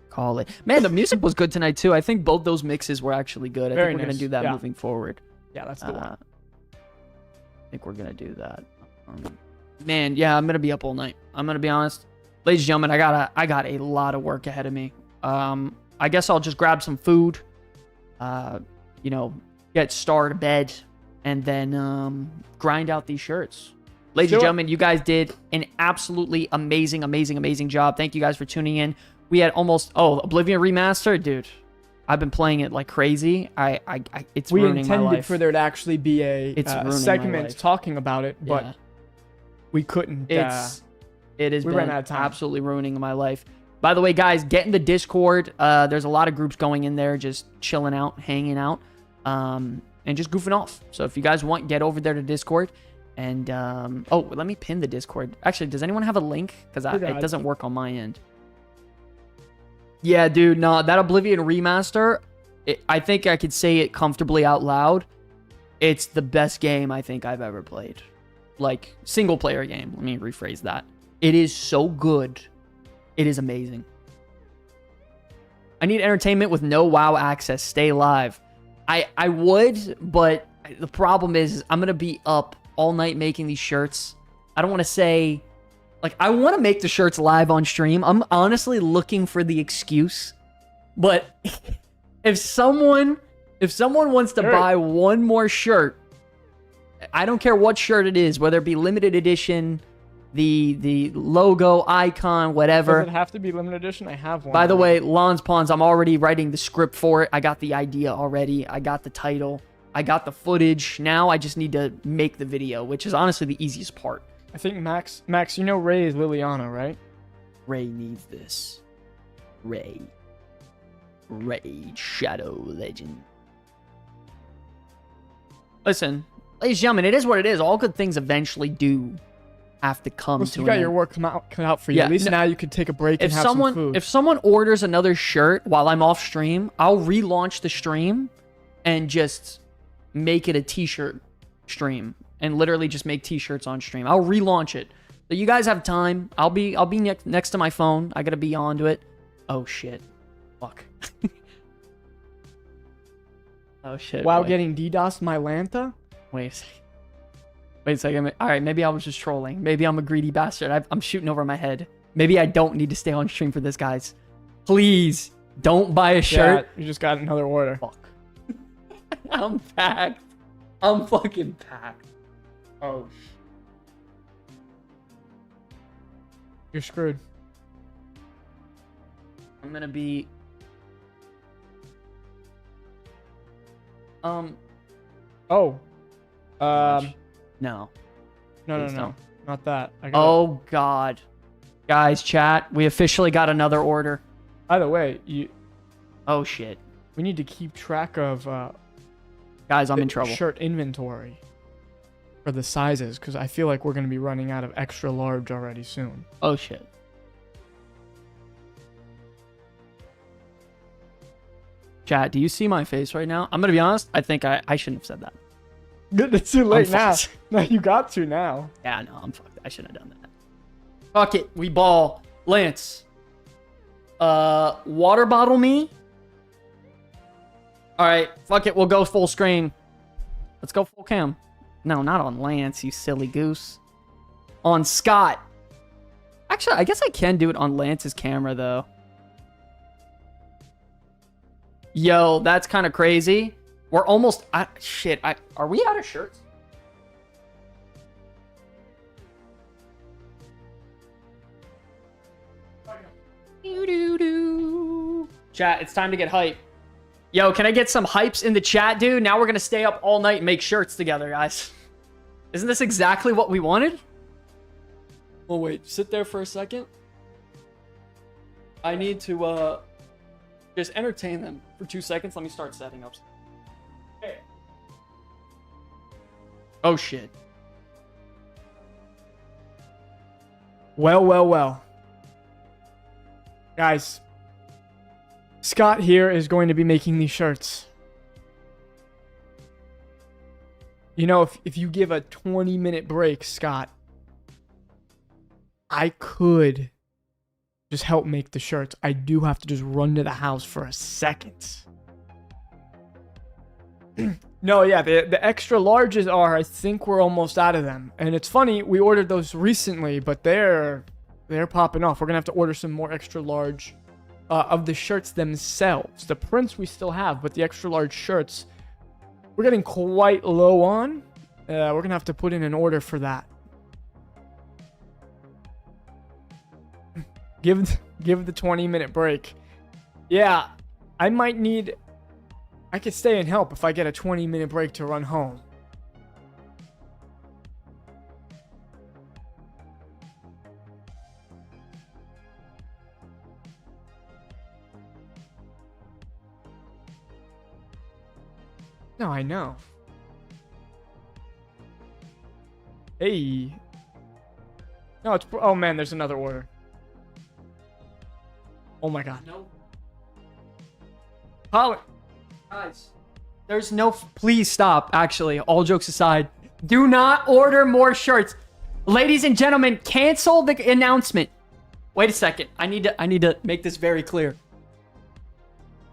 call it. Man, the music was good tonight too. I think both those mixes were actually good. I think we're gonna do that moving forward. Yeah, that's the one. I think we're gonna do that. Man, yeah, I'm gonna be up all night. I'm gonna be honest, ladies and gentlemen. I got a lot of work ahead of me. I guess I'll just grab some food. Get Star to bed, and then grind out these shirts. Ladies and gentlemen, you guys did an absolutely amazing, amazing, amazing job. Thank you guys for tuning in. We had almost... Oh, Oblivion Remastered? Dude, I've been playing it like crazy. It's ruining my life. We intended for there to actually be a segment talking about it, but we couldn't. It has been ran out of time. Absolutely ruining my life. By the way, guys, get in the Discord. There's a lot of groups going in there, just chilling out, hanging out, and just goofing off. So if you guys want, get over there to Discord. And, oh, let me pin the Discord. Actually, does anyone have a link? Because it doesn't work on my end. Yeah, dude, no, that Oblivion Remaster, I think I could say it comfortably out loud. It's the best game I think I've ever played. Like, single-player game. Let me rephrase that. It is so good. It is amazing. I need entertainment with no WoW access. Stay live. I would, but the problem is I'm going to be up all night making these shirts. I don't want to say... Like, I want to make the shirts live on stream. I'm honestly looking for the excuse. But if someone wants to buy one more shirt, I don't care what shirt it is, whether it be limited edition, the logo, icon, whatever. Does it have to be limited edition? I have one. By the way, Lons Pawns, I'm already writing the script for it. I got the idea already. I got the title. I got the footage. Now I just need to make the video, which is honestly the easiest part. I think Max, you know Ray is Liliana, right? Ray needs this. Ray, Shadow Legend. Listen, ladies and gentlemen, it is what it is. All good things eventually do have to come to you got your work cut out for you. At least now you could take a break and have some food. If someone orders another shirt while I'm off stream, I'll relaunch the stream and just make it a t-shirt stream. And literally just make t-shirts on stream. I'll relaunch it. So you guys have time. I'll be next to my phone. I gotta be onto it. Oh shit. Fuck. Oh shit. While getting DDoS my Lanta? Wait a second. Alright, maybe I was just trolling. Maybe I'm a greedy bastard. I'm shooting over my head. Maybe I don't need to stay on stream for this, guys. Please, don't buy a shirt. Yeah, you just got another order. Fuck. I'm packed. I'm fucking packed. Oh. You're screwed. I'm gonna be... Oh. No. No. Not that. Oh, God. Guys, chat, we officially got another order. By the way, Oh, shit. we need to keep track of Guys, I'm in trouble. Shirt inventory for the sizes, because I feel like we're going to be running out of extra large already soon. Oh, shit. Chat, do you see my face right now? I'm going to be honest. I think I shouldn't have said that. It's too late now. No, you got to now. Yeah, no, I'm fucked. I shouldn't have done that. Fuck it. We ball. Lance. Water bottle me? Alright, fuck it. We'll go full screen. Let's go full cam. No, not on Lance, you silly goose. On Scott. Actually, I guess I can do it on Lance's camera, though. Yo, that's kind of crazy. We're almost... shit, are we out of shirts? Chat, it's time to get hype. Yo, can I get some hypes in the chat, dude? Now we're going to stay up all night and make shirts together, guys. Isn't this exactly what we wanted? Oh, wait. Sit there for a second. I need to, just entertain them for 2 seconds. Let me start setting up. Okay. Oh, shit. Well. Guys, Scott here is going to be making these shirts. You know, if you give a 20-minute break, Scott, I could just help make the shirts. I do have to just run to the house for a second. No, yeah, the extra larges are, I think we're almost out of them. And it's funny, we ordered those recently, but they're popping off. We're going to have to order some more extra large of the shirts themselves. The prints we still have, but the extra large shirts, we're getting quite low on. We're going to have to put in an order for that. Give the 20-minute break. Yeah, I might need... I could stay and help if I get a 20-minute break to run home. No, I know. Hey. No, it's... Oh, man, there's another order. Oh, my God. No. Holly. Guys, there's no... Please stop, actually. All jokes aside. Do not order more shirts. Ladies and gentlemen, cancel the announcement. Wait a second. I need to make this very clear.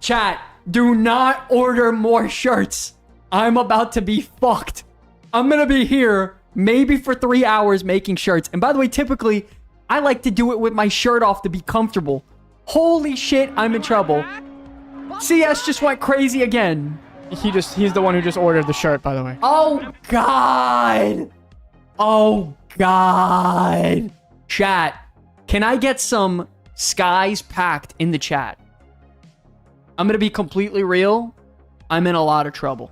Chat, do not order more shirts. I'm about to be fucked. I'm gonna be here maybe for 3 hours making shirts. And by the way, typically, I like to do it with my shirt off to be comfortable. Holy shit, I'm in trouble. CS just went crazy again. He's the one who just ordered the shirt, by the way. Oh, God. Oh, God. Chat, can I get some skies packed in the chat? I'm going to be completely real. I'm in a lot of trouble.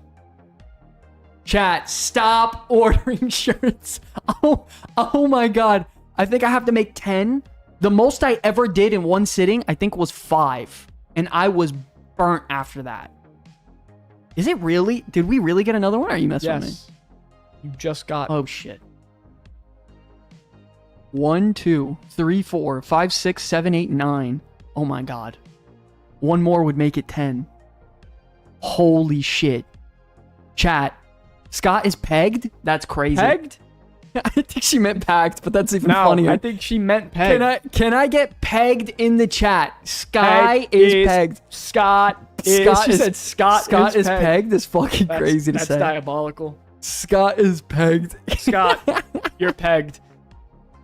Chat, stop ordering shirts. Oh my God. I think I have to make 10. The most I ever did in one sitting, I think, was 5. And I was burnt after that. Is it really? Did we really get another one? Or are you messing with me? You just got... Oh, shit. 1, 2, 3, 4, 5, 6, 7, 8, 9. Oh my God. One more would make it 10. Holy shit. Chat. Scott is pegged? That's crazy. Pegged? I think she meant packed, but that's even funnier. I think she meant pegged. Can I get pegged in the chat? Sky is pegged. Scott is pegged. That's fucking crazy to say. That's diabolical. Scott is pegged. Scott, you're pegged.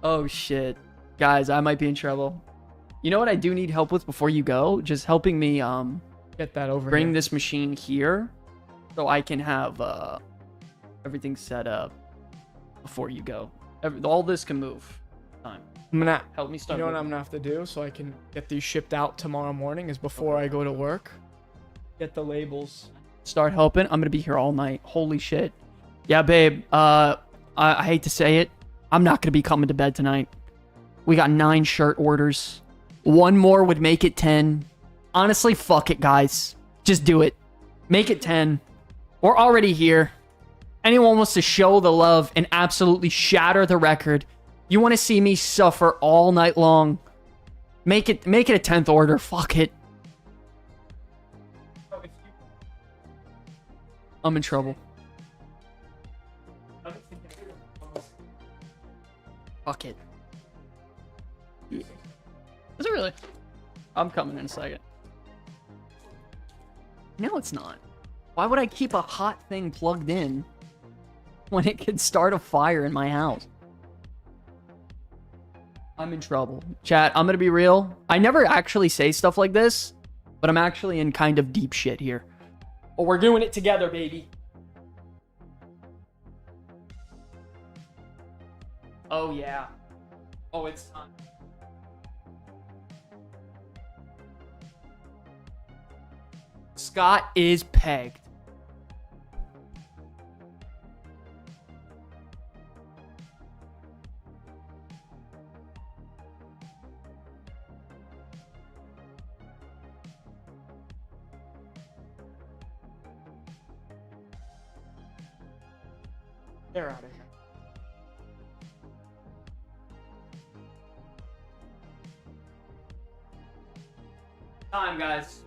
Oh shit. Guys, I might be in trouble. You know what I do need help with before you go? Just helping me get that over bring here. this machine here so I can have everything set up before you go. All this can move. Time. I'm gonna help me start. You know what I'm gonna have to do so I can get these shipped out tomorrow morning is before I go to work. Get the labels. Start helping. I'm gonna be here all night. Holy shit. Yeah, babe. I hate to say it. I'm not gonna be coming to bed tonight. We got 9 shirt orders. One more would make it 10. Honestly, fuck it, guys. Just do it. Make it 10. We're already here. Anyone wants to show the love and absolutely shatter the record. You want to see me suffer all night long. Make it a 10th order. Fuck it. I'm in trouble. Fuck it. Is it really? I'm coming in a second. No, it's not. Why would I keep a hot thing plugged in when it could start a fire in my house? I'm in trouble. Chat, I'm gonna be real. I never actually say stuff like this, but I'm actually in kind of deep shit here. But we're doing it together, baby. Oh, yeah. Oh, it's time. Scott is pegged. They're out of here. Time, guys.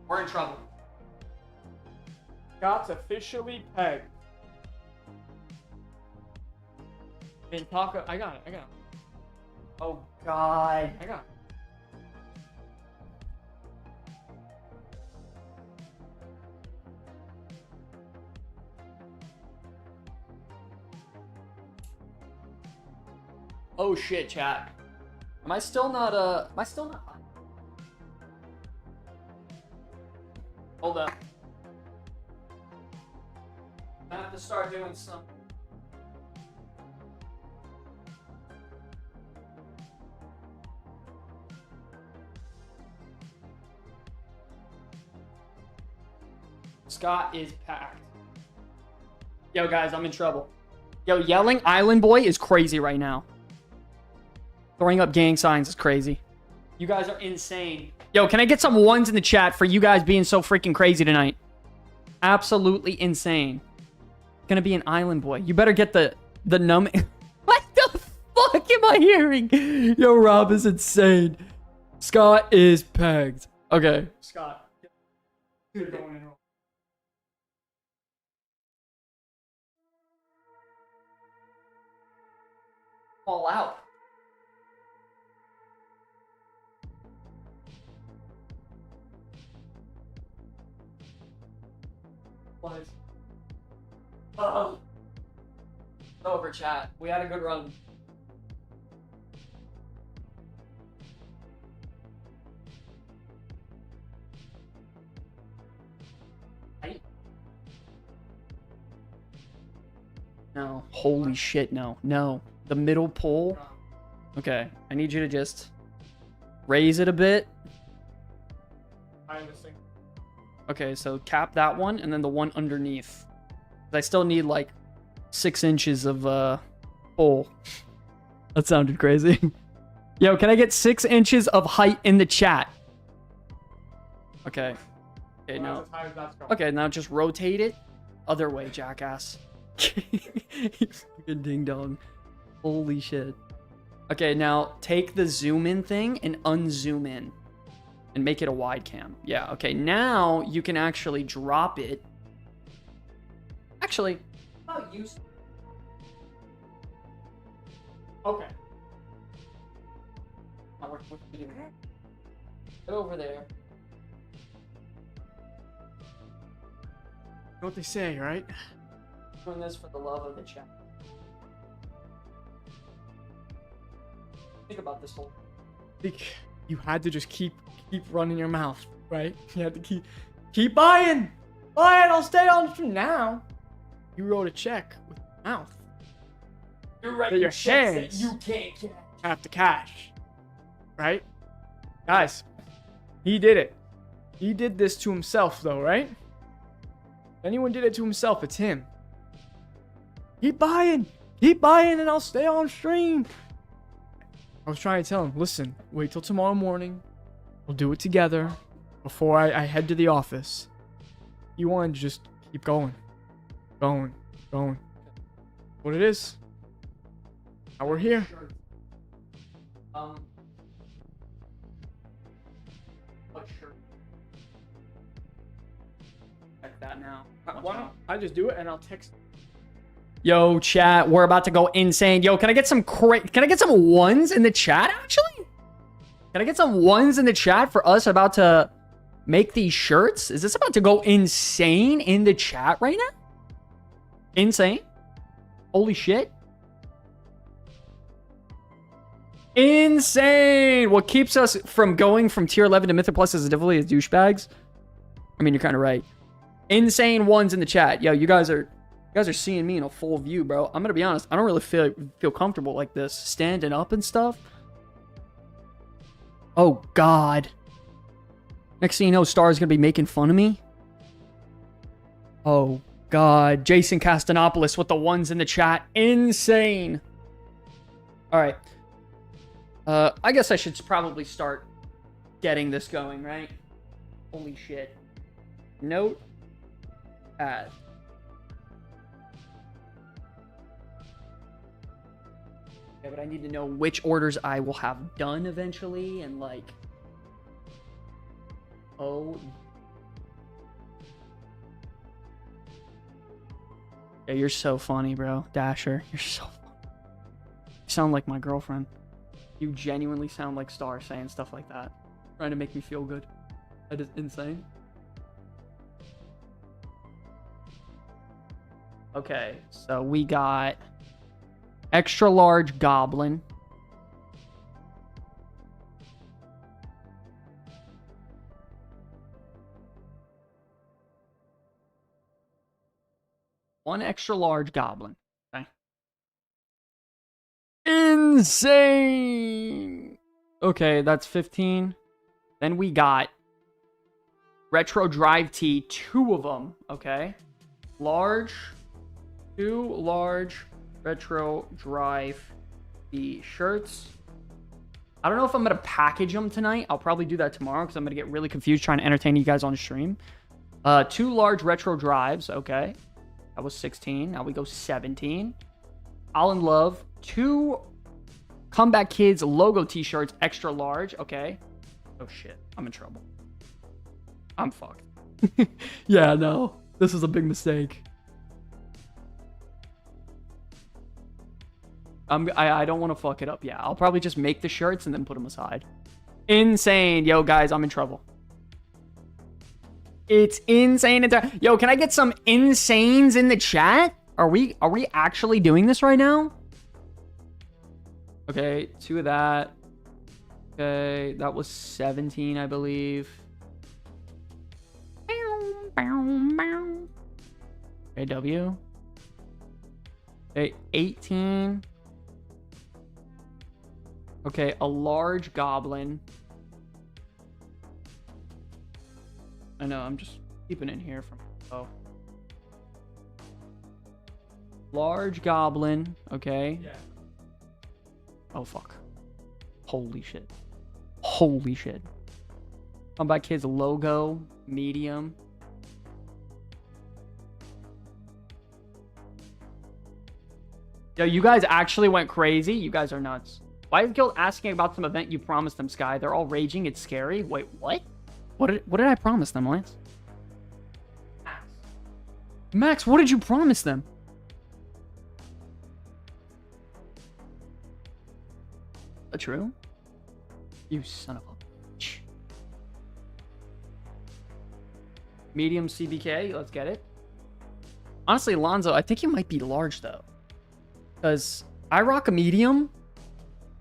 We're in trouble. Scott's officially pegged. And Taco, I got it. Oh, God. I got it. Oh, shit, chat. Am I still not hot? Hold up. I have to start doing something. Scott is packed. Yo, guys, I'm in trouble. Yo, yelling Island Boy is crazy right now. Throwing up gang signs is crazy. You guys are insane. Yo, can I get some ones in the chat for you guys being so freaking crazy tonight? Absolutely insane. Gonna be an Island Boy. You better get the numb... What the fuck am I hearing? Yo, Rob is insane. Scott is pegged. Okay. Scott. Dude, going in. All out. What? Oh. Over, chat. We had a good run. Right? No. Holy shit, no. No. The middle pole. Okay. I need you to just raise it a bit. Okay, so cap that one and then the one underneath. I still need like 6 inches of pole. That sounded crazy. Yo, can I get 6 inches of height in the chat? Okay. Okay, now. Okay, now just rotate it. Other way, jackass. Fucking ding dong. Holy shit. Okay, now take the zoom in thing and unzoom in. And make it a wide cam. Yeah, okay. Now you can actually drop it. Actually, how about you? Okay. Now what do we do? Get over there. You know what they say, right? Doing this for the love of the chat. Think about this whole. You had to just keep running your mouth, right? You had to keep buying. I'll stay on for now. You wrote a check with your mouth. You're right. That your hands you can't cash. Have to cash, right? Guys, he did it. He did this to himself, though, right? If anyone did it to himself, it's him. Keep buying, and I'll stay on stream. I was trying to tell him, listen, wait till tomorrow morning. We'll do it together before I head to the office. You wanted to just keep going. What it is. Now we're here. What shirt? Check that now. Why don't I just do it and I'll text. Yo, chat, we're about to go insane. Yo, can I get some ones in the chat, actually? Can I get some ones in the chat for us about to make these shirts? Is this about to go insane in the chat right now? Insane? Holy shit. Insane! What keeps us from going from tier 11 to Mythic Plus is difficulty as douchebags? I mean, you're kind of right. Insane ones in the chat. Yo, you guys are seeing me in a full view, bro. I'm gonna be honest. I don't really feel comfortable like this, standing up and stuff. Oh God. Next thing you know, Star's gonna be making fun of me. Oh God. Jason Castanopoulos with the ones in the chat. Insane. All right. I guess I should probably start getting this going, right? Holy shit. Note. Add. Yeah, but I need to know which orders I will have done eventually, and like... Oh. Yeah, you're so funny, bro. Dasher, you're so funny. You sound like my girlfriend. You genuinely sound like Star saying stuff like that. Trying to make me feel good. That is insane. Okay, so we got... extra large goblin. One extra large goblin. Okay. Insane. Okay, that's 15. Then we got retro drive tee, 2 of them, okay? 2 large retro drive tee shirts. I don't know if I'm going to package them tonight. I'll probably do that tomorrow because I'm going to get really confused trying to entertain you guys on stream. 2 large retro drives, okay. That was 16. Now we go 17. All in Love. 2 Comeback Kids logo t-shirts, extra large, okay. Oh shit, I'm in trouble. I'm fucked. Yeah, no. This is a big mistake. I don't want to fuck it up. Yeah, I'll probably just make the shirts and then put them aside. Insane. Yo, guys, I'm in trouble. It's insane. Yo, can I get some insanes in the chat? Are we actually doing this right now? Okay, 2 of that. Okay, that was 17, I believe. Okay, W. Okay, 18. Okay, a large goblin. I know, I'm just keeping it here from... Oh. Large goblin, okay. Yeah. Oh, fuck. Holy shit. Holy shit. Comeback Kids logo, medium. Yo, you guys actually went crazy. You guys are nuts. Why is Guild asking about some event you promised them, Sky? They're all raging. It's scary. Wait, what? What did I promise them, Lance? Max, what did you promise them? True? You son of a bitch. Medium CBK, let's get it. Honestly, Lonzo, I think you might be large though. Because I rock a medium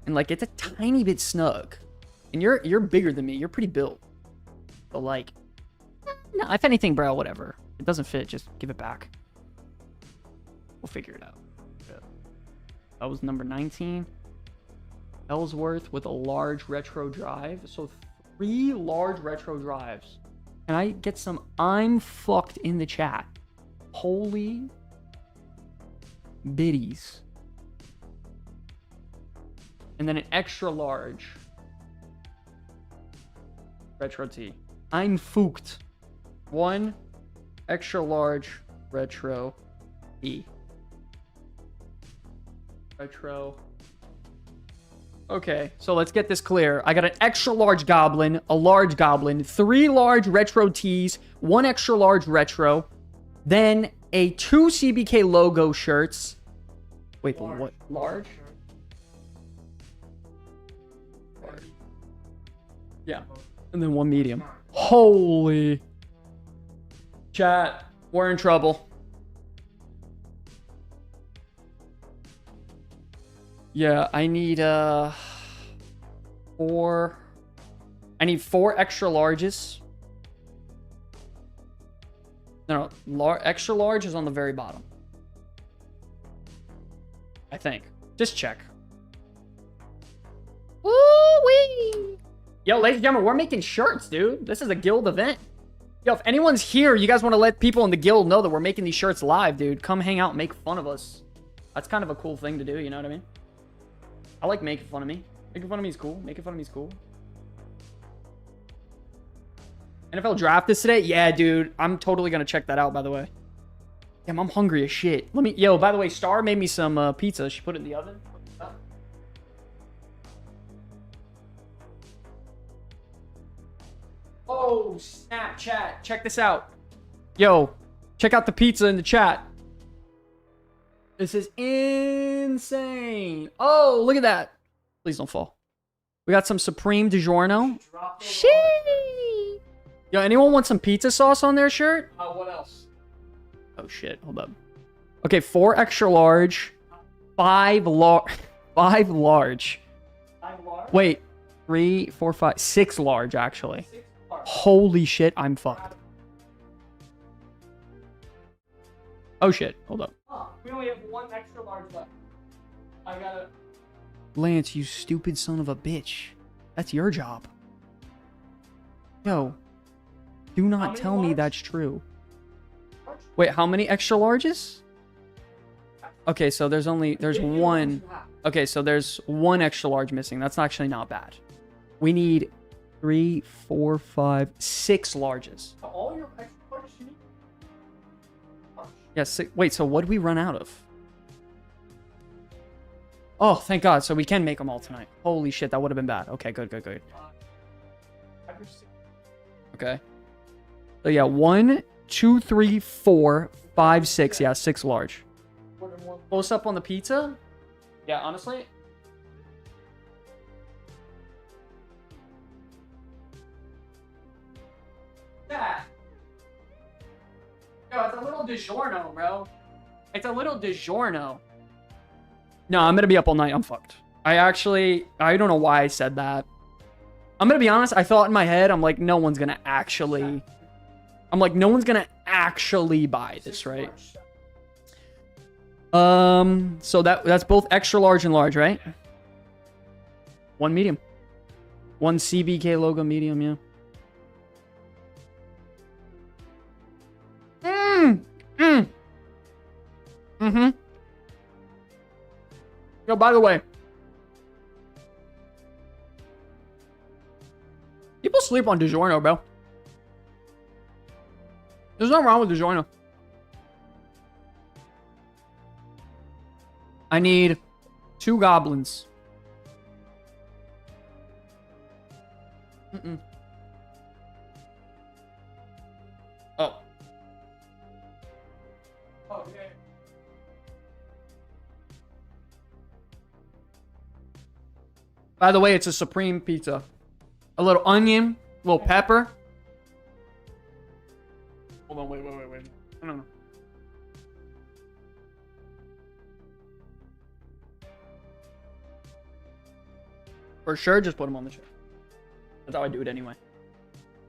and like it's a tiny bit snug. And you're bigger than me. You're pretty built. But like, no, if anything, bro, whatever. If it doesn't fit, just give it back. We'll figure it out. Yeah. That was number 19. Ellsworth with a large retro drive. So 3 large retro drives. Can I get some I'm fucked in the chat? Holy biddies. And then an extra large retro tee. I'm fooked. 1 extra large retro tee. Retro. Okay, so let's get this clear. I got an extra large goblin, a large goblin, 3 large retro tees, 1 extra large retro, then a 2 CBK logo shirts. Wait, but what? Large? Yeah, and then 1 medium. Holy. Chat, we're in trouble. Yeah, I need 4. I need 4 extra larges. No, extra large is on the very bottom. I think. Just check. Woo-wee! Yo, ladies and gentlemen, we're making shirts, dude. This is a guild event. Yo, if anyone's here, you guys want to let people in the guild know that we're making these shirts live, dude. Come hang out and make fun of us. That's kind of a cool thing to do, you know what I mean? I like making fun of me. Making fun of me is cool. Making fun of me is cool. NFL draft is today? Yeah, dude. I'm totally going to check that out, by the way. Damn, I'm hungry as shit. Yo, by the way, Star made me some pizza. She put it in the oven. Oh, snap, chat. Check this out. Yo, check out the pizza in the chat. This is insane. Oh, look at that. Please don't fall. We got some Supreme DiGiorno. Shit. Yo, anyone want some pizza sauce on their shirt? What else? Oh, shit. Hold up. Okay, 4 extra large. 5 large. 5 large. 5 large? Wait. 3, 4, 5. 6 large, actually. 6 large. Holy shit, I'm fucked. Oh, shit. Hold up. We only have 1 extra large left. I gotta... Lance, you stupid son of a bitch. That's your job. Yo. Do not tell me that's true. Wait, how many extra larges? Okay, so there's one. Okay, so there's one extra large missing. That's actually not bad. We need 3, 4, 5, 6 larges. All your extra larges you need? Yeah, wait, so what did we run out of? Oh, thank God. So we can make them all tonight. Holy shit, that would have been bad. Okay, good. Okay. So yeah, 1, 2, 3, 4, 5, 6. Yeah, 6 large. Close up on the pizza? Yeah, honestly. Yeah. Yo, it's a little DiGiorno, bro. It's a little DiGiorno. No, I'm gonna be up all night. I'm fucked. I don't know why I said that. I'm gonna be honest. I thought in my head, I'm like, no one's gonna actually buy this, right? So that's both extra large and large, right? 1 medium. 1 CBK logo medium, yeah. Yo, by the way, people sleep on DiGiorno, bro. There's nothing wrong with DiGiorno. I need 2 goblins. Oh. Oh, yeah. By the way, it's a supreme pizza. A little onion, a little pepper. Hold on, wait. I don't know. For sure, just put them on the chair. That's how I do it anyway.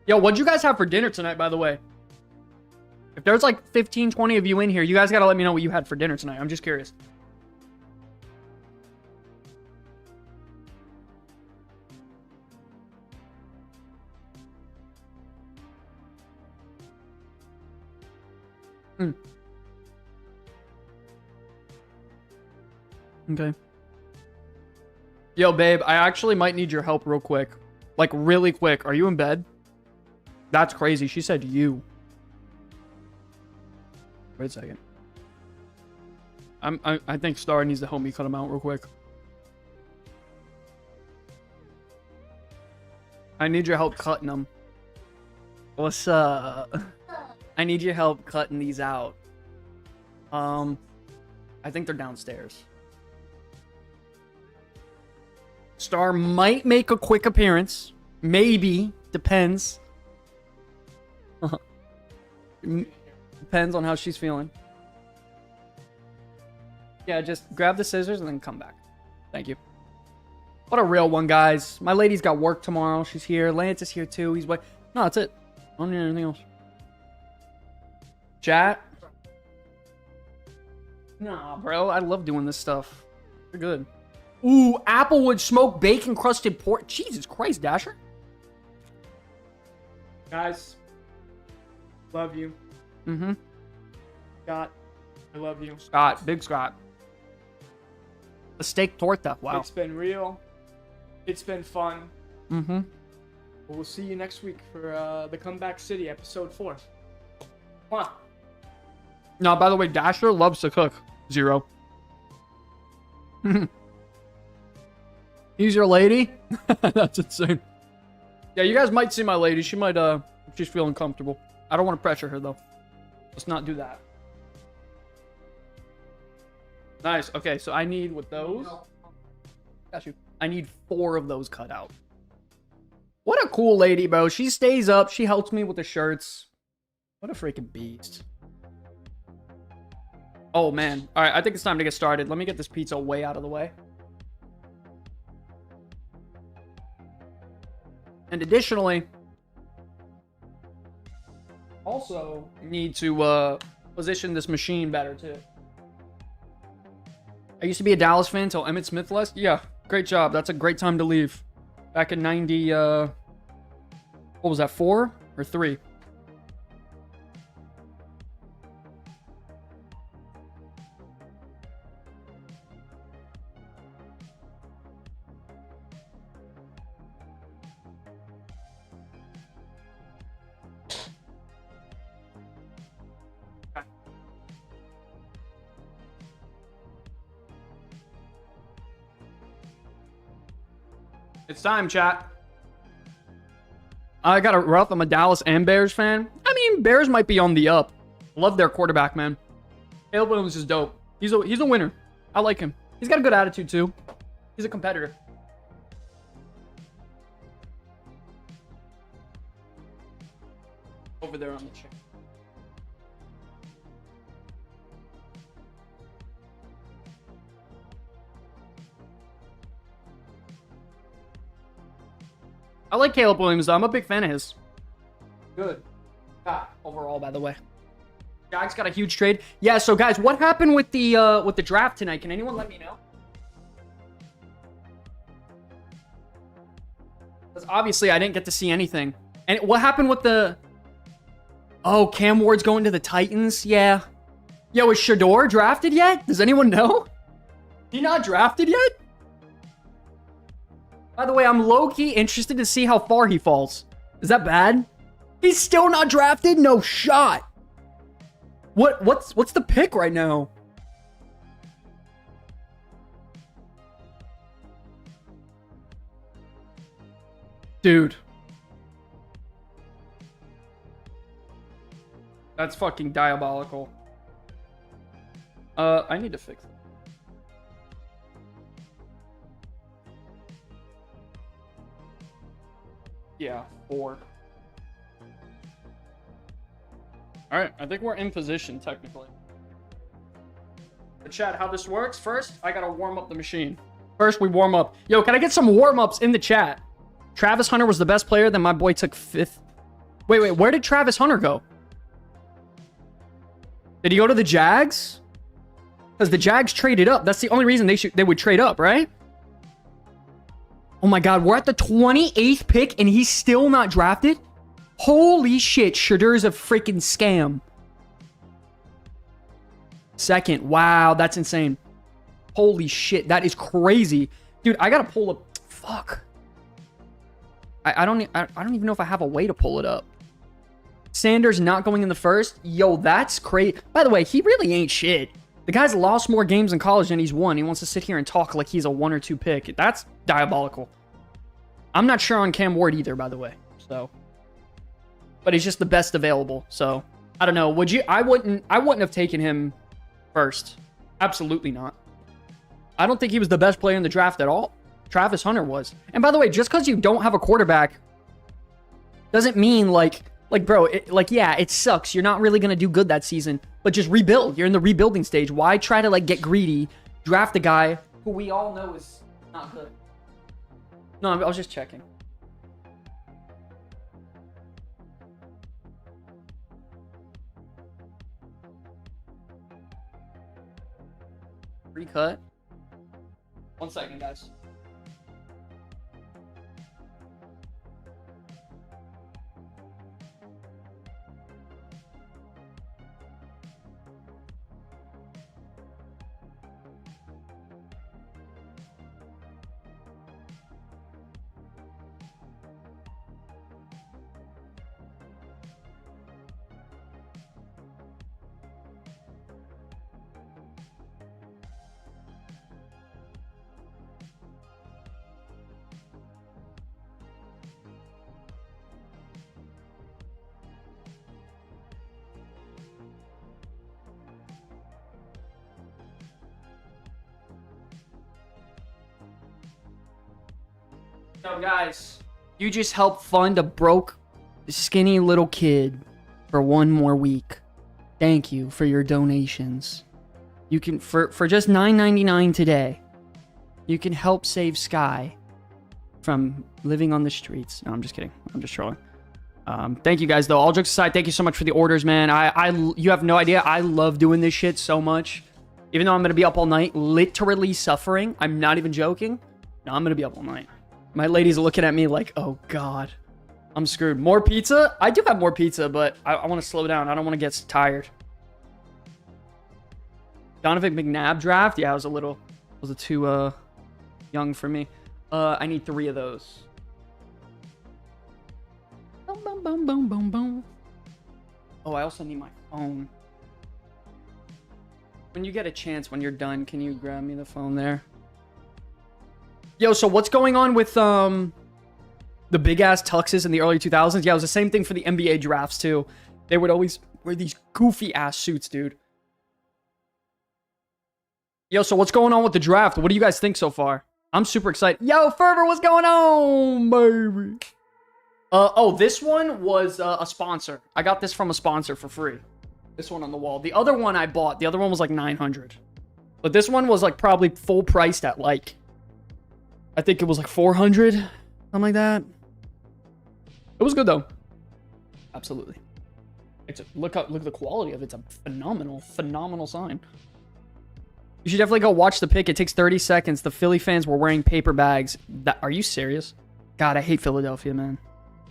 Yo, what'd you guys have for dinner tonight, by the way? If there's like 15, 20 of you in here, you guys gotta let me know what you had for dinner tonight. I'm just curious. Okay. Yo, babe, I actually might need your help real quick. Like, really quick. Are you in bed? That's crazy. She said you. Wait a second. I think Star needs to help me cut him out real quick. I need your help cutting them. What's up? I need your help cutting these out. I think they're downstairs. Star might make a quick appearance. Maybe. Depends. Depends on how she's feeling. Yeah, just grab the scissors and then come back. Thank you. What a real one, guys. My lady's got work tomorrow. She's here. Lance is here too. He's no, that's it. I don't need anything else. Chat? Nah, bro. I love doing this stuff. You're good. Ooh, Applewood smoked bacon crusted pork. Jesus Christ, Dasher. Guys, love you. Mm-hmm. Scott, I love you. Scott, big Scott. A steak torta. Wow. It's been real. It's been fun. Mm-hmm. We'll see you next week for the Comeback City episode 4. Huh. No, by the way, Dasher loves to cook. 0. He's your lady? That's insane. Yeah, you guys might see my lady. She might, she's feeling comfortable. I don't want to pressure her, though. Let's not do that. Nice. Okay, so I need with those. Got you. I need 4 of those cut out. What a cool lady, bro. She stays up. She helps me with the shirts. What a freaking beast. Oh, man. All right, I think it's time to get started. Let me get this pizza way out of the way. And additionally, also need to position this machine better too. I used to be a Dallas fan until Emmitt Smith left. Yeah, great job. That's a great time to leave. Back in 90, what was that, 4 or 3? It's time, chat. I got a rough. I'm a Dallas and Bears fan. I mean, Bears might be on the up. Love their quarterback, man. Caleb Williams is dope. He's a winner. I like him. He's got a good attitude, too. He's a competitor. Over there on the chair. I like Caleb Williams, though. I'm a big fan of his. Good. Overall, by the way. Jags got a huge trade. Yeah, so guys, what happened with the draft tonight? Can anyone let me know? Because obviously I didn't get to see anything. And what happened with the... Oh, Cam Ward's going to the Titans? Yeah. Yo, is Shador drafted yet? Does anyone know? He not drafted yet? By the way, I'm low-key interested to see how far he falls. Is that bad? He's still not drafted? No shot. What's the pick right now? Dude. That's fucking diabolical. I need to fix it. Yeah, 4. Alright, I think we're in position, technically. But chat, how this works, first, I gotta warm up the machine. First, we warm up. Yo, can I get some warm-ups in the chat? Travis Hunter was the best player, then my boy took 5th. Wait, where did Travis Hunter go? Did he go to the Jags? Because the Jags traded up. That's the only reason they would trade up, right? Oh my god, we're at the 28th pick and he's still not drafted? Holy shit, Shador's a freaking scam. 2nd, wow, that's insane. Holy shit, that is crazy. Dude, I gotta pull up, fuck. I don't even know if I have a way to pull it up. Sanders not going in the 1st? Yo, that's crazy. By the way, he really ain't shit. The guy's lost more games in college than he's won. He wants to sit here and talk like he's a 1 or 2 pick. That's diabolical. I'm not sure on Cam Ward either, by the way. So, but he's just the best available. So, I don't know. Would you? I wouldn't have taken him 1st. Absolutely not. I don't think he was the best player in the draft at all. Travis Hunter was. And by the way, just because you don't have a quarterback doesn't mean like bro, yeah, it sucks. You're not really gonna do good that season. But just rebuild. You're in the rebuilding stage. Why try to get greedy, draft a guy who we all know is not good? No, I was just checking. Recut. 1 second, guys. So guys, you just helped fund a broke, skinny little kid for 1 more week. Thank you for your donations. You can, for just $9.99 today, you can help save Sky from living on the streets. No, I'm just kidding. I'm just trolling. Thank you guys though. All jokes aside, thank you so much for the orders, man. You have no idea. I love doing this shit so much. Even though I'm gonna be up all night, literally suffering. I'm not even joking. No, I'm gonna be up all night. My lady's looking at me like, oh god, I'm screwed. More pizza? I do have more pizza, but I want to slow down. I don't want to get tired. Donovan McNabb draft? Yeah, was it too young for me. I need 3 of those. Boom, boom, boom, boom, boom, boom. Oh, I also need my phone. When you get a chance, when you're done, can you grab me the phone there? Yo, so what's going on with the big ass tuxes in the early 2000s? Yeah, it was the same thing for the NBA drafts too. They would always wear these goofy ass suits, dude. Yo, so what's going on with the draft? What do you guys think so far? I'm super excited. Yo, Fervor, what's going on, baby? Oh, this one was a sponsor. I got this from a sponsor for free. This one on the wall. The other one I bought. The other one was like 900. But this one was like probably full priced at like, I think it was like 400, something like that. It was good though. Absolutely. Look at the quality of it. It's a phenomenal sign. You should definitely go watch the pick. It takes 30 seconds. The Philly fans were wearing paper bags. Are you serious? God, I hate Philadelphia, man.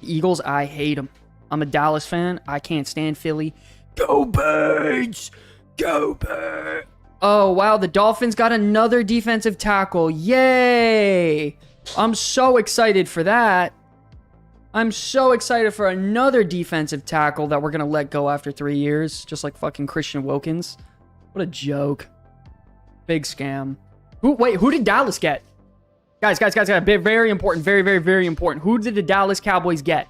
The Eagles, I hate them. I'm a Dallas fan. I can't stand Philly. Go Birds! Go Birds! Oh, wow. The Dolphins got another defensive tackle. Yay! I'm so excited for that. I'm so excited for another defensive tackle that we're going to let go after 3 years. Just like fucking Christian Wilkins. What a joke. Big scam. Who did Dallas get? Guys. Very important. Very important. Who did the Dallas Cowboys get?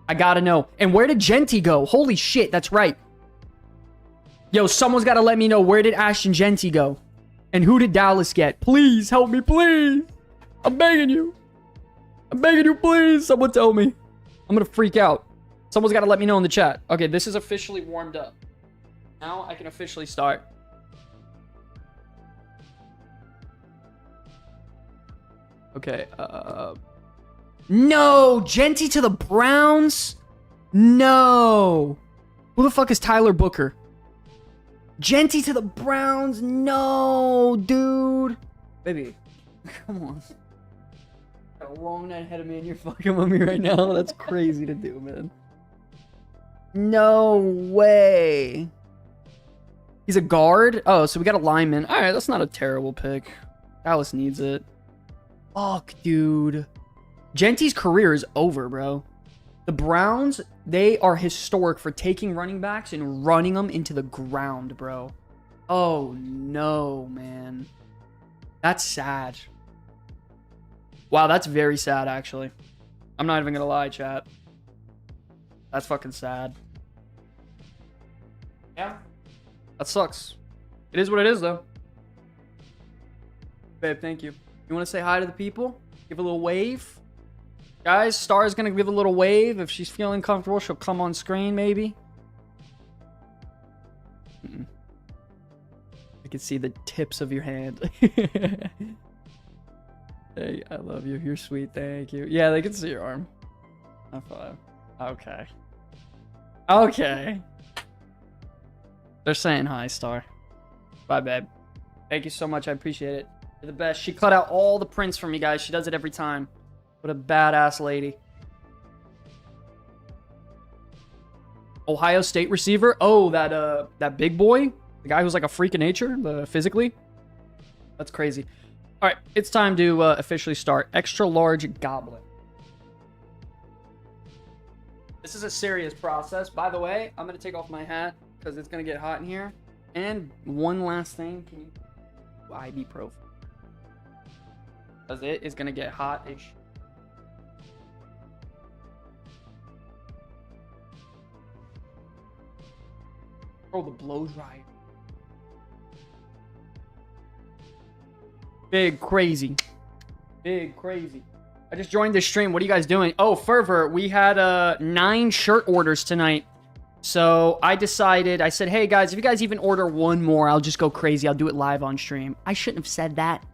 I gotta know. And where did Genty go? Holy shit, that's right. Yo, someone's gotta let me know, where did Ashton Genty go? And who did Dallas get? Please, help me, please. I'm begging you. Please. Someone tell me. I'm gonna freak out. Someone's gotta let me know in the chat. Okay, this is officially warmed up. Now I can officially start. Okay, no! Genty to the Browns? No! Who the fuck is Tyler Booker? Genty to the Browns? No, dude! Baby, come on. Got a long night ahead of me and you're fucking with me right now? That's crazy to do, man. No way! He's a guard? Oh, so we got a lineman. Alright, that's not a terrible pick. Dallas needs it. Fuck, dude. Genty's career is over, bro. The Browns, they are historic for taking running backs and running them into the ground, bro. Oh, no, man. That's sad. Wow, that's very sad, actually. I'm not even gonna lie, chat. That's fucking sad. Yeah. That sucks. It is what it is, though. Babe, thank you. You want to say hi to the people? Give a little wave? Guys, Star's going to give a little wave. If she's feeling comfortable, she'll come on screen, maybe. I can see the tips of your hand. Hey, I love you. You're sweet. Thank you. Yeah, they can see your arm. High five. Okay. Okay. They're saying hi, Star. Bye, babe. Thank you so much. I appreciate it. You're the best. She cut out all the prints for me, guys. She does it every time. What a badass lady. Ohio State receiver. Oh, that big boy. The guy who's like a freak of nature, physically. That's crazy. All right, it's time to officially start. Extra large goblet. This is a serious process. By the way, I'm going to take off my hat because it's going to get hot in here. And one last thing. Can you... ibuprofen. Because it is going to get hot-ish. Oh, the blow dryer. Big crazy. Big crazy. I just joined the stream. What are you guys doing? Oh, Fervor, we had 9 shirt orders tonight. So I decided, I said, hey guys, if you guys even order one more, I'll just go crazy. I'll do it live on stream. I shouldn't have said that.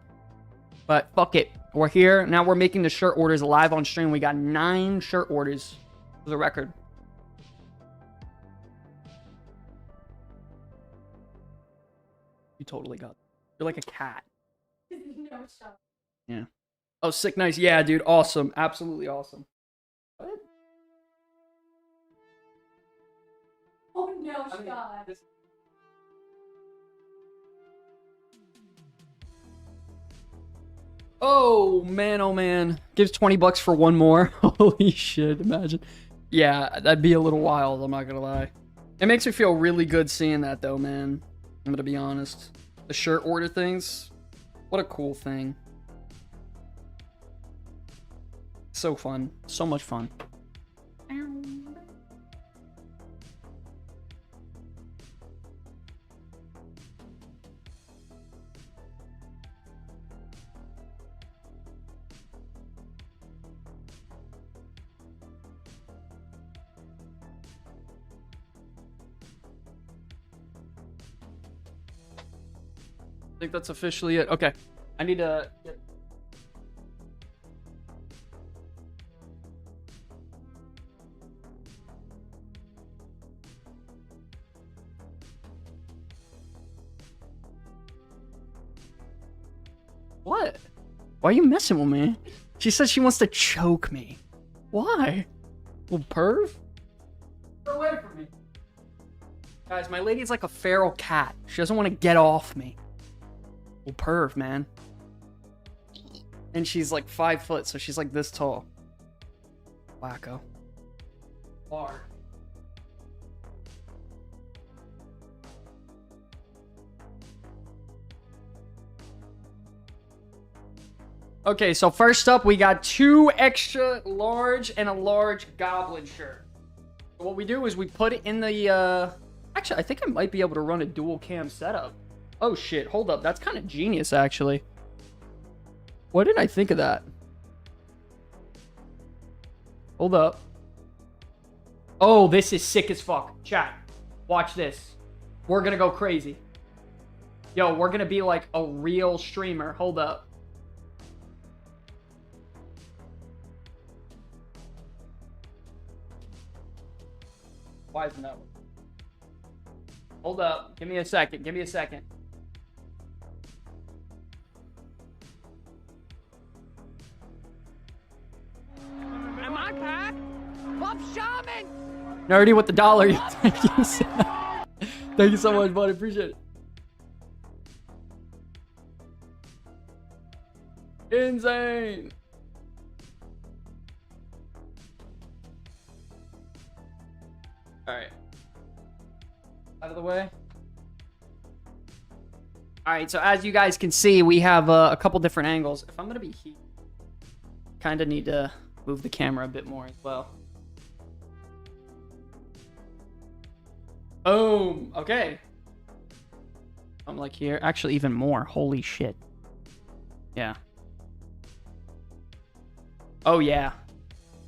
But fuck it. We're here. Now we're making the shirt orders live on stream. We got 9 shirt orders for the record. You totally got it. You're like a cat. No, stop. Yeah. Oh, sick, nice. Yeah, dude. Awesome. Absolutely awesome. What? Oh no, stop. Oh man. Gives 20 bucks for one more. Holy shit, imagine. Yeah, that'd be a little wild, I'm not gonna lie. It makes me feel really good seeing that though, man. I'm gonna be honest. The shirt order things, what a cool thing. So fun. So much fun. I think that's officially it. Okay. I need to get... What? Why are you messing with me? She says she wants to choke me. Why? Little perv? Get away from me. Guys, my lady's like a feral cat. She doesn't want to get off me. Little perv, man. And she's like 5 foot, so she's like this tall. Wacko. Bar. Okay, so first up, we got 2 extra large and a large goblin shirt. So what we do is we put it in the, Actually, I think I might be able to run a dual cam setup. Oh, shit. Hold up. That's kind of genius, actually. Why didn't I think of that? Hold up. Oh, this is sick as fuck. Chat, watch this. We're gonna go crazy. Yo, we're gonna be like a real streamer. Hold up. Why isn't that one? Hold up. Give me a second. Give me a second. Am I back? Bob Shaman! Nerdy with the dollar. Thank you. Thank you so much, buddy. Appreciate it. Insane. All right. Out of the way. All right. So as you guys can see, we have a couple different angles. If I'm gonna be here, kind of need to move the camera a bit more as well. Boom. Okay. I'm like here. Actually, even more. Holy shit. Yeah. Oh, yeah.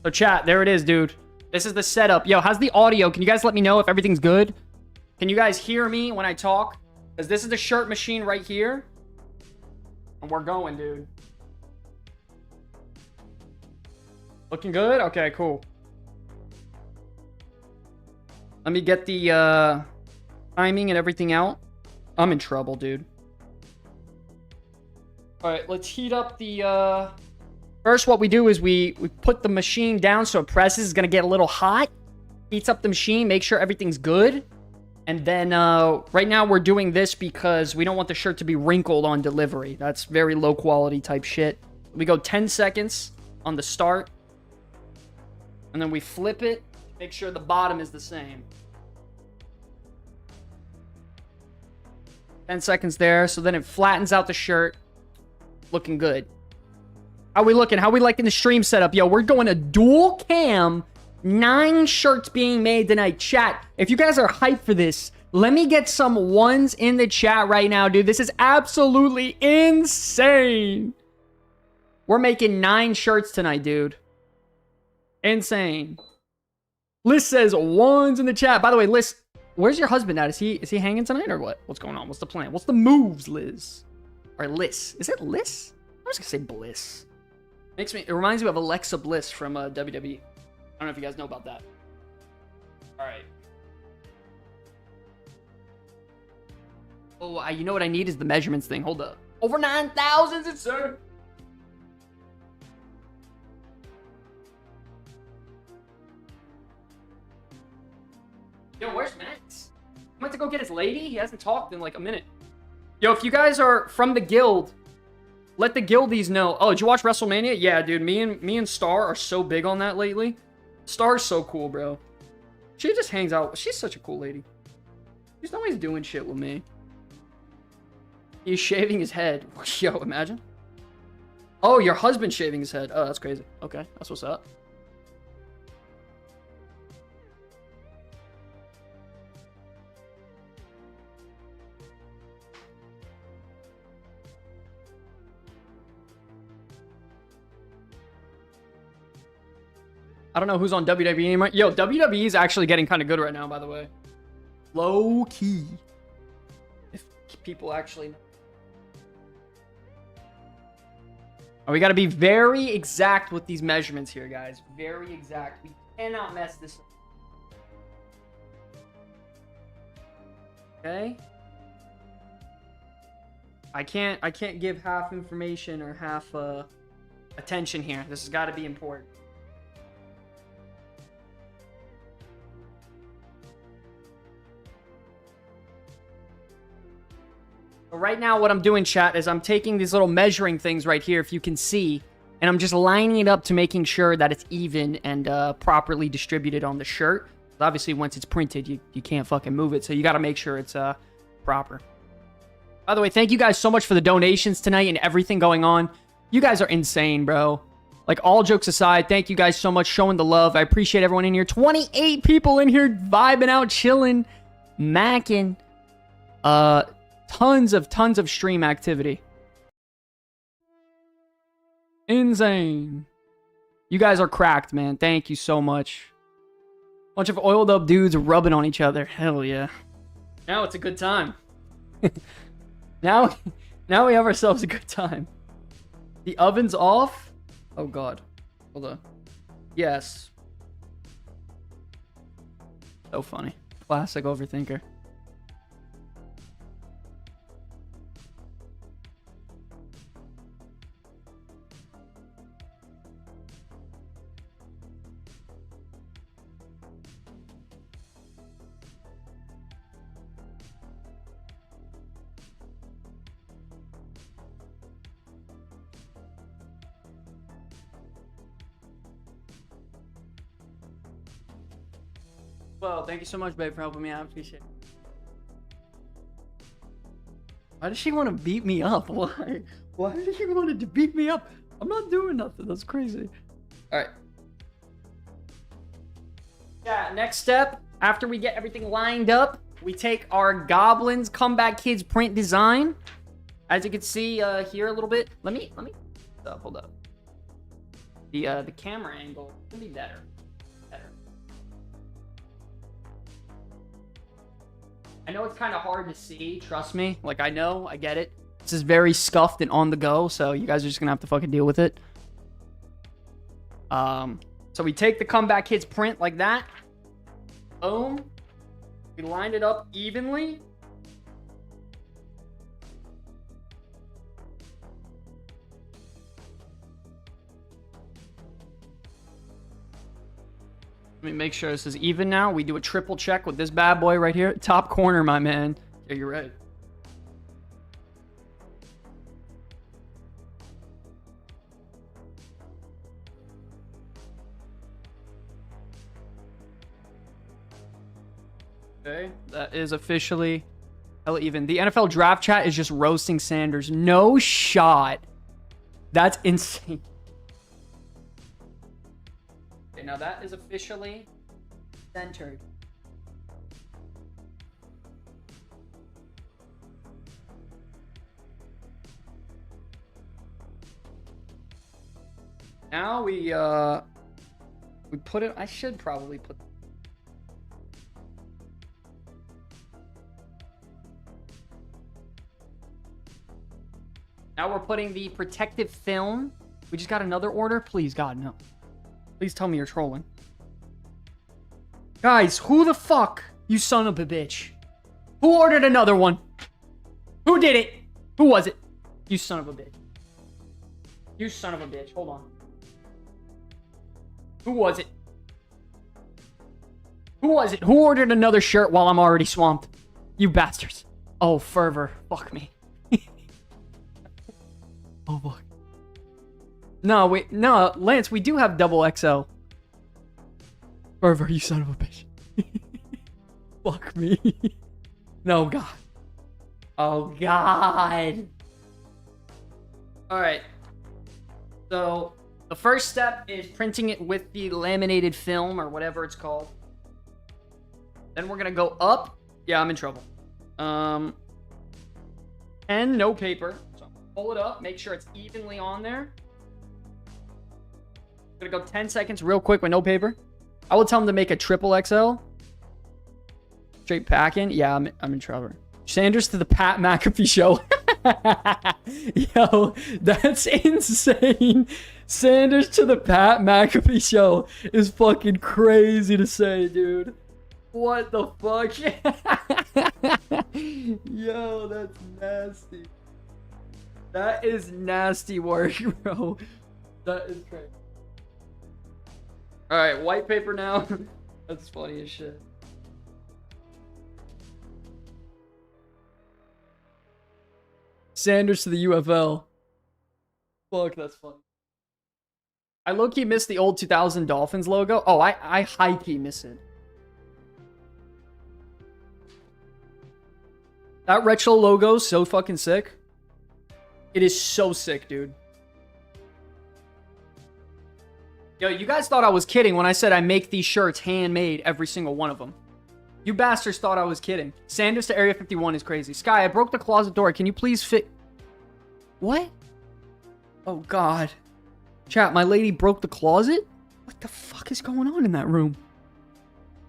So, chat, there it is, dude. This is the setup. Yo, how's the audio? Can you guys let me know if everything's good? Can you guys hear me when I talk? Because this is the shirt machine right here. And we're going, dude. Looking good? Okay, cool. Let me get the timing and everything out. I'm in trouble, dude. All right, let's heat up the... First, what we do is we put the machine down so it presses. It's going to get a little hot. Heats up the machine. Make sure everything's good. And then right now we're doing this because we don't want the shirt to be wrinkled on delivery. That's very low quality type shit. We go 10 seconds on the start. And then we flip it. Make sure the bottom is the same. 10 seconds there. So then it flattens out the shirt. Looking good. How we looking? How we liking the stream setup? Yo, we're going a dual cam. 9 shirts being made tonight. Chat, if you guys are hyped for this, let me get some ones in the chat right now, dude. This is absolutely insane. We're making 9 shirts tonight, dude. Insane. Liz says ones in the chat. By the way, Liz, where's your husband at? Is he hanging tonight or what? What's going on? What's the plan? What's the moves, Liz? Or Liz? Is it Liz? I was gonna say Bliss. It reminds me of Alexa Bliss from WWE. I don't know if you guys know about that. All right. Oh, you know what I need is the measurements thing. Hold up. Over 9,000, it's sir. Yo, where's Max? He went to go get his lady? He hasn't talked in like a minute. Yo, if you guys are from the guild, let the guildies know. Oh, did you watch WrestleMania? Yeah, dude. Me and Star are so big on that lately. Star's so cool, bro. She just hangs out. She's such a cool lady. She's always doing shit with me. He's shaving his head. Yo, imagine. Oh, your husband shaving his head. Oh, that's crazy. Okay, that's what's up. I don't know who's on WWE anymore. Yo, WWE is actually getting kind of good right now, by the way. Low key. If people actually know. Oh, we got to be very exact with these measurements here, guys. Very exact. We cannot mess this up. Okay. I can't give half information or half attention here. This has got to be important. Right now, what I'm doing, chat, is I'm taking these little measuring things right here, if you can see, and I'm just lining it up to making sure that it's even and properly distributed on the shirt. Obviously, once it's printed, you can't fucking move it, so you got to make sure it's proper. By the way, thank you guys so much for the donations tonight and everything going on. You guys are insane, bro. Like, all jokes aside, thank you guys so much showing the love. I appreciate everyone in here. 28 people in here vibing out, chilling, macking. Tons of stream activity. Insane. You guys are cracked, man. Thank you so much. Bunch of oiled up dudes rubbing on each other. Hell yeah. Now it's a good time. now we have ourselves a good time. The oven's off? Oh god. Hold on. Yes. So funny. Classic overthinker. Well, thank you so much, babe, for helping me out. I appreciate it. Why does she want to beat me up? Why? Why does she want to beat me up? I'm not doing nothing. That's crazy. All right. Yeah, next step, after we get everything lined up, we take our Goblins Comeback Kids print design. As you can see here a little bit. Let me hold up. The camera angle can be better. I know it's kind of hard to see, trust me. Like, I know, I get it. This is very scuffed and on the go, so you guys are just gonna have to fucking deal with it. So we take the Comeback Kids print like that. Boom. We line it up evenly. Let me make sure this is even now. We do a triple check with this bad boy right here. Top corner, my man. Yeah, you're right. Okay, that is officially hella even. The NFL draft chat is just roasting Sanders. No shot. That's insane. Okay, now that is officially centered. Now we put it. I should probably put. Now we're putting the protective film. We just got another order. Please, God, no. Please tell me you're trolling. Guys, who the fuck? You son of a bitch. Who ordered another one? Who did it? Who was it? You son of a bitch. You son of a bitch. Hold on. Who was it? Who was it? Who ordered another shirt while I'm already swamped? You bastards. Oh, Fervor. Fuck me. Oh, fuck. No, wait. No, Lance, we do have double XL. Fervor, you son of a bitch. Fuck me. No, God. Oh, God. Alright. So the first step is printing it with the laminated film or whatever it's called. Then we're gonna go up. Yeah, I'm in trouble. And no paper. So pull it up, make sure it's evenly on there. Gonna go 10 seconds real quick with no paper. I will tell them to make a triple XL. Straight packing. Yeah, I'm in trouble. Sanders to the Pat McAfee show. Yo, that's insane. Sanders to the Pat McAfee show is fucking crazy to say, dude. What the fuck? Yo, that's nasty. That is nasty work, bro. That is crazy. Alright, white paper now. That's funny as shit. Sanders to the UFL. Fuck, that's funny. I low-key miss the old 2000 Dolphins logo. Oh, I high-key miss it. That retro logo is so fucking sick. It is so sick, dude. Yo, you guys thought I was kidding when I said I make these shirts handmade, every single one of them. You bastards thought I was kidding. Sanders to Area 51 is crazy. Sky, I broke the closet door. Can you please fit... What? Oh, God. Chat, my lady broke the closet? What the fuck is going on in that room?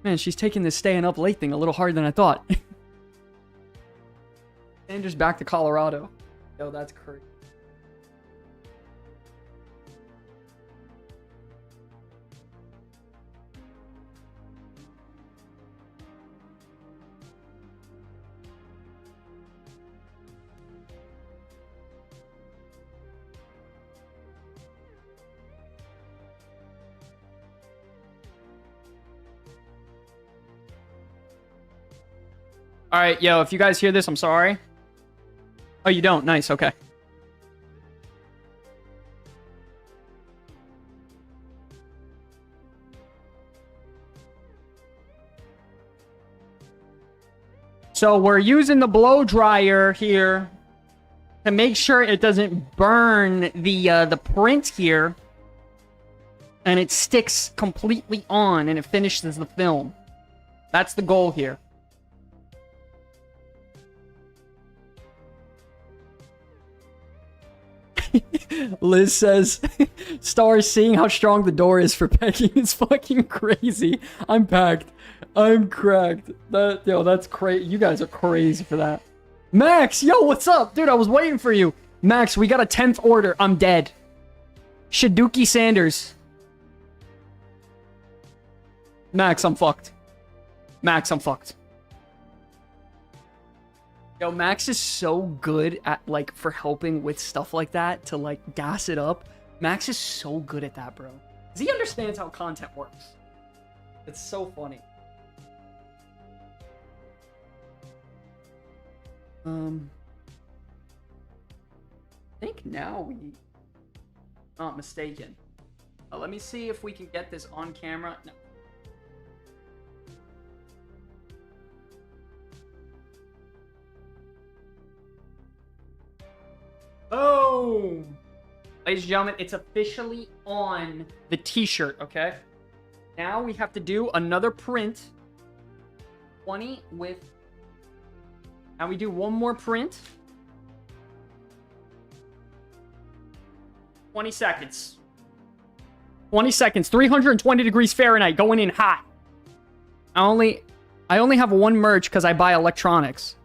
Man, she's taking this staying up late thing a little harder than I thought. Sanders back to Colorado. Yo, that's crazy. All right, yo, if you guys hear this, I'm sorry. Oh, you don't? Nice, okay. So we're using the blow dryer here to make sure it doesn't burn the print here, and it sticks completely on and it finishes the film. That's the goal here. Liz says, Stars, seeing how strong the door is for pegging is fucking crazy. I'm packed. I'm cracked. Yo, that's crazy. You guys are crazy for that. Max, yo, what's up? Dude, I was waiting for you. Max, we got a 10th order. I'm dead. Shaduki Sanders. Max, I'm fucked. Max, I'm fucked. Yo, Max is so good at, like, for helping with stuff like that to, like, gas it up. Max is so good at that, bro. Because he understands how content works. It's so funny. I think now we... Not mistaken. Let me see if we can get this on camera. No. Boom! Ladies and gentlemen, it's officially on the t-shirt, okay? Now we have to do another print. 20 with... Now we do one more print. 20 seconds. 20 seconds. 320 degrees Fahrenheit. Going in hot. I only have one merch because I buy electronics.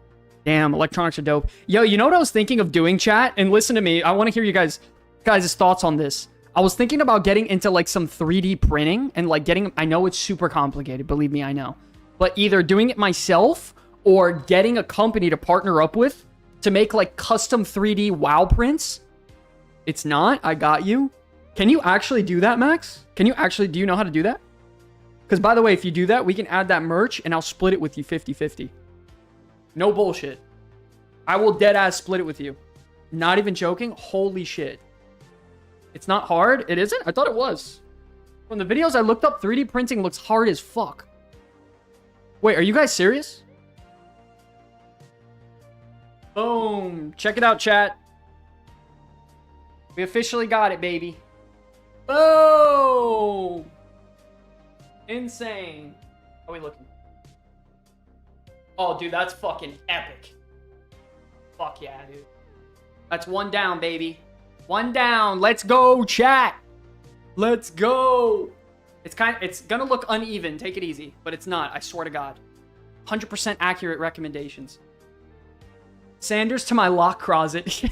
Damn, electronics are dope. Yo, you know what I was thinking of doing, chat? And listen to me. I want to hear you guys' thoughts on this. I was thinking about getting into, like, some 3D printing and, like, getting... I know it's super complicated. Believe me, I know. But either doing it myself or getting a company to partner up with to make, like, custom 3D WoW prints. It's not. I got you. Can you actually do that, Max? Can you actually... Do you know how to do that? Because, by the way, if you do that, we can add that merch and I'll split it with you 50-50. No bullshit. I will deadass split it with you. Not even joking. Holy shit. It's not hard. It isn't? I thought it was. From the videos I looked up, 3D printing looks hard as fuck. Wait, are you guys serious? Boom. Check it out, chat. We officially got it, baby. Boom! Insane. How are we looking? Oh, dude, that's fucking epic. Fuck yeah, dude. That's one down, baby. One down. Let's go, chat. Let's go. It's gonna look uneven. Take it easy, but it's not. I swear to God. 100% accurate recommendations. Sanders to my lock closet.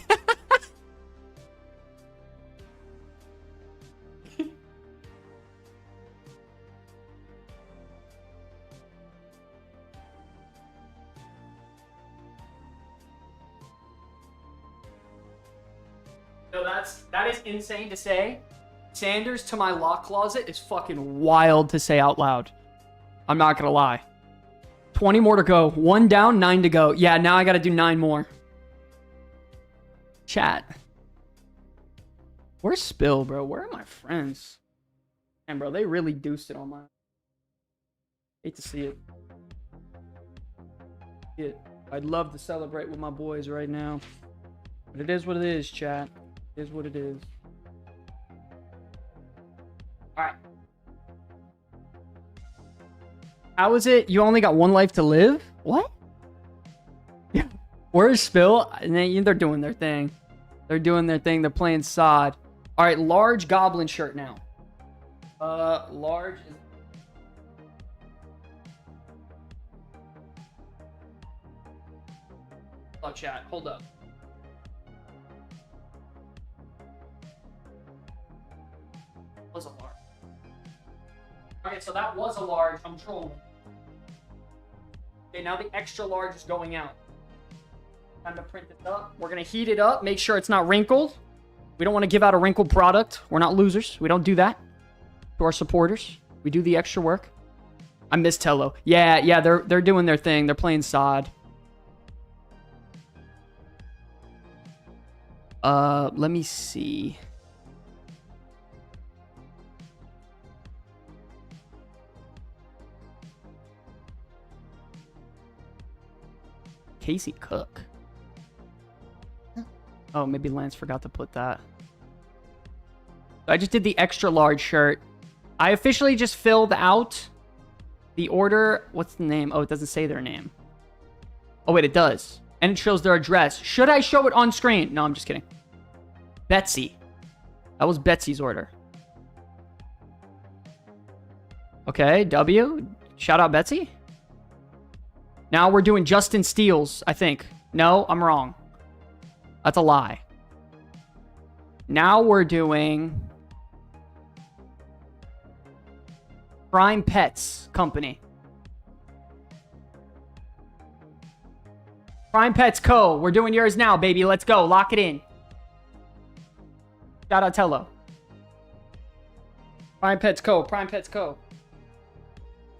So that is insane to say. Sanders to my lock closet is fucking wild to say out loud. I'm not gonna lie. 20 more to go. 1 down, 9 to go. Yeah, now I gotta do 9 more. Chat. Where's Spill, bro? Where are my friends? Man, bro, they really deuced it on my... Hate to see it. I'd love to celebrate with my boys right now. But it is what it is, chat. It is what it is. Alright. How is it? You only got 1 life to live? What? Yeah. Where's Spill? They're doing their thing. They're doing their thing. They're playing sod. Alright, large goblin shirt now. Large is... Oh, chat. Hold up. Was a large. Okay, so that was a large. I'm trolling. Okay, now the extra large is going out. Time to print this up. We're gonna heat it up. Make sure it's not wrinkled. We don't want to give out a wrinkled product. We're not losers. We don't do that to our supporters. We do the extra work. I miss Tello. Yeah, they're doing their thing. They're playing sod. Let me see. Casey Cook. Oh, maybe Lance forgot to put that. I just did the extra large shirt. I officially just filled out the order. What's the name? Oh, it doesn't say their name. Oh, wait, it does. And it shows their address. Should I show it on screen? No, I'm just kidding. Betsy. That was Betsy's order. Okay, W. Shout out Betsy. Now we're doing Justin Steele's, I think. No, I'm wrong. That's a lie. Now we're doing Prime Pets Company. Prime Pets Co. We're doing yours now, baby. Let's go. Lock it in. Shout out Tello. Prime Pets Co. Prime Pets Co.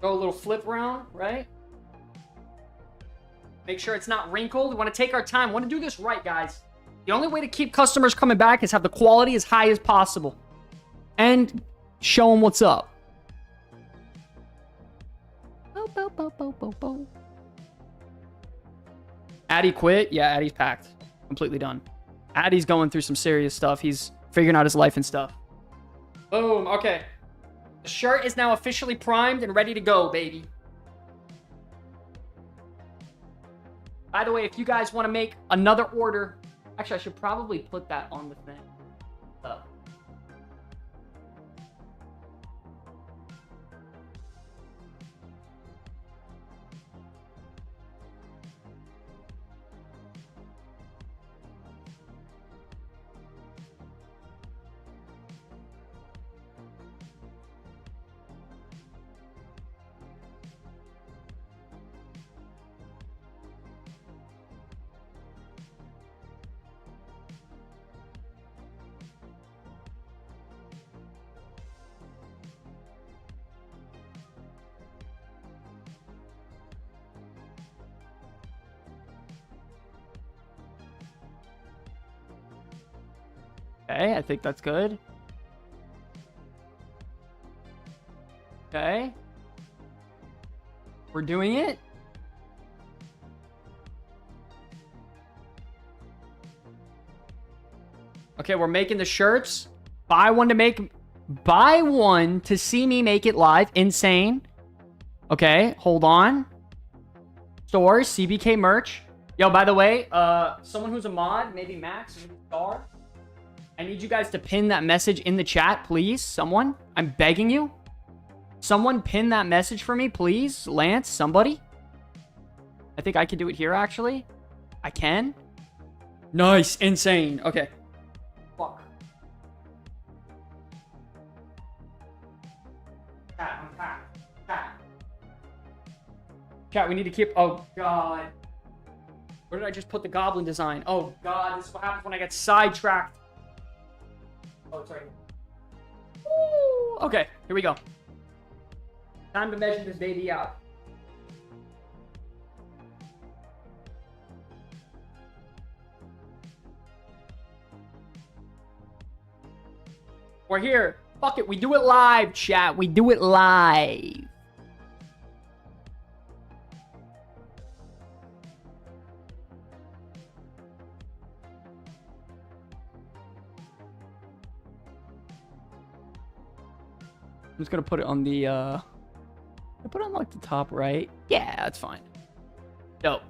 Go a little flip round, right? Make sure it's not wrinkled. We want to take our time. We want to do this right, guys. The only way to keep customers coming back is have the quality as high as possible. And show them what's up. Addy quit? Yeah, Addy's packed. Completely done. Addy's going through some serious stuff. He's figuring out his life and stuff. Boom. Okay. The shirt is now officially primed and ready to go, baby. By the way, if you guys want to make another order... Actually, I should probably put that on the thing. Okay, I think that's good. Okay. We're doing it. Okay, we're making the shirts. Buy one to make Buy one to see me make it live. Insane. Okay, hold on. Store, CBK merch. Yo, by the way, someone who's a mod, maybe Max, maybe Star, I need you guys to pin that message in the chat, please. Someone, I'm begging you. Someone pin that message for me, please. Lance, somebody. I think I can do it here, actually. I can. Nice. Insane. Okay. Fuck. Chat, we need to keep... Oh, God. Where did I just put the goblin design? Oh, God. This is what happens when I get sidetracked. Oh, it's right here. Woo! Okay, here we go. Time to measure this baby out. We're here. Fuck it. We do it live, chat. We do it live. I'm just gonna put it on the I put it on like the top right. Yeah, that's fine. Dope.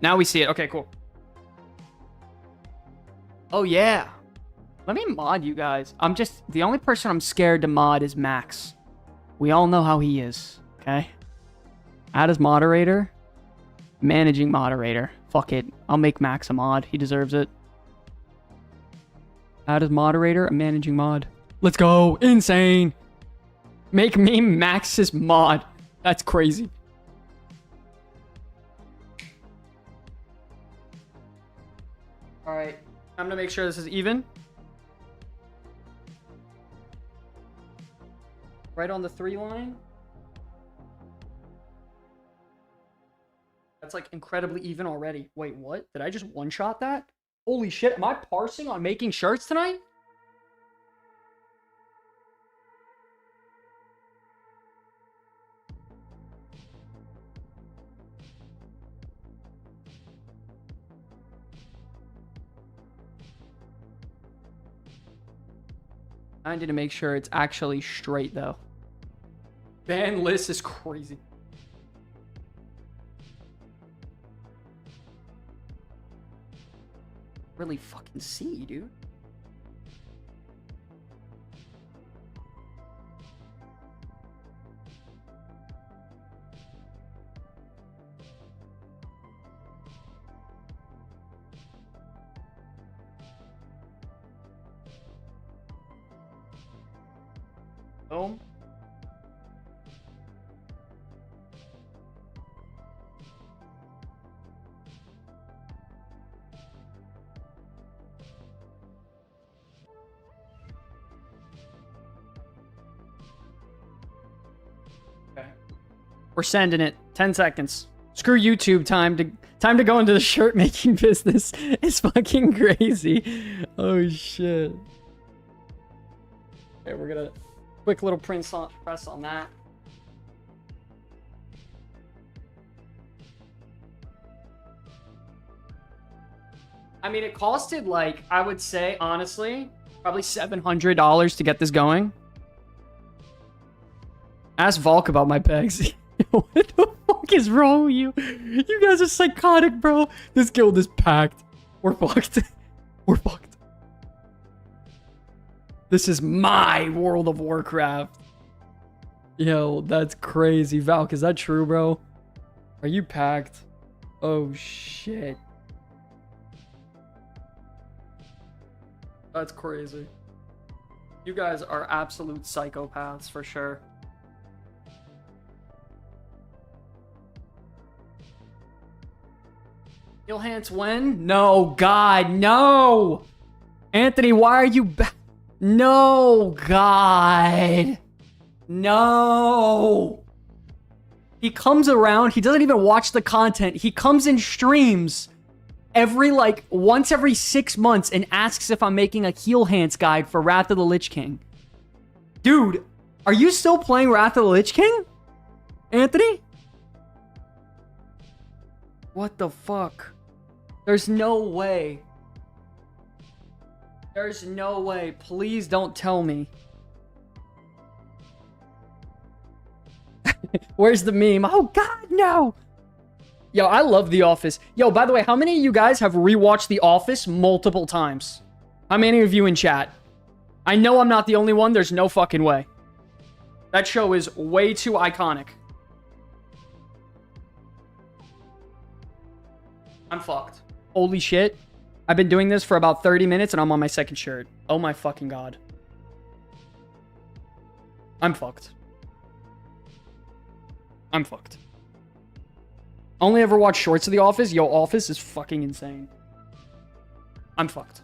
Now we see it. Okay, cool. Oh yeah. Let me mod you guys. I'm just the only person I'm scared to mod is Max. We all know how he is. Okay. Add as moderator. Managing moderator. Fuck it. I'll make Max a mod. He deserves it. Add as moderator, a managing mod. Let's go. Insane. Make me Max's mod. That's crazy. Alright. I'm gonna make sure this is even. Right on the 3 line. That's like incredibly even already. Wait, what? Did I just one-shot that? Holy shit, am I parsing on making shirts tonight? I need to make sure it's actually straight, though. Ban list is crazy. Really fucking see, dude. Boom. Okay. We're sending it. 10 seconds. Screw YouTube. Time to go into the shirt making business. It's fucking crazy. Oh shit. Okay, we're gonna quick little press on that. I mean, it costed like, I would say, honestly, probably $700 to get this going. Ask Volk about my pegs. What the fuck is wrong with you? You guys are psychotic, bro. This guild is packed. We're fucked. We're fucked. This is my World of Warcraft. Yo, that's crazy. Valk, is that true, bro? Are you packed? Oh, shit. That's crazy. You guys are absolute psychopaths for sure. Ilhance when? No, God, no! Anthony, why are you back? No, God. No. He comes around. He doesn't even watch the content. He comes in streams once every 6 months and asks if I'm making a heal hands guide for Wrath of the Lich King. Dude, are you still playing Wrath of the Lich King? Anthony? What the fuck? There's no way. There's no way. Please don't tell me. Where's the meme? Oh, God, no. Yo, I love The Office. Yo, by the way, how many of you guys have rewatched The Office multiple times? How many of you in chat? I know I'm not the only one. There's no fucking way. That show is way too iconic. I'm fucked. Holy shit. I've been doing this for about 30 minutes and I'm on my second shirt. Oh my fucking God. I'm fucked. I'm fucked. Only ever watched shorts of The Office. Yo, Office is fucking insane. I'm fucked.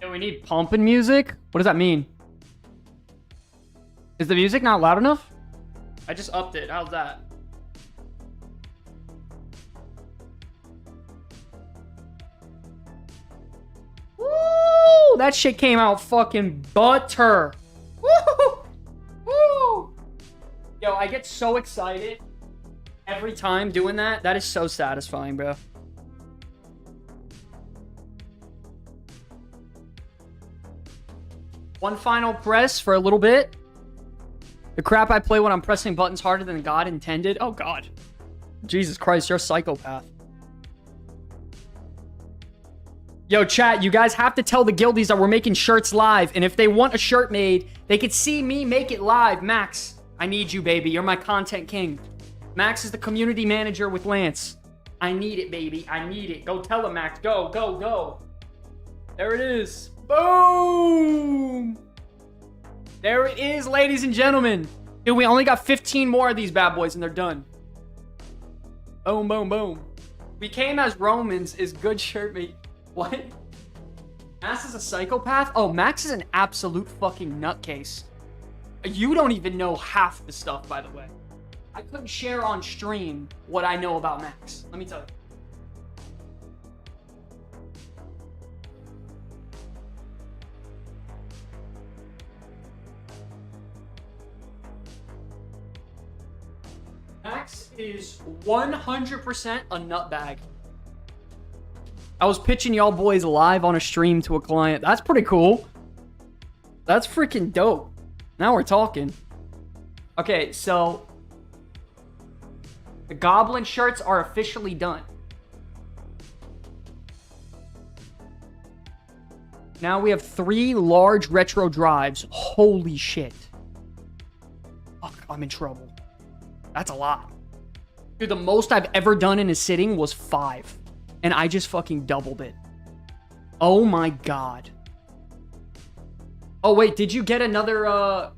Yo, we need pumping music? What does that mean? Is the music not loud enough? I just upped it. How's that? Woo! That shit came out fucking butter. Woo! Woo! Yo, I get so excited every time doing that. That is so satisfying, bro. One final press for a little bit. The crap I play when I'm pressing buttons harder than God intended. Oh, God. Jesus Christ, you're a psychopath. Yo, chat, you guys have to tell the guildies that we're making shirts live. And if they want a shirt made, they could see me make it live. Max, I need you, baby. You're my content king. Max is the community manager with Lance. I need it, baby. I need it. Go tell him, Max. Go, go, go. There it is. Boom! There it is, ladies and gentlemen. Dude, we only got 15 more of these bad boys and they're done. Boom, boom, boom. We came as Romans is good shirt mate. What? Max is a psychopath? Oh, Max is an absolute fucking nutcase. You don't even know half the stuff, by the way. I couldn't share on stream what I know about Max. Let me tell you. Max is 100% a nutbag. I was pitching y'all boys live on a stream to a client. That's pretty cool. That's freaking dope. Now we're talking. Okay, so the goblin shirts are officially done. Now we have 3 large retro drives. Holy shit. Fuck, I'm in trouble. That's a lot. Dude, the most I've ever done in a sitting was 5. And I just fucking doubled it. Oh my God. Oh, wait, did you get another,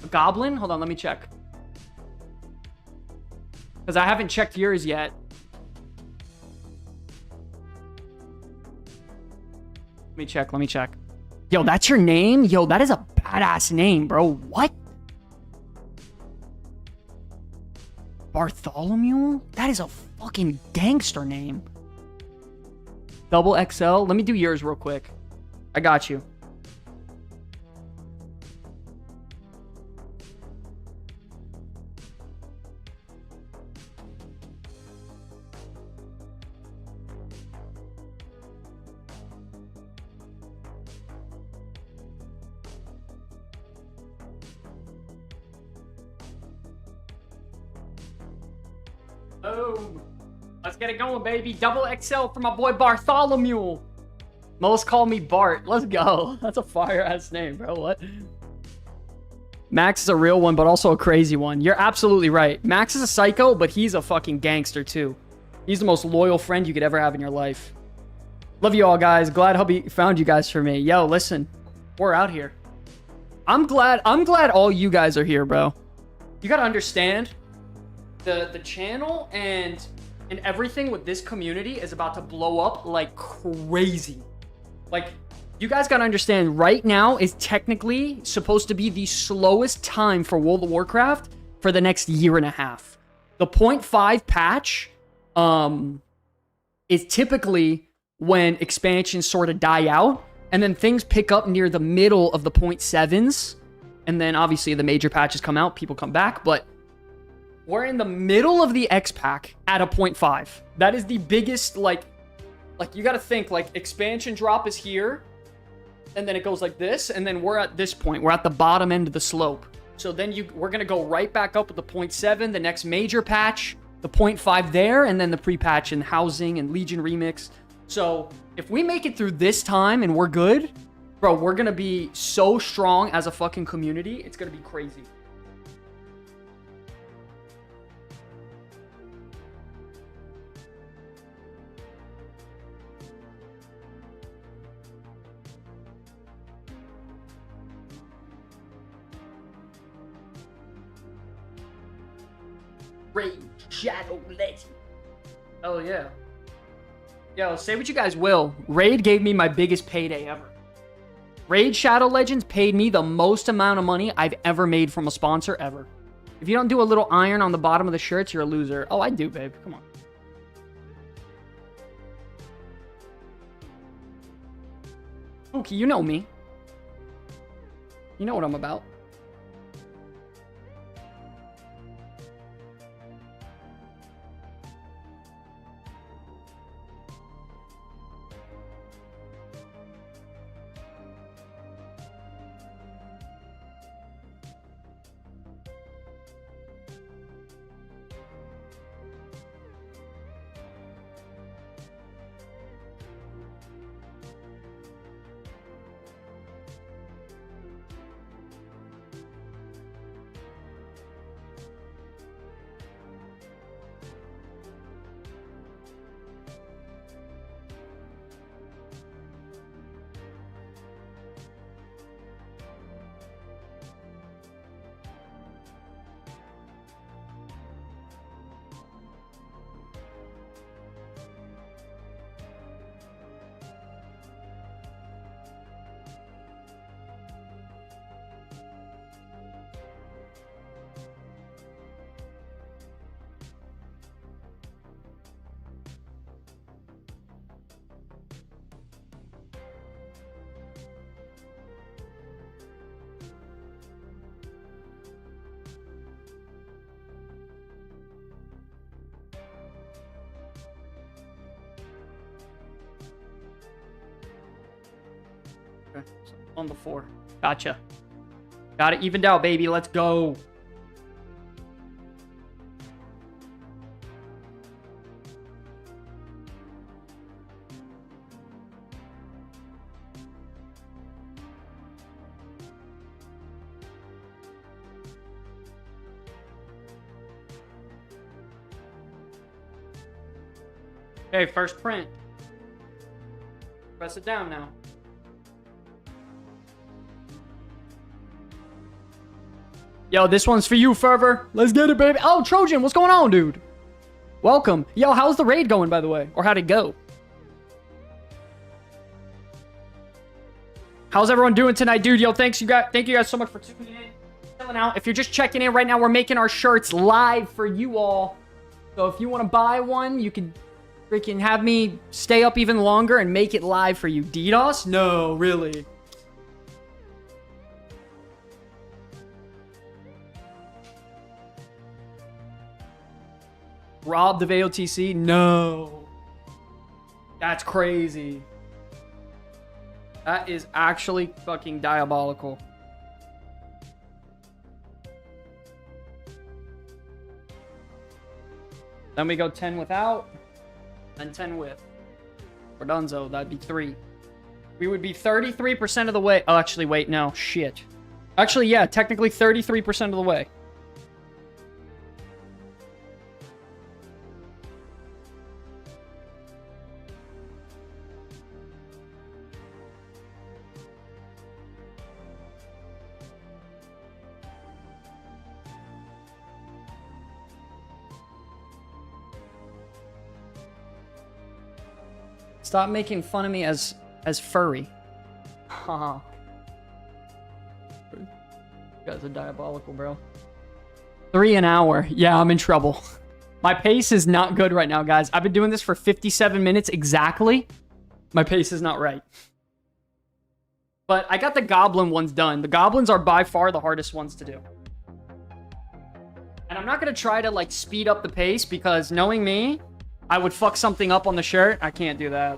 goblin? Hold on, let me check. Because I haven't checked yours yet. Let me check. Yo, that's your name? Yo, that is a badass name, bro. What? Bartholomew? That is a fucking gangster name. Double XL. Let me do yours real quick. I got you. Boom. Let's get it going, baby. Double XL for my boy Bartholomew. Most call me Bart. Let's go. That's a fire-ass name, bro. What? Max is a real one, but also a crazy one. You're absolutely right. Max is a psycho, but he's a fucking gangster, too. He's the most loyal friend you could ever have in your life. Love you all, guys. Glad Hubby found you guys for me. Yo, listen. We're out here. I'm glad all you guys are here, bro. You gotta understand, the channel and everything with this community is about to blow up like crazy. Like, you guys gotta understand, right now is technically supposed to be the slowest time for World of Warcraft for the next year and a half. The 0.5 patch is typically when expansions sort of die out, and then things pick up near the middle of the 0.7s, and then obviously the major patches come out, people come back, but we're in the middle of the X pack at a 0.5. That is the biggest, like you gotta think, like, expansion drop is here, and then it goes like this, and then we're at this point. We're at the bottom end of the slope. So then we're gonna go right back up with the 0.7, the next major patch, the 0.5 there, and then the pre-patch and housing and Legion remix. So if we make it through this time and we're good, bro, we're gonna be so strong as a fucking community. It's gonna be crazy. Raid Shadow Legend. Oh yeah. Yo, say what you guys will. Raid gave me my biggest payday ever. Raid Shadow Legends paid me the most amount of money I've ever made from a sponsor ever. If you don't do a little iron on the bottom of the shirts, you're a loser. Oh, I do, babe. Come on. Pookie, you know me. You know what I'm about. Okay, so on the 4. Gotcha. Got it evened out, baby. Let's go. Okay, first print. Press it down now. Yo, this one's for you, Fervor. Let's get it, baby. Oh, Trojan, what's going on, dude? Welcome. Yo, how's the raid going, by the way? Or how'd it go? How's everyone doing tonight, dude? Yo, thank you guys so much for tuning in, chilling out. If you're just checking in right now, we're making our shirts live for you all. So if you want to buy one, you can freaking have me stay up even longer and make it live for you. DDoS? No, really. Robbed of AOTC? No. That's crazy. That is actually fucking diabolical. Then we go 10 without. Then 10 with. For Dunzo, that'd be 3. We would be 33% of the way. Oh, actually, wait, no. Shit. Actually, yeah, technically 33% of the way. Stop making fun of me as furry. Haha. You guys are diabolical, bro. 3 an hour. Yeah, I'm in trouble. My pace is not good right now, guys. I've been doing this for 57 minutes exactly. My pace is not right. But I got the goblin ones done. The goblins are by far the hardest ones to do. And I'm not going to try to, like, speed up the pace because knowing me, I would fuck something up on the shirt. I can't do that.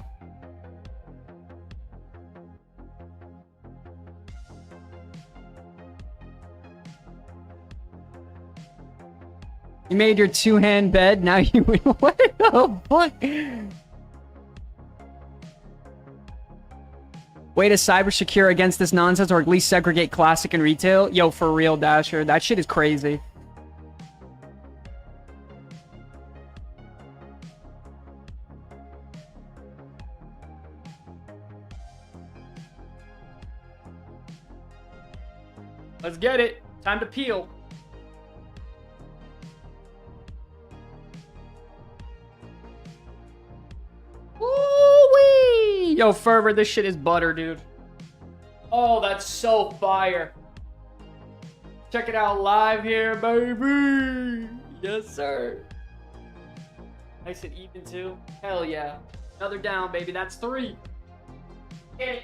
You made your 2-hand bed. Now you... What the fuck? Way to cyber secure against this nonsense or at least segregate classic and retail. Yo, for real, Dasher. That shit is crazy. Let's get it. Time to peel. Woo-wee! Yo, Fervor, this shit is butter, dude. Oh, that's so fire. Check it out live here, baby. Yes, sir. Nice and even, too. Hell yeah. Another down, baby. That's 3. Get it.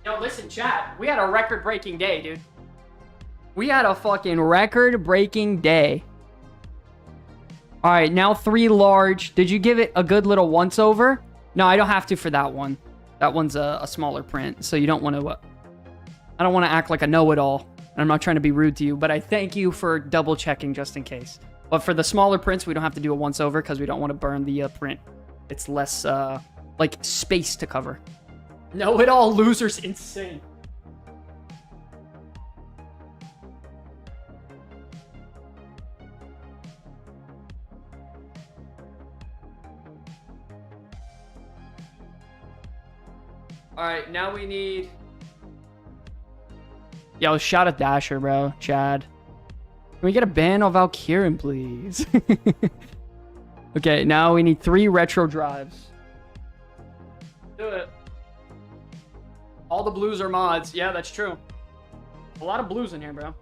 Yo, listen, chat. We had a record-breaking day, dude. We had a fucking record-breaking day. All right, now 3 large. Did you give it a good little once-over? No, I don't have to for that one. That one's a smaller print, so you don't want to... I don't want to act like a know-it-all. And I'm not trying to be rude to you, but I thank you for double-checking just in case. But for the smaller prints, we don't have to do a once-over because we don't want to burn the print. It's less, like, space to cover. Know-it-all losers insane. Alright, now we need... Yo, shout at Dasher, bro. Chad. Can we get a ban on Valkyrin, please? Okay, now we need 3 retro drives. Do it. All the blues are mods. Yeah, that's true. A lot of blues in here, bro.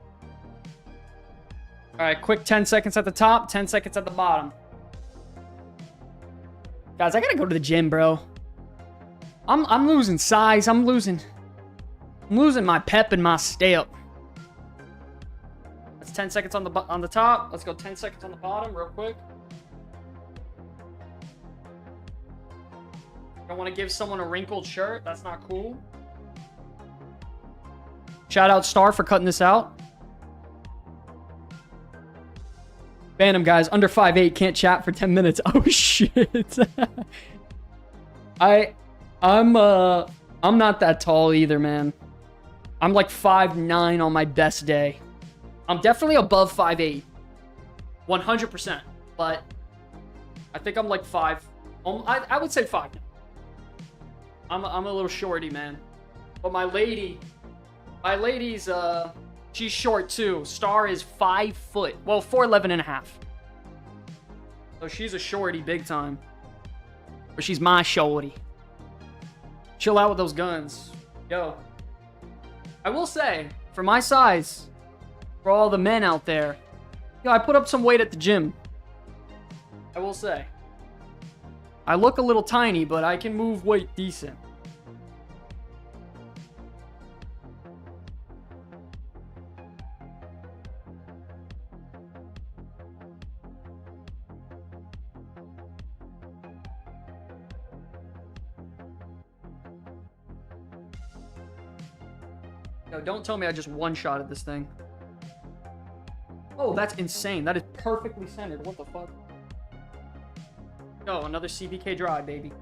Alright, quick 10 seconds at the top, 10 seconds at the bottom. Guys, I gotta go to the gym, bro. I'm losing size. I'm losing my pep and my step. That's 10 seconds on the top. Let's go 10 seconds on the bottom real quick. Don't want to give someone a wrinkled shirt. That's not cool. Shout out Star for cutting this out. Ban him, guys. Under 5'8", can't chat for 10 minutes. Oh shit. I'm not that tall either, man. I'm like 5'9" on my best day. I'm definitely above 5'8". 100%. But I think I'm like 5. I would say 5 now. I'm a little shorty, man. But my lady's she's short too. Star is 5 foot. Well, 4'11 and a half. So she's a shorty big time. But she's my shorty. Chill out with those guns. Yo. I will say, for my size, for all the men out there, yo, I put up some weight at the gym. I will say. I look a little tiny, but I can move weight decent. Yo, don't tell me I just one-shotted this thing. Oh, that's insane. That is perfectly centered. What the fuck? Yo, another CBK dry, baby.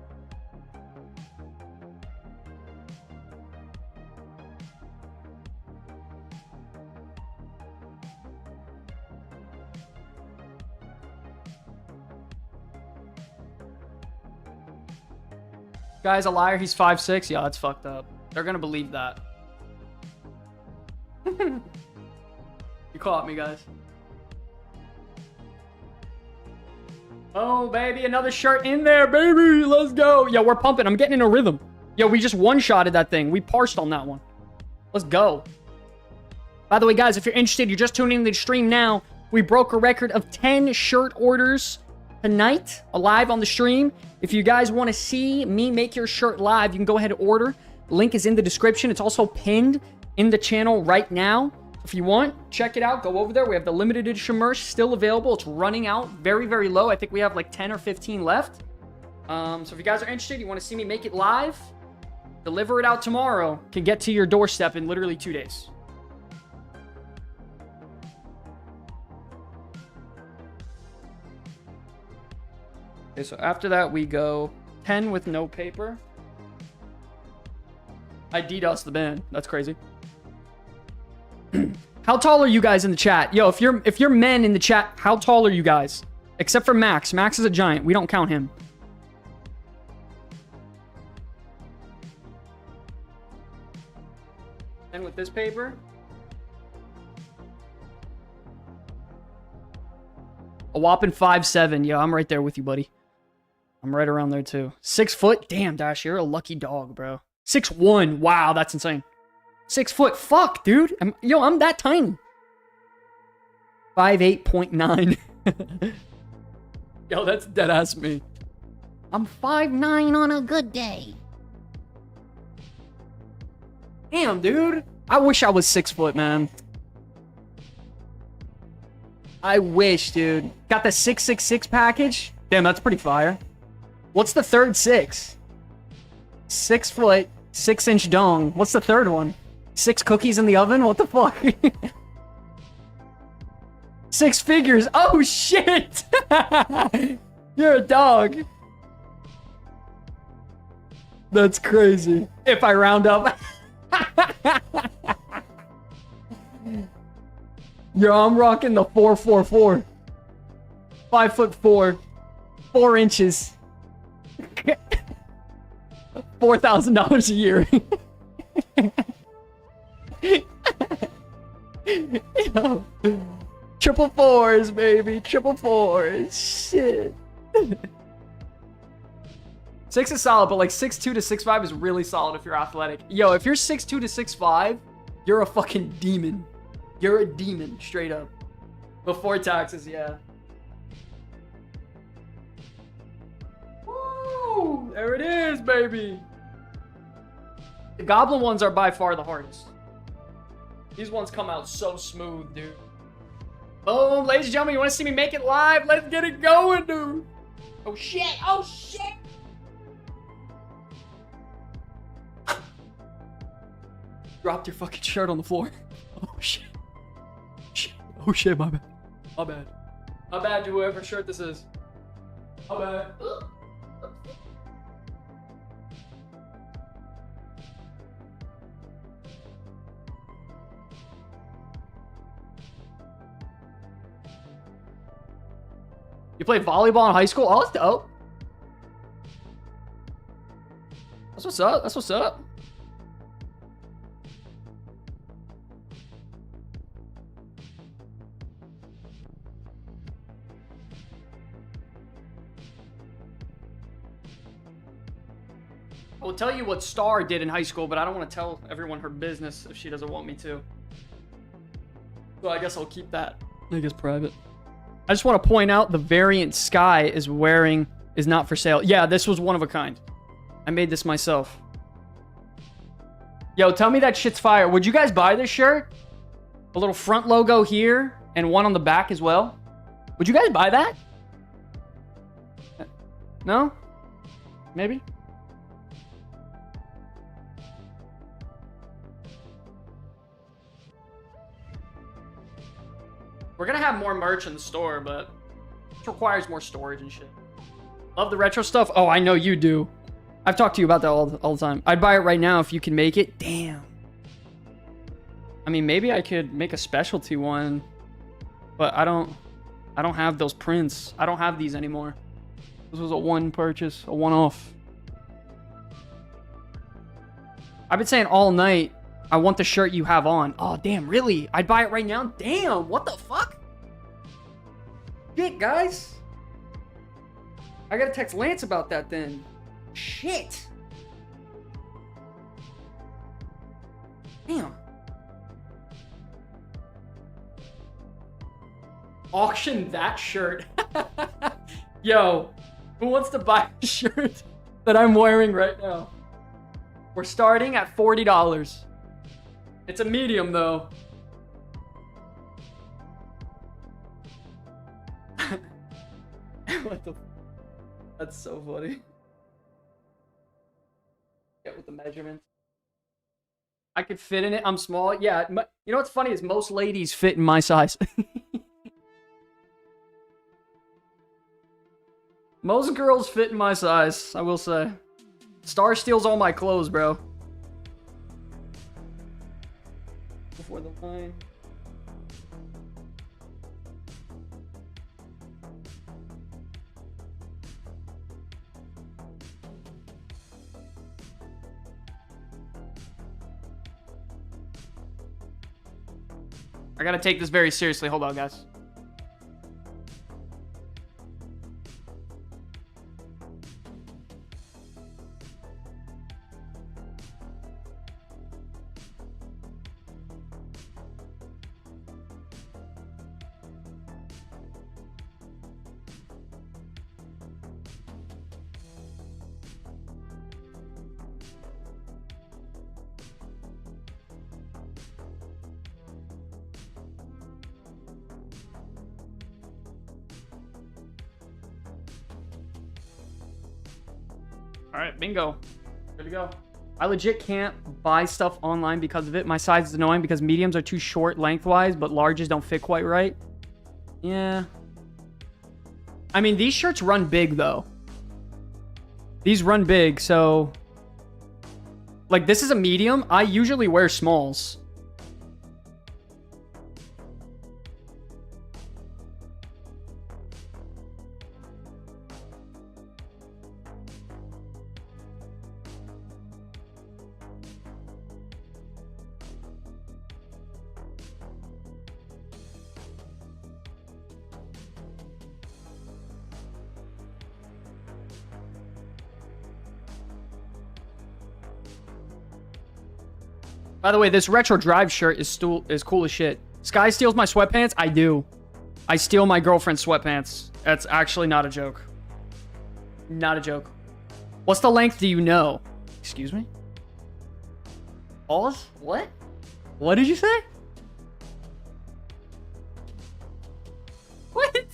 Guy's a liar. He's 5'6". Yeah, that's fucked up. They're gonna believe that. You caught me, guys. Oh, baby, another shirt in there, baby. Let's go. Yo, we're pumping. I'm getting in a rhythm. Yo, we just one-shotted that thing. We parsed on that one. Let's go. By the way, guys, if you're interested, you're just tuning in to the stream now. We broke a record of 10 shirt orders tonight, live on the stream. If you guys want to see me make your shirt live, you can go ahead and order. Link is in the description. It's also pinned in the channel right now. If you want, check it out. Go over there. We have the limited edition merch still available. It's running out very, very low. I think we have like 10 or 15 left. So if you guys are interested, you want to see me make it live, deliver it out tomorrow, can get to your doorstep in literally 2 days. Okay, so after that, we go 10 with no paper. I DDoS the band. That's crazy. How tall are you guys in the chat? Yo, if you're men in the chat, how tall are you guys? Except for Max. Max is a giant. We don't count him. And with this paper, a whopping 5'7". Yo, I'm right there with you, buddy. I'm right around there too. 6 foot? Damn, Dash, you're a lucky dog, bro. 6'1". Wow, that's insane. 6 foot. Fuck, dude. I'm that tiny. 5'8.9". Yo, that's dead ass me. I'm 5'9" on a good day. Damn, dude. I wish I was 6 foot, man. I wish, dude. Got the 666 package? Damn, that's pretty fire. What's the third 6? 6 foot, 6-inch dong. What's the third one? 6 cookies in the oven? What the fuck? 6 figures. Oh, shit. You're a dog. That's crazy. If I round up. Yo, I'm rocking the 444. 5'4", 4 inches. $4,000 a year. Yo. Triple fours, baby. Triple fours. Shit. 6 is solid, but like 6'2" to 6'5" is really solid if you're athletic. Yo, if you're 6'2" to 6'5", you're a fucking demon. You're a demon, straight up. Before taxes, yeah. Woo! There it is, baby. The goblin ones are by far the hardest. These ones come out so smooth, dude. Boom, ladies and gentlemen, you want to see me make it live? Let's get it going, dude. Oh, shit. Oh, shit. Dropped your fucking shirt on the floor. Oh, shit. Oh shit, my bad. My bad. My bad to whoever shirt this is. My bad. You played volleyball in high school? Oh, that's dope. That's what's up. That's what's up. I will tell you what Star did in high school, but I don't want to tell everyone her business if she doesn't want me to. So I guess I'll keep that, I guess, private. I just want to point out the variant Sky is wearing is not for sale. Yeah, this was one of a kind. I made this myself. Yo, tell me that shit's fire. Would you guys buy this shirt? A little front logo here and one on the back as well. Would you guys buy that? No? Maybe? We're gonna have more merch in the store, but it requires more storage and shit. Love the retro stuff. Oh, I know you do. I've talked to you about that all the time. I'd buy it right now if you can make it. Damn. I mean, maybe I could make a specialty one, but I don't have those prints. I don't have these anymore. This was a one purchase, a one-off. I've been saying all night, I want the shirt you have on. Oh, damn, really? I'd buy it right now? Damn, what the fuck? Shit, guys. I gotta text Lance about that then. Shit. Damn. Auction that shirt. Yo, who wants to buy a shirt that I'm wearing right now? We're starting at $40. It's a medium though. What the? That's so funny. Get with the measurements. I could fit in it. I'm small. Yeah. You know what's funny is most ladies fit in my size. Most girls fit in my size, I will say. Star steals all my clothes, bro. Before the line. I gotta take this very seriously. Hold on, guys. All right, bingo. Good to go. I legit can't buy stuff online because of it. My size is annoying because mediums are too short lengthwise, but larges don't fit quite right. Yeah. I mean, these shirts run big, though. These run big, so... Like, this is a medium. I usually wear smalls. By the way, this retro drive shirt is cool as shit. Sky steals my sweatpants? I do. I steal my girlfriend's sweatpants. That's actually not a joke. Not a joke. What's the length do you know? Excuse me? Pause? What? What did you say? What?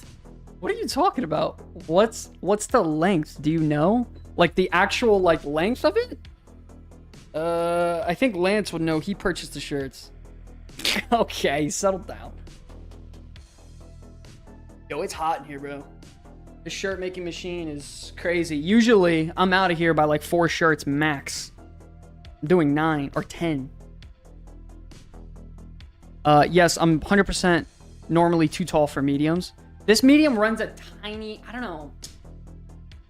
What are you talking about? What's the length? Do you know? Like the actual like length of it? I think Lance would know. He purchased the shirts. Okay, settle down. Yo, it's hot in here, bro. This shirt making machine is crazy. Usually, I'm out of here by like 4 shirts max. I'm doing 9 or 10. Yes, I'm 100% normally too tall for mediums. This medium runs a tiny, I don't know.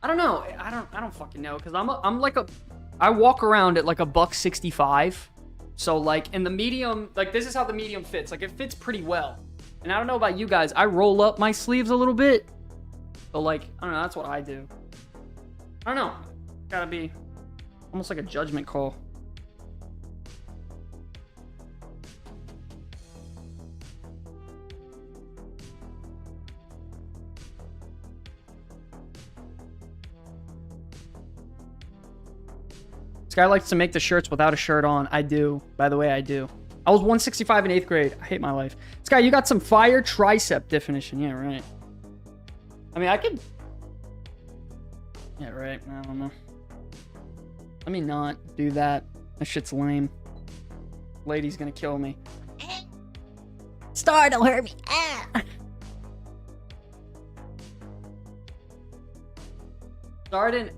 I don't fucking know, because I'm like a... I walk around at like a $165. So like in the medium, like this is how the medium fits. Like it fits pretty well. And I don't know about you guys. I roll up my sleeves a little bit. So like, I don't know. That's what I do. I don't know. Gotta be almost like a judgment call. This guy likes to make the shirts without a shirt on. I do. By the way, I do. I was 165 in 8th grade. I hate my life. This guy, you got some fire tricep definition. Yeah, right. I mean, I could... Yeah, right. I don't know. Let me not do that. That shit's lame. Lady's gonna kill me. Star, don't hurt me. Ah. Start an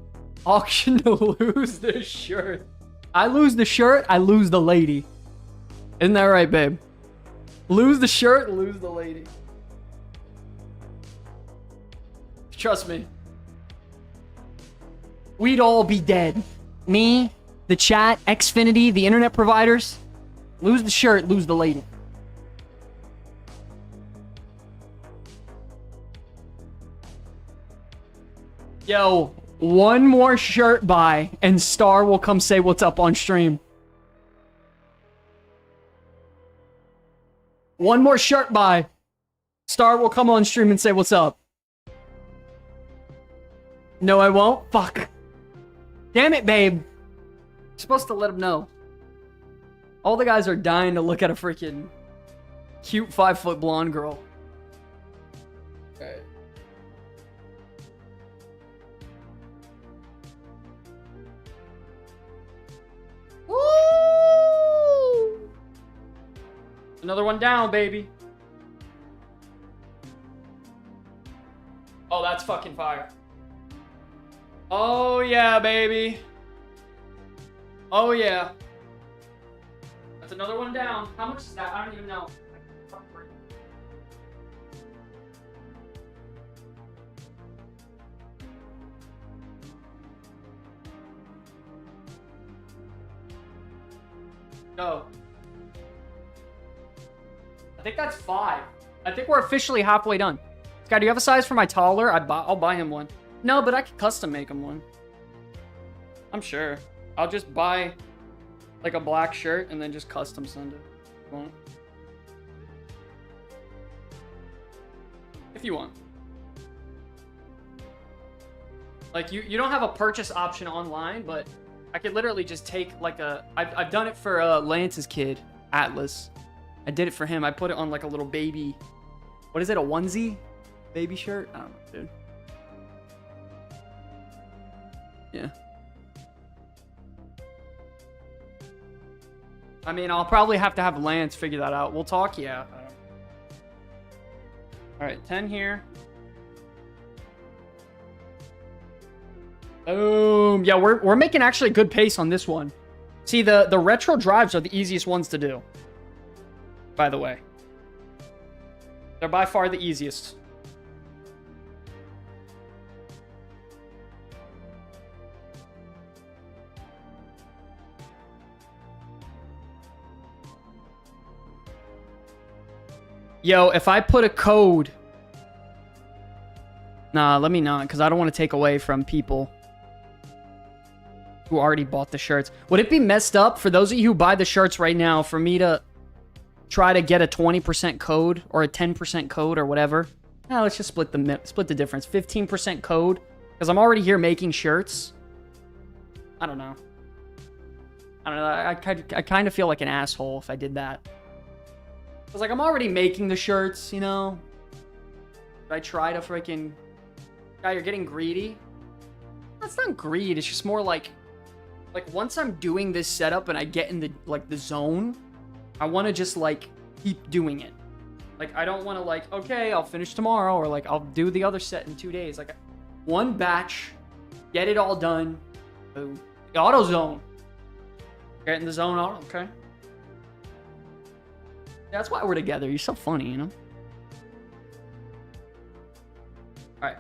auction to lose the shirt. I lose the shirt, I lose the lady. Isn't that right, babe? Lose the shirt, lose the lady. Trust me. We'd all be dead. Me, the chat, Xfinity, the internet providers. Lose the shirt, lose the lady. Yo, one more shirt buy and Star will come say what's up on stream. One more shirt buy. Star will come on stream and say what's up. No, I won't. Fuck. Damn it, babe. You're supposed to let him know. All the guys are dying to look at a freaking cute 5-foot blonde girl. Alright. Woo! Another one down, baby. Oh, that's fucking fire. Oh, yeah, baby. Oh, yeah. That's another one down. How much is that? I don't even know. Go. I think that's 5. I think we're officially halfway done. Sky, do you have a size for my toddler? I'll buy him one. No, but I could custom make him one. I'm sure. I'll just buy like a black shirt and then just custom send it. If you want. Like you don't have a purchase option online, but I could literally just take like a... I've done it for Lance's kid, Atlas. I did it for him. I put it on like a little baby... What is it, a onesie? Baby shirt? I don't know, dude. Yeah. I mean, I'll probably have to have Lance figure that out. We'll talk, yeah. Alright, 10 here. Boom. Yeah, we're making actually good pace on this one. See, the retro drives are the easiest ones to do. By the way. They're by far the easiest. Yo, if I put a code... Nah, let me not, because I don't want to take away from people who already bought the shirts. Would it be messed up for those of you who buy the shirts right now for me to try to get a 20% code or a 10% code or whatever? Nah, let's just split the difference. 15% code, because I'm already here making shirts. I don't know. I kind of feel like an asshole if I did that. I was like, I'm already making the shirts, you know? Should I try to freaking... Guy, you're getting greedy? That's not greed. It's just more like once I'm doing this setup and I get in the zone, I want to just like keep doing it. Like I don't want to like, okay, I'll finish tomorrow, or like I'll do the other set in 2 days. Like one batch, get it all done. Boom. Auto zone. Get in the zone auto, okay? That's why we're together. You're so funny, you know? Alright.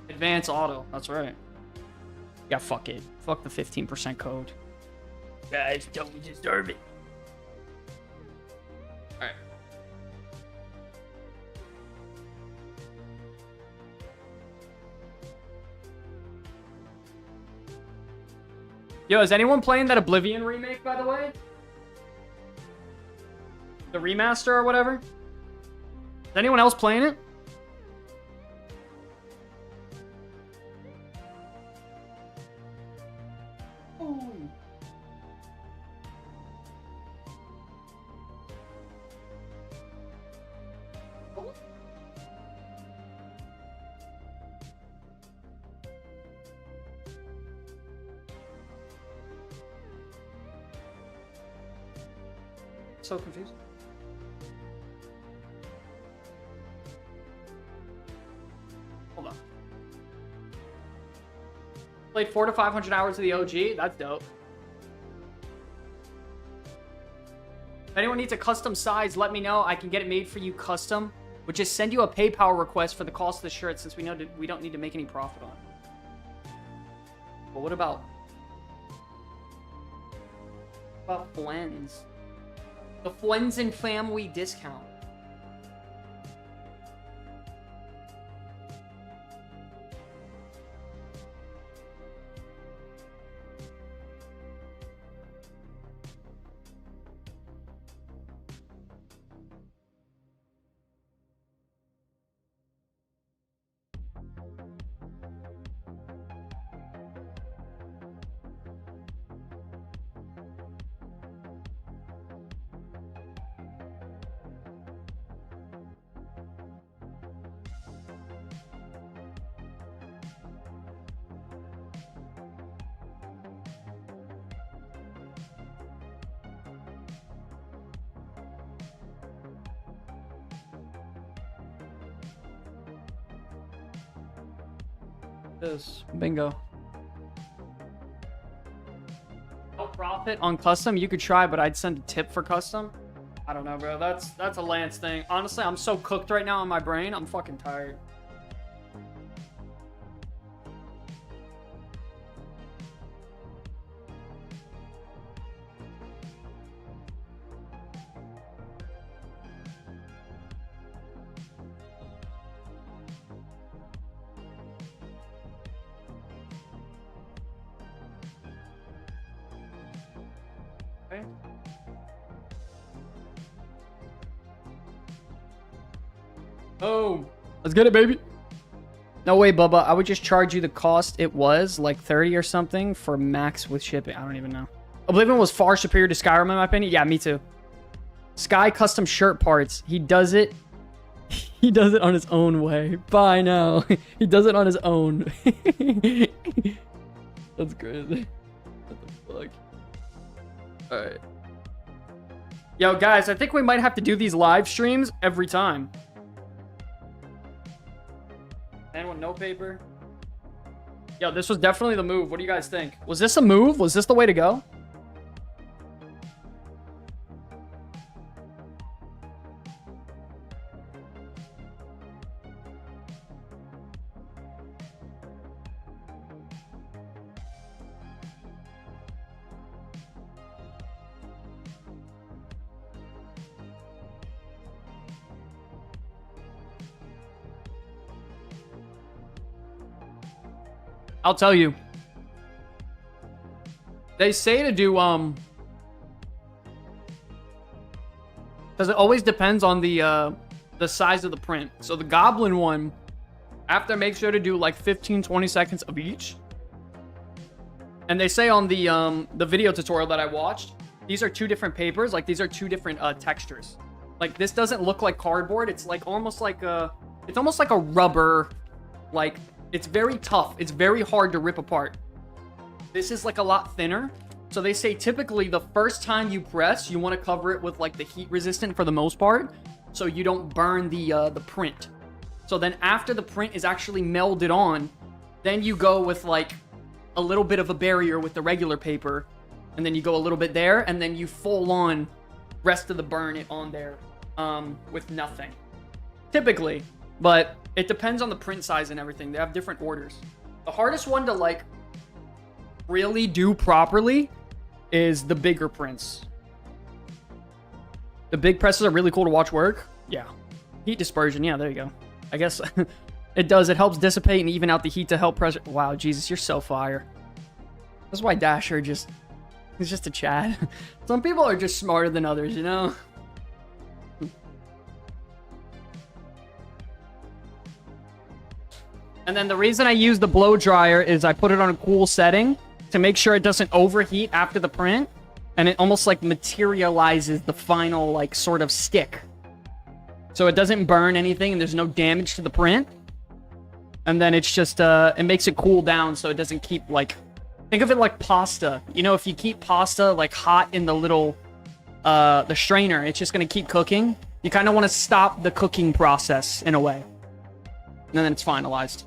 Advance auto. That's right. Yeah, fuck it. Fuck the 15% code. Guys, don't deserve it. Alright. Yo, is anyone playing that Oblivion remake, by the way? The remaster or whatever? Is anyone else playing it? So confused. Played 400 to 500 hours of the OG. That's dope. If anyone needs a custom size, let me know. I can get it made for you custom. We'll just send you a PayPal request for the cost of the shirt since we know that we don't need to make any profit on it. But what about Flens? The Flens and Family discount. This bingo. No profit on custom. You could try, but I'd send a tip for custom. I don't know, bro. That's a Lance thing. Honestly, I'm so cooked right now in my brain. I'm fucking tired. Okay. Oh, let's get it, baby. No way, Bubba. I would just charge you the cost it was, like 30 or something, for max with shipping. I don't even know. Oblivion was far superior to Skyrim, in my opinion. Yeah, me too. Sky custom shirt parts. He does it. He does it on his own way. Bye now. He does it on his own. That's crazy. What the fuck? Alright. Yo, guys, I think we might have to do these live streams every time. Anyone no paper? Yo, this was definitely the move. What do you guys think? Was this a move? Was this the way to go? I'll tell you. They say to do, because it always depends on the size of the print. So the Goblin one, after make sure to do like 15, 20 seconds of each. And they say on the video tutorial that I watched, these are two different papers. Like these are two different textures. Like this doesn't look like cardboard. It's like almost like it's almost like a rubber, like, it's very tough. It's very hard to rip apart. This is like a lot thinner. So they say typically the first time you press, you want to cover it with like the heat resistant for the most part, so you don't burn the print. So then after the print is actually melded on, then you go with like a little bit of a barrier with the regular paper, and then you go a little bit there, and then you full on rest of the burn it on there with nothing. Typically, but it depends on the print size and everything. They have different orders. The hardest one to like really do properly is the bigger prints. The big presses are really cool to watch work. Yeah. Heat dispersion. Yeah, there you go. I guess it does. It helps dissipate and even out the heat to help pressure. Wow, Jesus, you're so fire. That's why Dasher he's just a Chad. Some people are just smarter than others, you know? And then the reason I use the blow dryer is I put it on a cool setting to make sure it doesn't overheat after the print. And it almost like materializes the final like sort of stick. So it doesn't burn anything and there's no damage to the print. And then it's just, it makes it cool down so it doesn't keep like, think of it like pasta. You know, if you keep pasta like hot in the little, the strainer, it's just going to keep cooking. You kind of want to stop the cooking process in a way. And then it's finalized.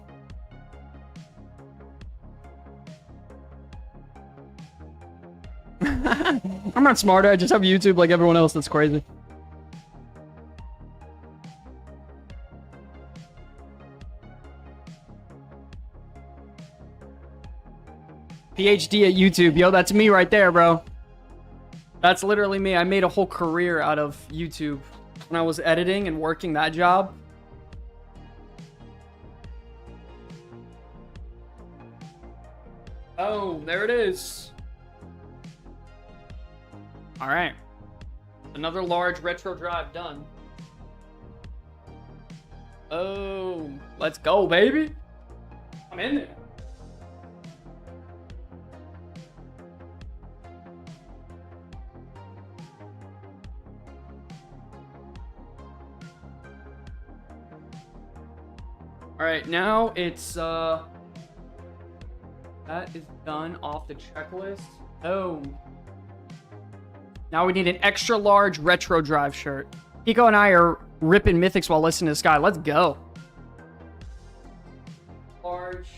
I'm not smarter. I just have YouTube like everyone else. That's crazy. PhD at YouTube. Yo, that's me right there, bro. That's literally me. I made a whole career out of YouTube when I was editing and working that job. Oh, there it is. All right. Another large retro drive done. Oh, let's go, baby. I'm in there. All right, now it's that is done off the checklist. Oh. Now we need an extra large retro drive shirt. Pico and I are ripping mythics while listening to Sky. Let's go. Large.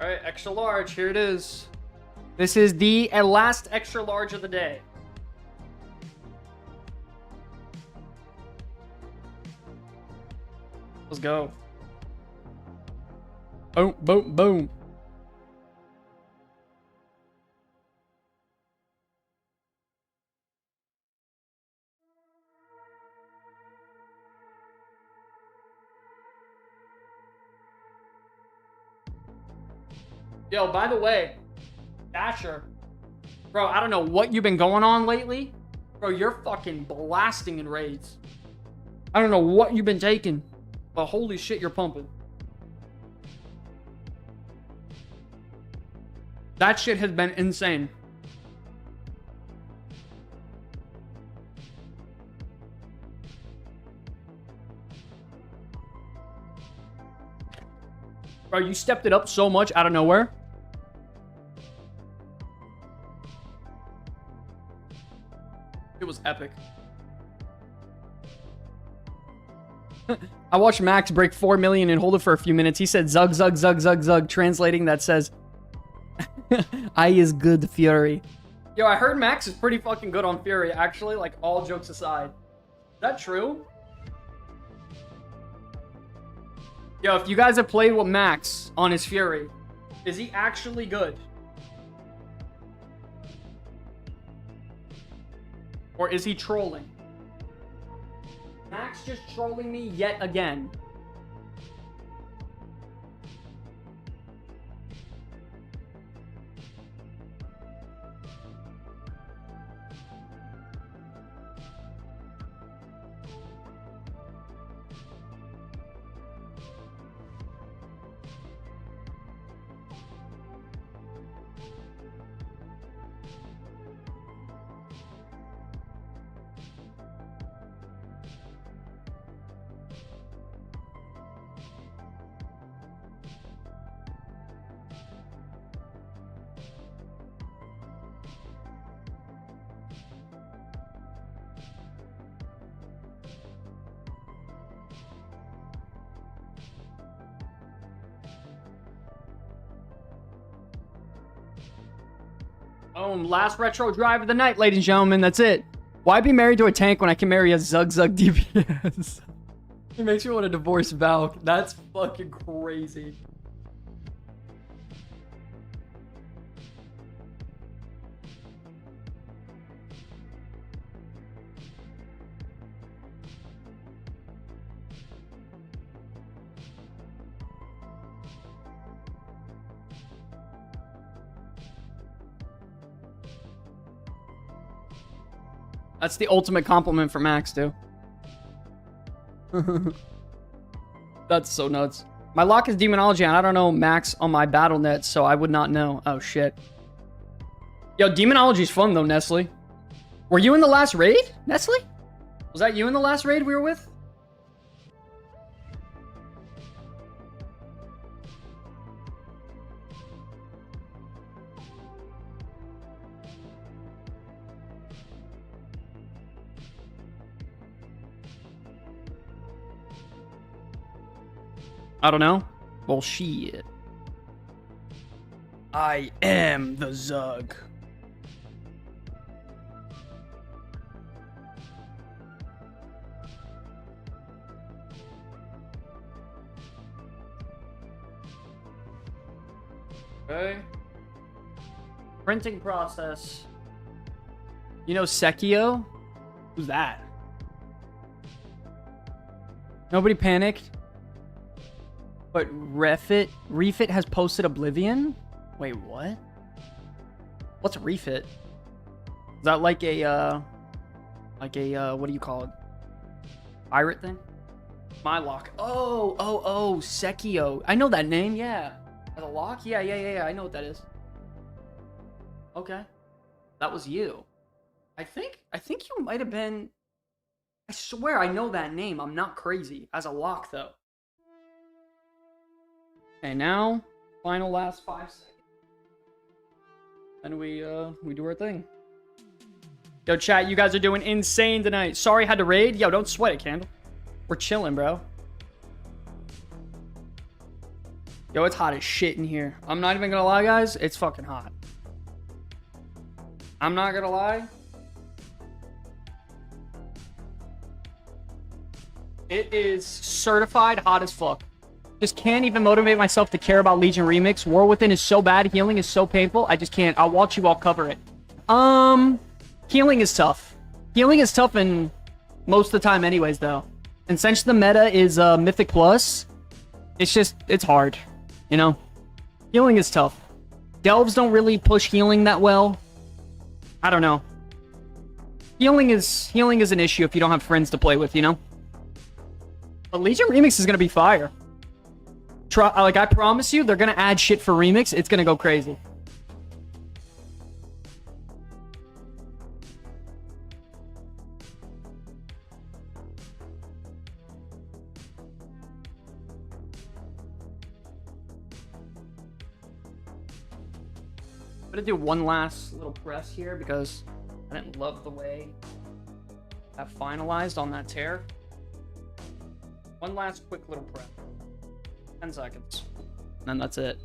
All right, extra large. Here it is. This is the last extra large of the day. Let's go. Boom, boom, boom. Yo, by the way, Dasher, bro, I don't know what you've been going on lately. Bro, you're fucking blasting in raids. I don't know what you've been taking. But holy shit, you're pumping. That shit has been insane. Bro, you stepped it up so much out of nowhere. It was epic. I watched Max break 4 million and hold it for a few minutes. He said zug, zug, zug, zug, zug. Translating that says, I is good, Fury. Yo, I heard Max is pretty fucking good on Fury, actually. Like, all jokes aside. Is that true? Yo, if you guys have played with Max on his Fury, is he actually good? Or is he trolling? Max just trolling me yet again. Last retro drive of the night, ladies and gentlemen. That's it. Why be married to a tank when I can marry a Zug Zug DPS? It makes me want to divorce Valk. That's fucking crazy. That's the ultimate compliment for Max, too. That's so nuts. My lock is Demonology, and I don't know Max on my BattleNet, so I would not know. Oh, shit. Yo, Demonology's fun, though, Nestle. Were you in the last raid, Nestle? Was that you in the last raid we were with? I don't know. Well, shit. I am the Zug. Okay. Printing process. You know Sekio? Who's that? Nobody panicked. But Refit has posted Oblivion? Wait, what? What's Refit? Is that like a, what do you call it? Pirate thing? My lock. Oh, Sekio. I know that name, yeah. The lock? Yeah, I know what that is. Okay. That was you. I think you might have been... I swear I know that name. I'm not crazy. As a lock, though. Okay, now, last 5 seconds. And we do our thing. Yo, chat, you guys are doing insane tonight. Sorry I had to raid. Yo, don't sweat it, Candle. We're chilling, bro. Yo, it's hot as shit in here. I'm not even gonna lie, guys. It's fucking hot. I'm not gonna lie. It is certified hot as fuck. Just can't even motivate myself to care about Legion Remix. War Within is so bad. Healing is so painful. I just can't. I'll watch you all cover it. Healing is tough. Healing is tough in most of the time anyways, though. And since the meta is Mythic Plus, it's hard. You know? Healing is tough. Delves don't really push healing that well. I don't know. Healing is an issue if you don't have friends to play with, you know? But Legion Remix is gonna be fire. Like, I promise you, they're gonna add shit for Remix. It's gonna go crazy. I'm gonna do one last little press here because I didn't love the way that finalized on that tear. One last quick little press. 10 seconds. And then that's it.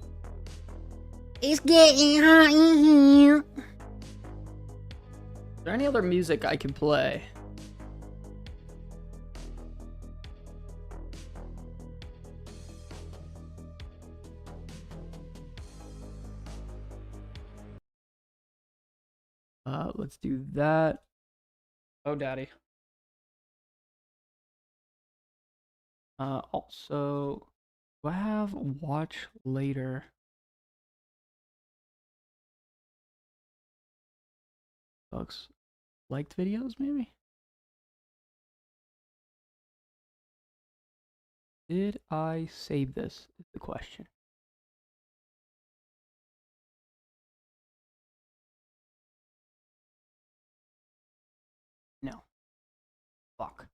It's getting hot in here. Is there any other music I can play? Let's do that. Oh, daddy. Also, do I have watch later? Bugs. Liked videos, maybe? Did I save this? Is the question. No. Fuck.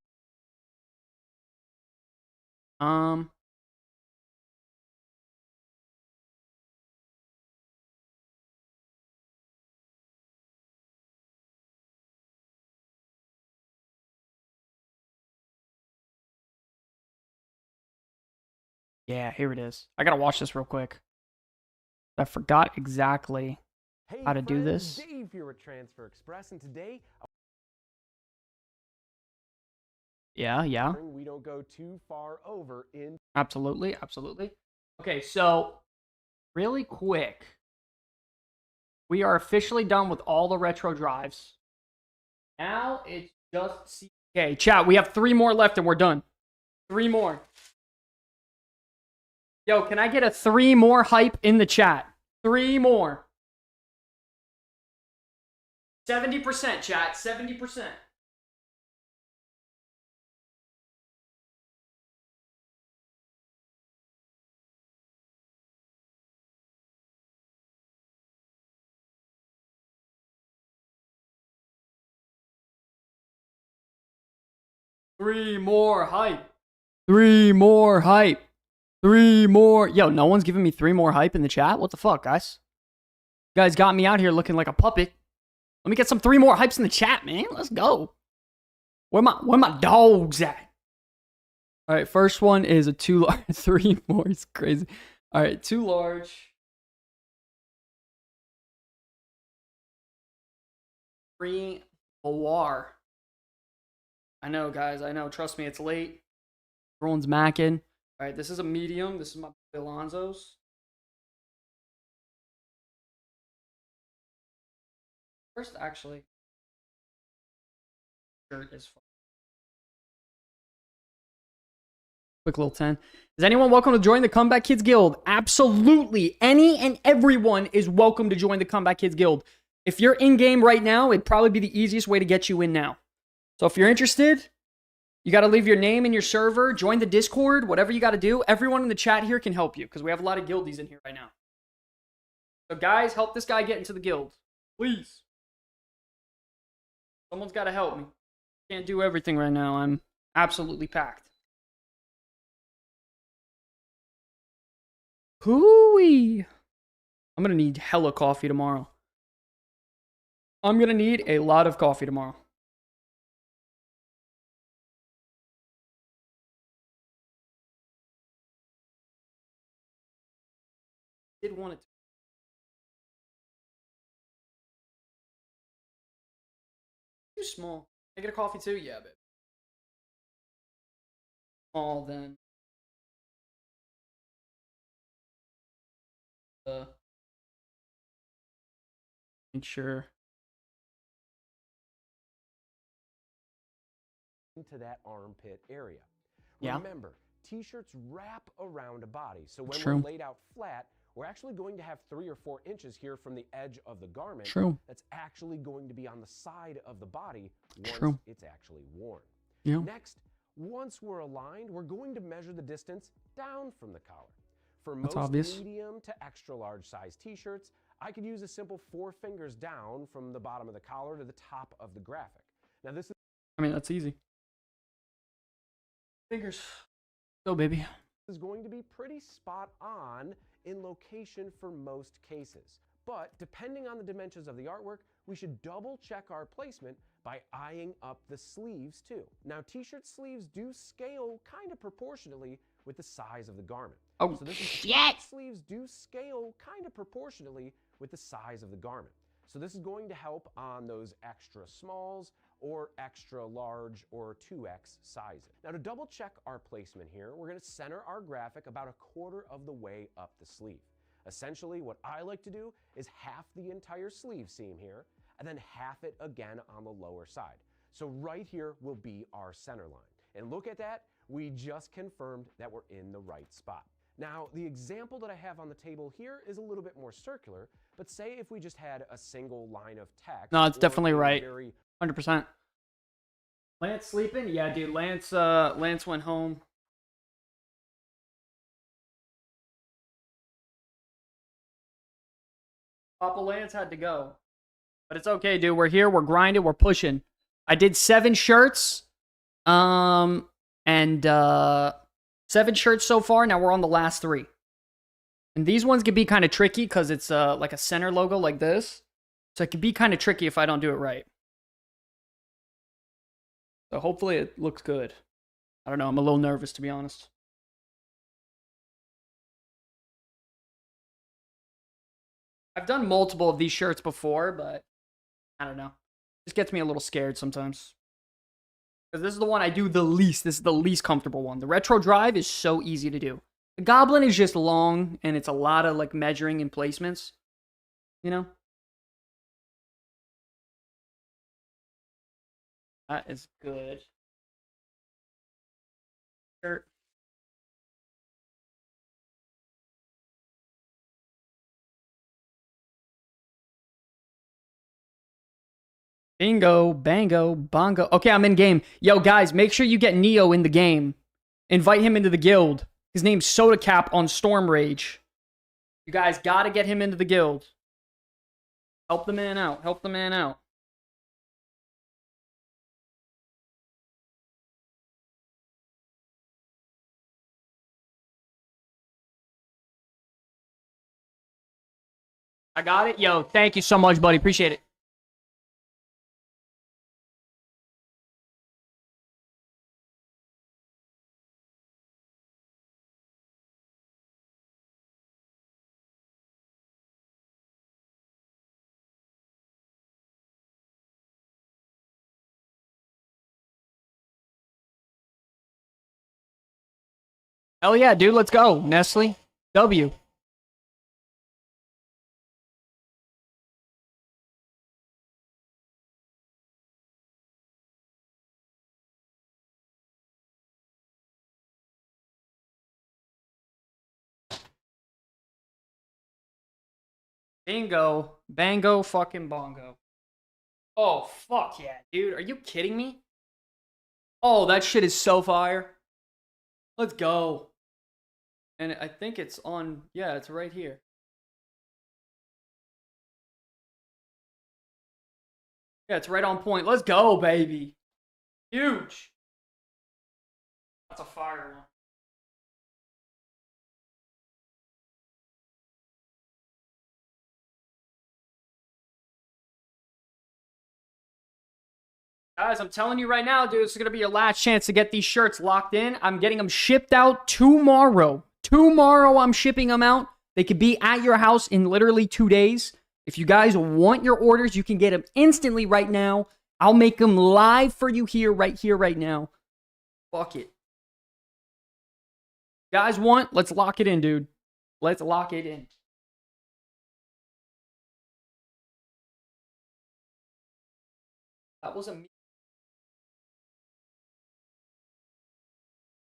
Yeah, here it is. I gotta watch this real quick. I forgot exactly how to do this. Dave here at Transfer Express, and today Yeah. we don't go too far over in. Absolutely. Okay, so really quick, we are officially done with all the retro drives. Now it's just okay, chat. We have 3 more left and we're done. 3 more. Yo, can I get a 3 more hype in the chat? 3 more. 70%, chat. 70%. Three more hype. 3 more hype. 3 more. Yo, no one's giving me 3 more hype in the chat? What the fuck, guys? You guys got me out here looking like a puppet. Let me get some 3 more hypes in the chat, man. Let's go. Where my dogs at? All right, first one is a 2 large, 3 more. It's crazy. All right, 2 large. 3 Loire. I know, guys. I know. Trust me, it's late. Everyone's macking. All right, this is a medium. This is my Alonzo's. First, actually, shirt is fun. Quick little 10. Is anyone welcome to join the Comeback Kids Guild? Absolutely. Any and everyone is welcome to join the Comeback Kids Guild. If you're in game right now, it'd probably be the easiest way to get you in now. So if you're interested, you got to leave your name and your server, join the Discord, whatever you got to do. Everyone in the chat here can help you because we have a lot of guildies in here right now. So guys, help this guy get into the guild. Please. Someone's got to help me. Can't do everything right now. I'm absolutely packed. Hooey. I'm going to need hella coffee tomorrow. I'm going to need a lot of coffee tomorrow. Did want it to. Too small. Can I get a coffee too? Yeah, babe. Small then. Make sure. Into that armpit area. Yeah. Remember, t-shirts wrap around a body, so when True. we're laid out flat, we're actually going to have 3 or 4 inches here from the edge of the garment. True. That's actually going to be on the side of the body once True. it's actually worn. Yeah. Next, once we're aligned, we're going to measure the distance down from the collar. For That's most obvious. medium to extra large size t-shirts, I could use a simple 4 fingers down from the bottom of the collar to the top of the graphic. Now this is That's easy. Fingers. Go, baby. is going to be pretty spot on in location for most cases. But depending on the dimensions of the artwork, we should double check our placement by eyeing up the sleeves too. Now t-shirt sleeves do scale kind of proportionally with the size of the garment. Oh, so shit! Sleeves do scale kind of proportionally with the size of the garment. So this is going to help on those extra smalls or extra large or 2X sizes. Now to double check our placement here, we're going to center our graphic about 1/4 of the way up the sleeve. Essentially, what I like to do is half the entire sleeve seam here and then half it again on the lower side. So right here will be our center line. And look at that, we just confirmed that we're in the right spot. Now, the example that I have on the table here is a little bit more circular, but say if we just had a single line of text. No, it's definitely right. Very 100%. Lance sleeping? Yeah, dude. Lance went home. Papa Lance had to go. But it's okay, dude. We're here. We're grinding. We're pushing. I did 7 shirts. 7 shirts so far. Now we're on the last 3. And these ones can be kind of tricky because it's like a center logo like this. So it can be kind of tricky if I don't do it right. So hopefully it looks good. I don't know. I'm a little nervous, to be honest. I've done multiple of these shirts before, but I don't know. This gets me a little scared sometimes. Because this is the one I do the least. This is the least comfortable one. The retro drive is so easy to do. The goblin is just long, and it's a lot of like measuring and placements. You know? That is good. Shirt. Bingo, bango, bongo. Okay, I'm in game. Yo, guys, make sure you get Neo in the game. Invite him into the guild. His name's Soda Cap on Storm Rage. You guys gotta get him into the guild. Help the man out. Help the man out. I got it. Yo, thank you so much, buddy. Appreciate it. Hell yeah, dude. Let's go. Nestle. W. Bingo. Bango fucking bongo. Oh, fuck yeah, dude. Are you kidding me? Oh, that shit is so fire. Let's go. And I think it's on... Yeah, it's right here. Yeah, it's right on point. Let's go, baby. Huge. That's a fire one. Guys, I'm telling you right now, dude, this is going to be your last chance to get these shirts locked in. I'm getting them shipped out tomorrow. Tomorrow, I'm shipping them out. They could be at your house in literally 2 days. If you guys want your orders, you can get them instantly right now. I'll make them live for you here, right now. Fuck it. You guys want? Let's lock it in, dude. Let's lock it in. That was a...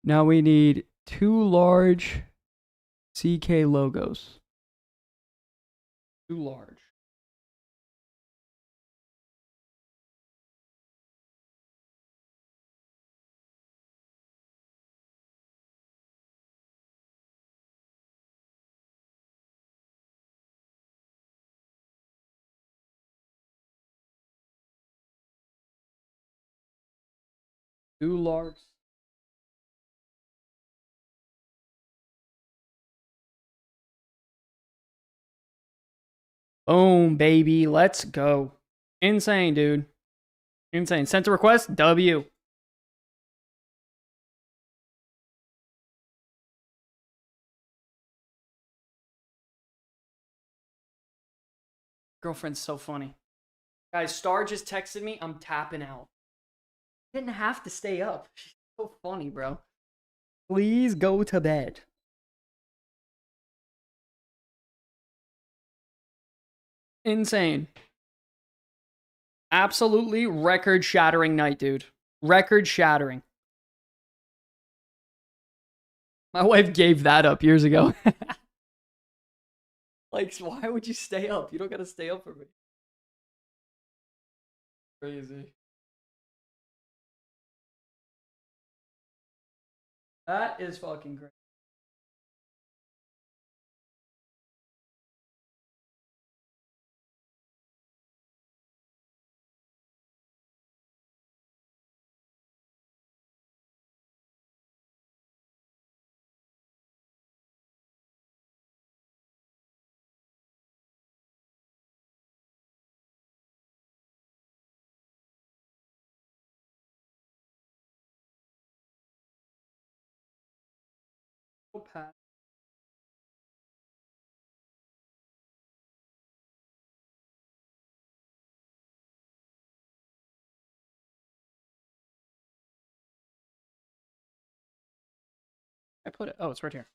Now we need 2 large CK logos. 2 large. Two large. Boom, baby. Let's go. Insane, dude. Insane. Sent a request. W. Girlfriend's so funny. Guys, Star just texted me. I'm tapping out. Didn't have to stay up. She's so funny, bro. Please go to bed. Insane. Absolutely record-shattering night, dude. Record-shattering. My wife gave that up years ago. Like, why would you stay up? You don't gotta stay up for me. Crazy. That is fucking great. Pat. I put it. Oh, it's right here.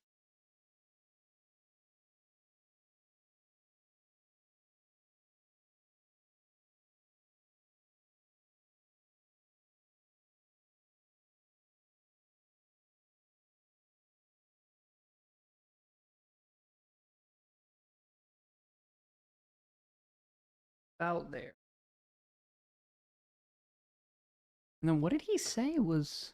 Out there. And then what did he say was...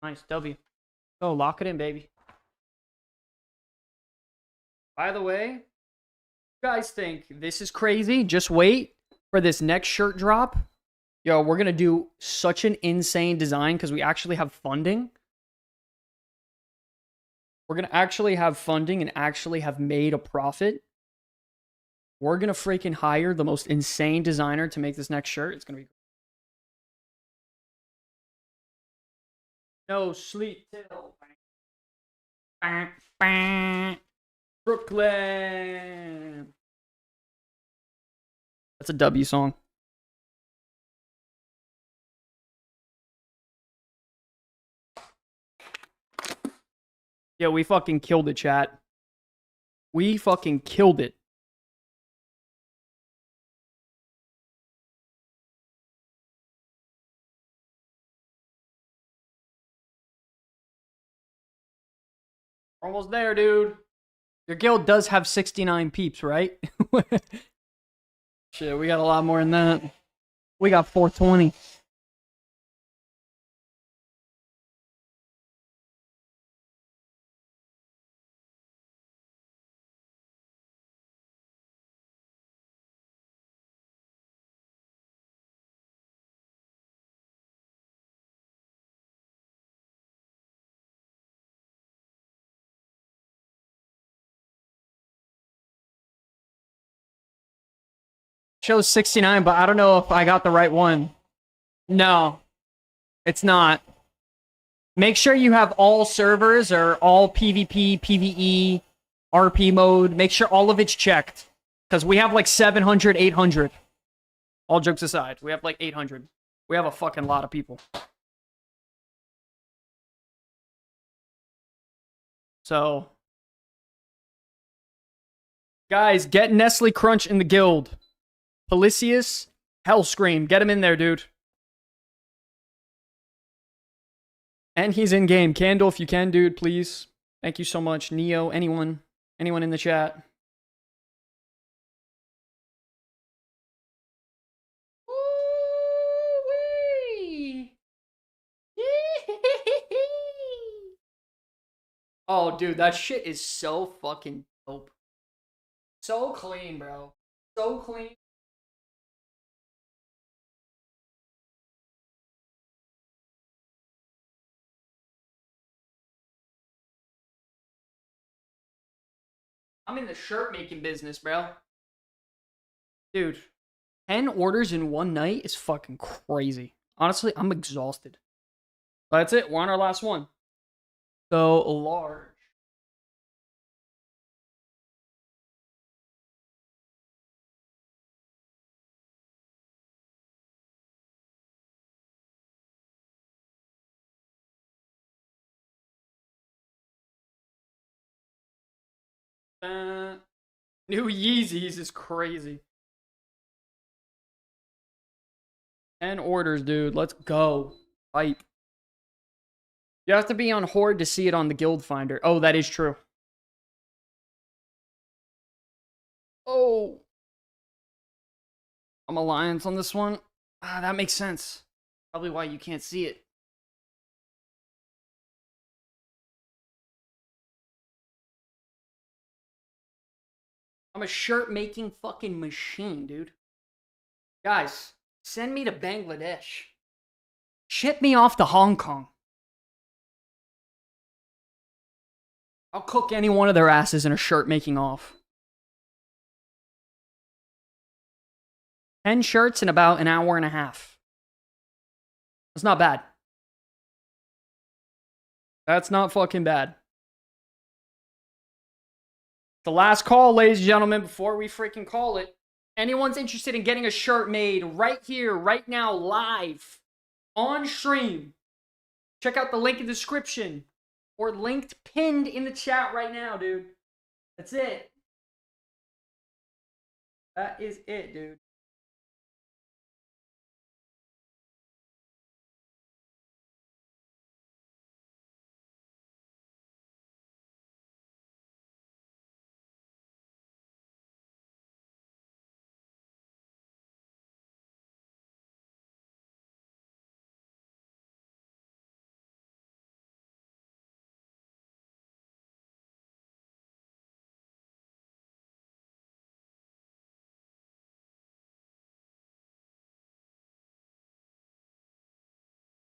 Nice, W. Oh, lock it in, baby. By the way, you guys think this is crazy? Just wait for this next shirt drop. Yo, we're going to do such an insane design because we actually have funding. We're going to actually have funding and actually have made a profit. We're going to freaking hire the most insane designer to make this next shirt. It's going to be... No sleep till... Brooklyn. That's a W song. Yeah, we fucking killed it, chat. We fucking killed it. Almost there, dude. Your guild does have 69 peeps, right? Shit, we got a lot more than that. We got 420. Shows 69, but I don't know if I got the right one. No, it's not. Make sure you have all servers or all PvP, PvE, RP mode. Make sure all of it's checked. Because we have like 700, 800. All jokes aside, we have like 800. We have a fucking lot of people. So, guys, get Nestle Crunch in the guild. Pelicius, Hellscream. Get him in there, dude. And he's in game. Candle, if you can, dude, please. Thank you so much. Neo, anyone in the chat. Woo-wee. Oh, dude, that shit is so fucking dope. So clean, bro. So clean. I'm in the shirt making business, bro. Dude, 10 orders in one night is fucking crazy. Honestly, I'm exhausted. But that's it. We're on our last one. So large. New Yeezys is crazy. 10 orders, dude. Let's go. Hype. You have to be on Horde to see it on the Guild Finder. Oh, that is true. Oh. I'm Alliance on this one. Ah, that makes sense. Probably why you can't see it. I'm a shirt-making fucking machine, dude. Guys, send me to Bangladesh. Ship me off to Hong Kong. I'll cook any one of their asses in a shirt-making off. 10 shirts in about an hour and a half. That's not bad. That's not fucking bad. The last call, ladies and gentlemen, before we freaking call it. Anyone's interested in getting a shirt made right here, right now, live, on stream, check out the link in the description, or linked pinned in the chat right now, dude. That's it. That is it, dude.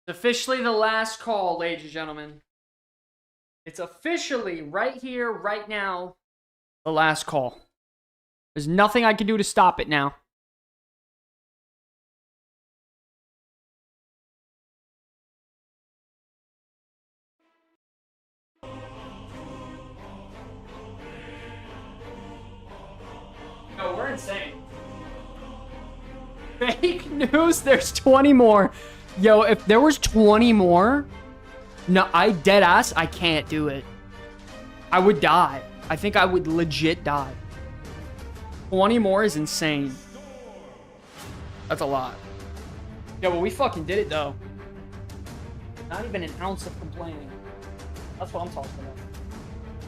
It's officially the last call, ladies and gentlemen. It's officially right here, right now, the last call. There's nothing I can do to stop it now. No, we're insane. Fake news, there's 20 more. Yo, if there was 20 more, no, I dead ass, I can't do it. I would die. I think I would legit die. 20 more is insane. That's a lot. Yeah, well, we fucking did it, though. Not even an ounce of complaining. That's what I'm talking about.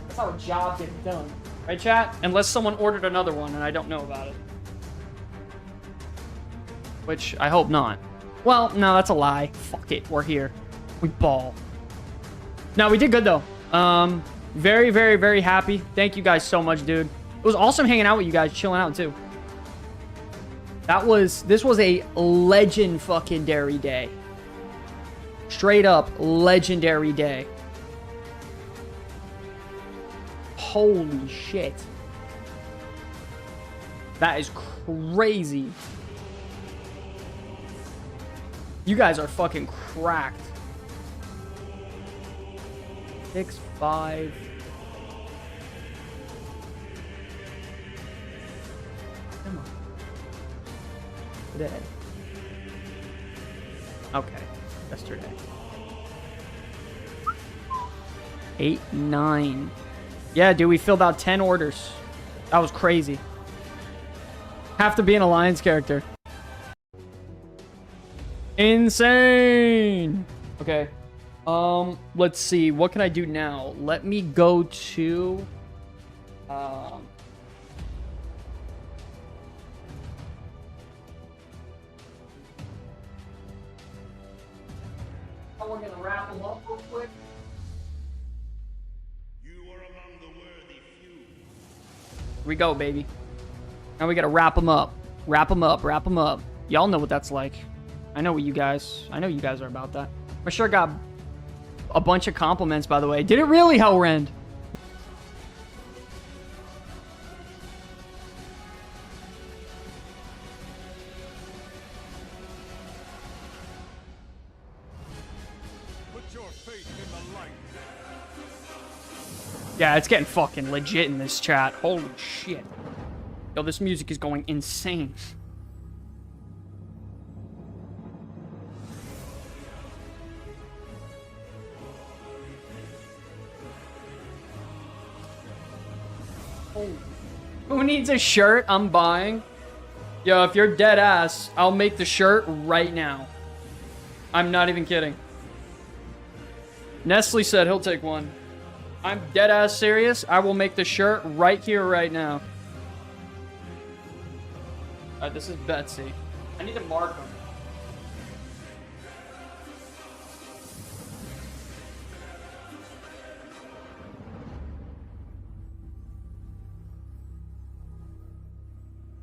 That's how a job gets done. Right, chat? Unless someone ordered another one and I don't know about it. Which, I hope not. Well, no, that's a lie. Fuck it. We're here. We ball. No, we did good, though. Very, very, very happy. Thank you guys so much, dude. It was awesome hanging out with you guys, chilling out, too. This was a legend fucking dairy day. Straight up legendary day. Holy shit. That is crazy. You guys are fucking cracked. 6, 5. Come on. Today. Okay. Yesterday. 8, 9. Yeah, dude, we filled out 10 orders. That was crazy. Have to be an Alliance character. Insane. Okay. Let's see. What can I do now? Let me go to... Oh, we're gonna wrap them up real quick. Here we go, baby. Now we gotta wrap them up. Wrap them up, wrap them up. Y'all know what that's like. I know you guys are about that. I sure got a bunch of compliments, by the way. Did it really, Hellrend? Yeah, it's getting fucking legit in this chat. Holy shit. Yo, this music is going insane. Holy. Who needs a shirt? I'm buying. Yo, if you're dead ass, I'll make the shirt right now. I'm not even kidding. Nestle said he'll take one. I'm dead ass serious. I will make the shirt right here, right now. Alright, this is Betsy. I need to mark him.